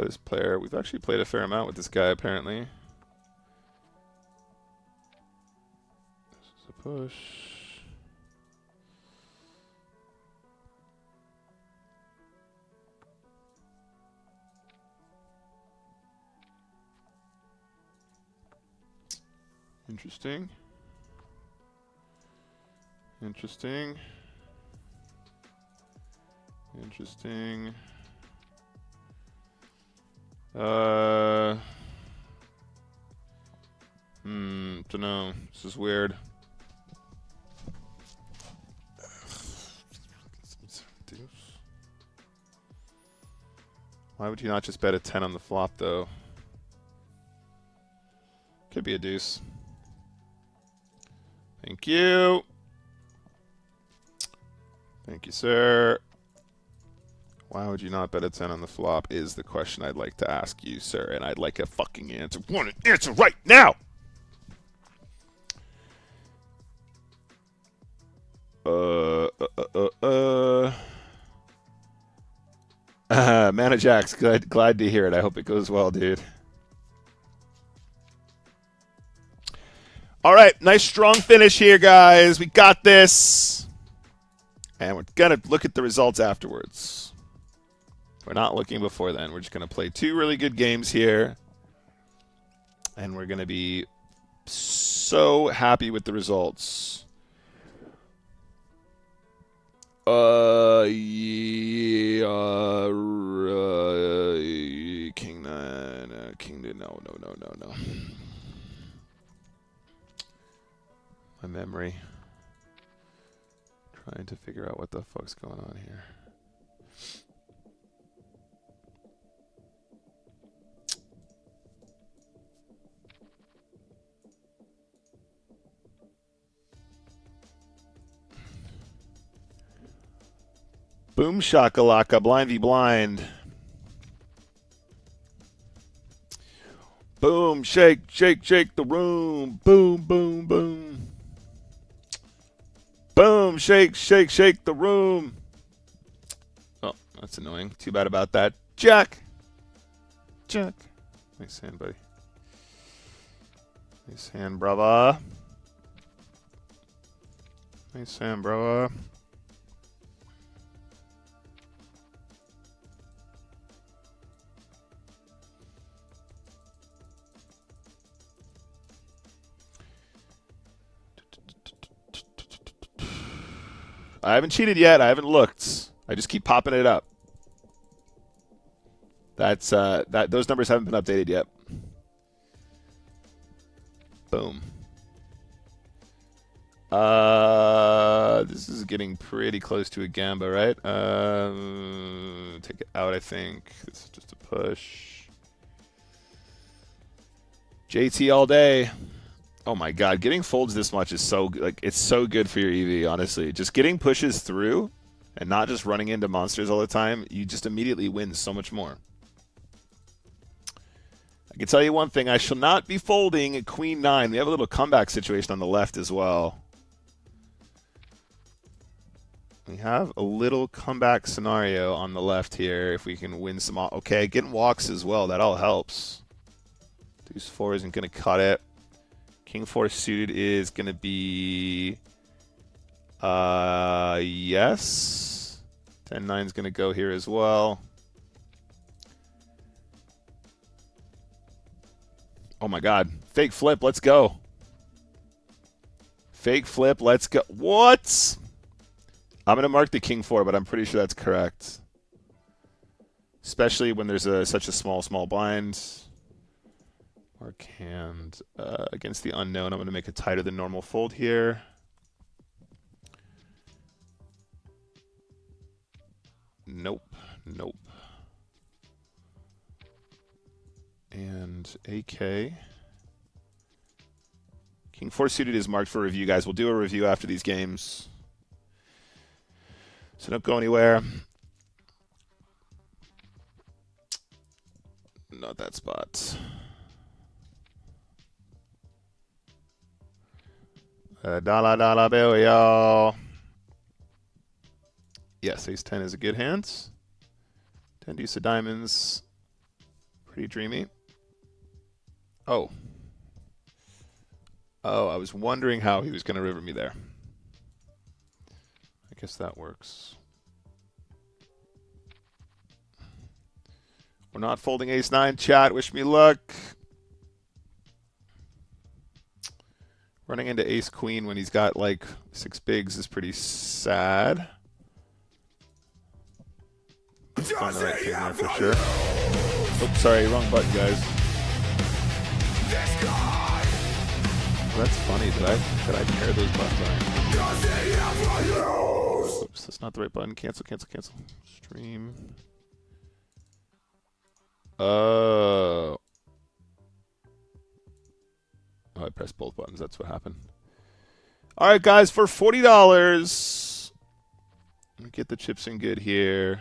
this player, we've actually played a fair amount with this guy apparently. This is a push. Interesting. Interesting. Interesting. Dunno. This is weird. Why would you not just bet a 10 on the flop, though? Could be a deuce. Thank you. Thank you, sir. Why would you not bet a 10 on the flop is the question I'd like to ask you, sir. And I'd like a fucking answer. Want an answer right now! Mana Jax, glad to hear it. I hope it goes well, dude. All right, nice strong finish here, guys. We got this. And we're going to look at the results afterwards. We're not looking before then. We're just going to play 2 really good games here. And we're going to be so happy with the results. King 9, King 2, no. My memory. Trying to figure out what the fuck's going on here. Boom shakalaka, blind v blind. Boom, shake, shake, shake the room. Boom, boom, boom. Boom, shake, shake, shake the room. Oh, that's annoying. Too bad about that. Jack. Jack. Nice hand, buddy. Nice hand, brava. Nice hand, brava. I haven't cheated yet. I haven't looked. I just keep popping it up. That's those numbers haven't been updated yet. Boom. This is getting pretty close to a gamba, right? Take it out, I think. This is just a push. JT all day. Oh my God, getting folds this much is so it's so good for your EV, honestly. Just getting pushes through and not just running into monsters all the time, you just immediately win so much more. I can tell you one thing, I shall not be folding at Queen 9. We have a little comeback situation on the left as well. We have a little comeback scenario on the left here if we can win some. Okay, getting walks as well, that all helps. Deuce 4 isn't going to cut it. King 4 suited is going to be, yes. 10-9 is going to go here as well. Oh my God. Fake flip, let's go. Fake flip, let's go. What? I'm going to mark the King 4, but I'm pretty sure that's correct. Especially when there's such a small blind. Mark hand against the unknown. I'm going to make a tighter than normal fold here. Nope. Nope. And AK. King 4 suited is marked for review, guys. We'll do a review after these games. So don't go anywhere. Not that spot. Dollar bill, y'all. Yes, ace 10 is a good hand. 10 deuce of diamonds. Pretty dreamy. Oh. Oh, I was wondering how he was going to river me there. I guess that works. We're not folding ace 9, chat. Wish me luck. Running into ace queen when he's got like 6 bigs is pretty sad. Find the right thing there for sure. Oops, sorry, wrong button, guys. That's funny. Did I pair those buttons on? Oops, that's not the right button. Cancel, cancel, cancel. Stream. Oh, I pressed both buttons. That's what happened. All right, guys, for $40, get the chips in good here.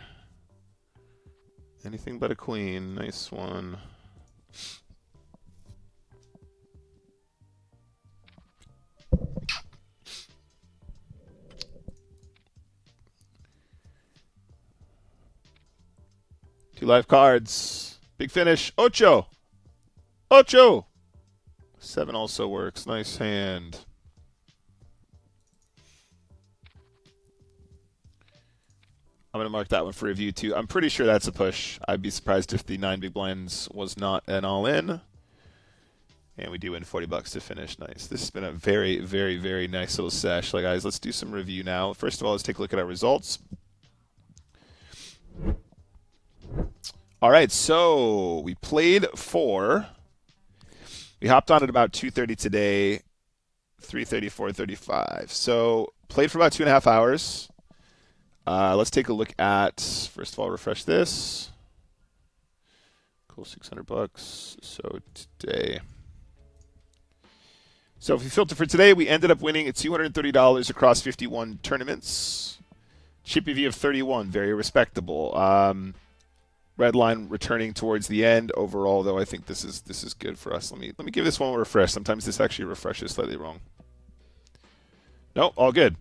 Anything but a queen. Nice one. Two live cards. Big finish. Ocho. Ocho. 7 also works. Nice hand. I'm going to mark that one for review too. I'm pretty sure that's a push. I'd be surprised if the 9 big blinds was not an all-in. And we do win $40 to finish. Nice. This has been a very, very, very nice little sesh. Guys, let's do some review now. First of all, let's take a look at our results. All right, so we played 4. We hopped on at about 2:30 today, 3:30, 4:35. So played for about 2.5 hours. Let's take a look at, first of all, refresh this. Cool, $600. So today. So if we filter for today, we ended up winning $230 across 51 tournaments. Chippy V of 31, very respectable. Red line returning towards the end. Overall, though, I think this is good for us. Let me give this one a refresh. Sometimes this actually refreshes slightly wrong. No, all good.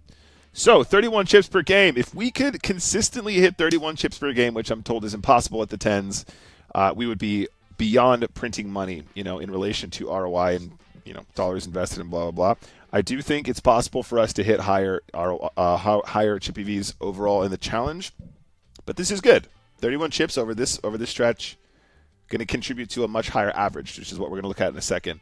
So 31 chips per game. If we could consistently hit 31 chips per game, which I'm told is impossible at the 10s, we would be beyond printing money, in relation to ROI and dollars invested and blah blah blah. I do think it's possible for us to hit higher Chippy Vs overall in the challenge, but this is good. 31 chips over this stretch, going to contribute to a much higher average, which is what we're going to look at in a second.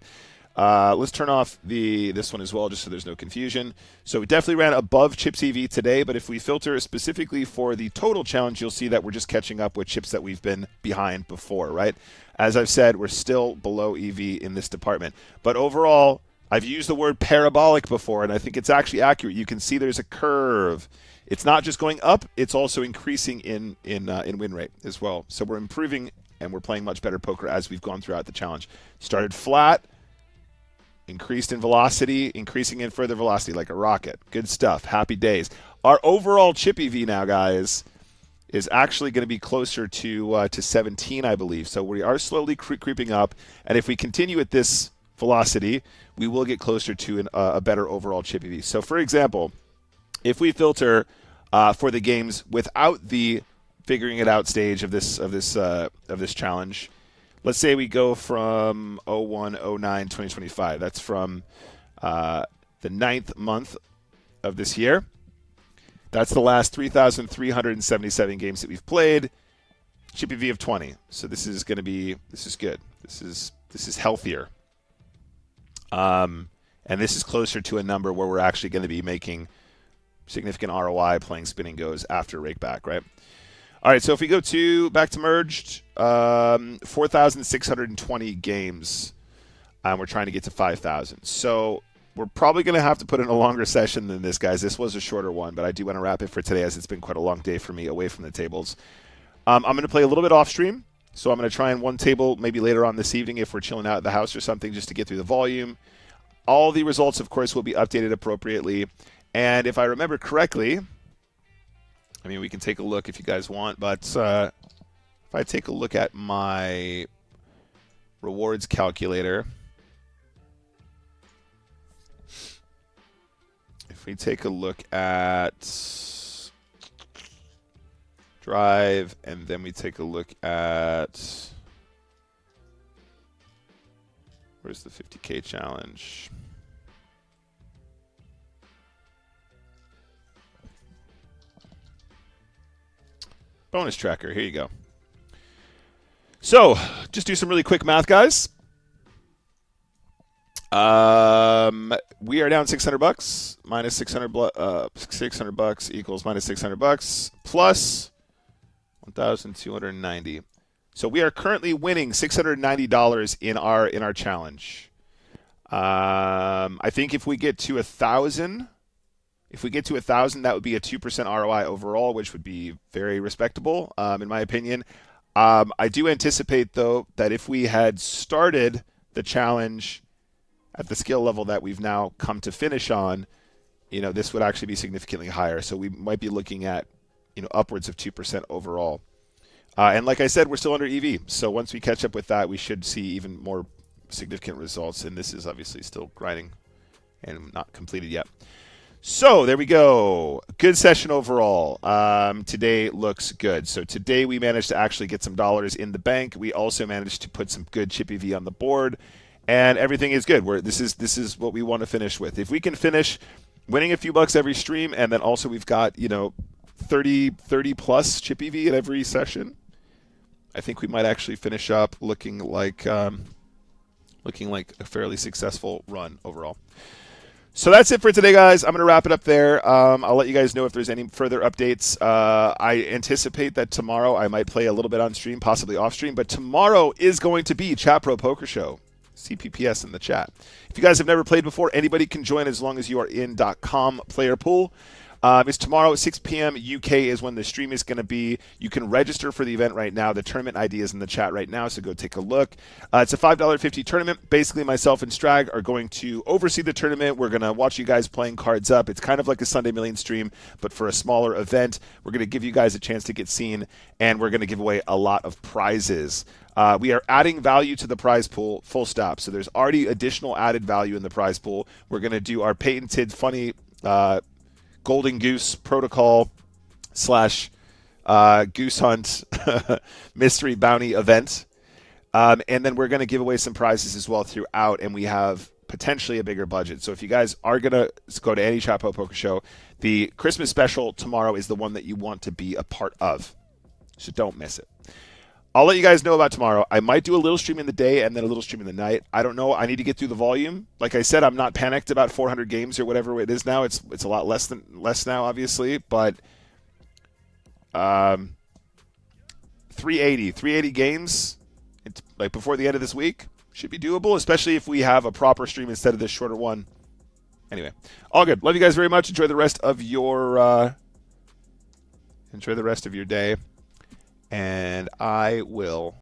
Let's turn off this one as well, just so there's no confusion. So we definitely ran above Chips EV today, but if we filter specifically for the total challenge, you'll see that we're just catching up with chips that we've been behind before, right? As I've said, we're still below EV in this department. But overall, I've used the word parabolic before, and I think it's actually accurate. You can see there's a curve. It's not just going up, it's also increasing in win rate as well. So we're improving, and we're playing much better poker as we've gone throughout the challenge. Started flat, increased in velocity, increasing in further velocity like a rocket. Good stuff. Happy days. Our overall Chippy V now, guys, is actually going to be closer to 17, I believe. So we are slowly creeping up, and if we continue at this velocity, we will get closer to a better overall Chippy V. So, for example, if we filter for the games without the figuring it out stage of this challenge, let's say we go from 01, 09, 2025. That's from the 9th month of this year. That's the last 3,377 games that we've played. Chippy V of 20. So this is good. This is healthier. And this is closer to a number where we're actually going to be making significant ROI playing spinning goes after rake back, right? All right, so if we go back to merged, 4,620 games, we're trying to get to 5,000. So we're probably going to have to put in a longer session than this, guys. This was a shorter one, but I do want to wrap it for today as it's been quite a long day for me away from the tables. I'm going to play a little bit off stream, so I'm going to try in one table maybe later on this evening if we're chilling out at the house or something just to get through the volume. All the results, of course, will be updated appropriately. And if I remember correctly, I mean, we can take a look if you guys want, but if I take a look at my rewards calculator, if we take a look at drive, and then we take a look at, where's the 50K challenge? Bonus tracker, here you go. So, just do some really quick math, guys. We are down $600. Minus 600 bucks equals minus $600 plus 1,290. So we are currently winning $690 in our challenge. I think if we get to 1,000. If we get to 1,000, that would be a 2% ROI overall, which would be very respectable, in my opinion. I do anticipate, though, that if we had started the challenge at the skill level that we've now come to finish on, this would actually be significantly higher. So we might be looking at, upwards of 2% overall. And like I said, we're still under EV. So once we catch up with that, we should see even more significant results. And this is obviously still grinding and not completed yet. So there we go. Good session overall. Today looks good. So today we managed to actually get some dollars in the bank. We also managed to put some good Chippy V on the board, and everything is good. This is what we want to finish with. If we can finish winning a few bucks every stream, and then also we've got 30 plus Chippy V at every session, I think we might actually finish up looking like a fairly successful run overall. So that's it for today, guys. I'm going to wrap it up there. I'll let you guys know if there's any further updates. I anticipate that tomorrow I might play a little bit on stream, possibly off stream, but tomorrow is going to be Chat Pro Poker Show. CPPS in the chat. If you guys have never played before, anybody can join as long as you are in .com player pool. It's tomorrow at 6 p.m. UK is when the stream is going to be. You can register for the event right now. The tournament ID is in the chat right now, so go take a look. It's a $5.50 tournament. Basically, myself and Strag are going to oversee the tournament. We're going to watch you guys playing cards up. It's kind of like a Sunday Million stream, but for a smaller event. We're going to give you guys a chance to get seen, and we're going to give away a lot of prizes. We are adding value to the prize pool, full stop. So there's already additional added value in the prize pool. We're going to do our patented, funny Golden Goose protocol / Goose Hunt mystery bounty event. And then we're going to give away some prizes as well throughout, and we have potentially a bigger budget. So if you guys are going to go to any Chapo Poker Show, the Christmas special tomorrow is the one that you want to be a part of. So don't miss it. I'll let you guys know about tomorrow. I might do a little stream in the day and then a little stream in the night. I don't know. I need to get through the volume. Like I said, I'm not panicked about 400 games or whatever it is now. It's a lot less now, obviously, but 380 games, like before the end of this week, should be doable, especially if we have a proper stream instead of this shorter one. Anyway, all good. Love you guys very much. Enjoy the rest of your day. And I will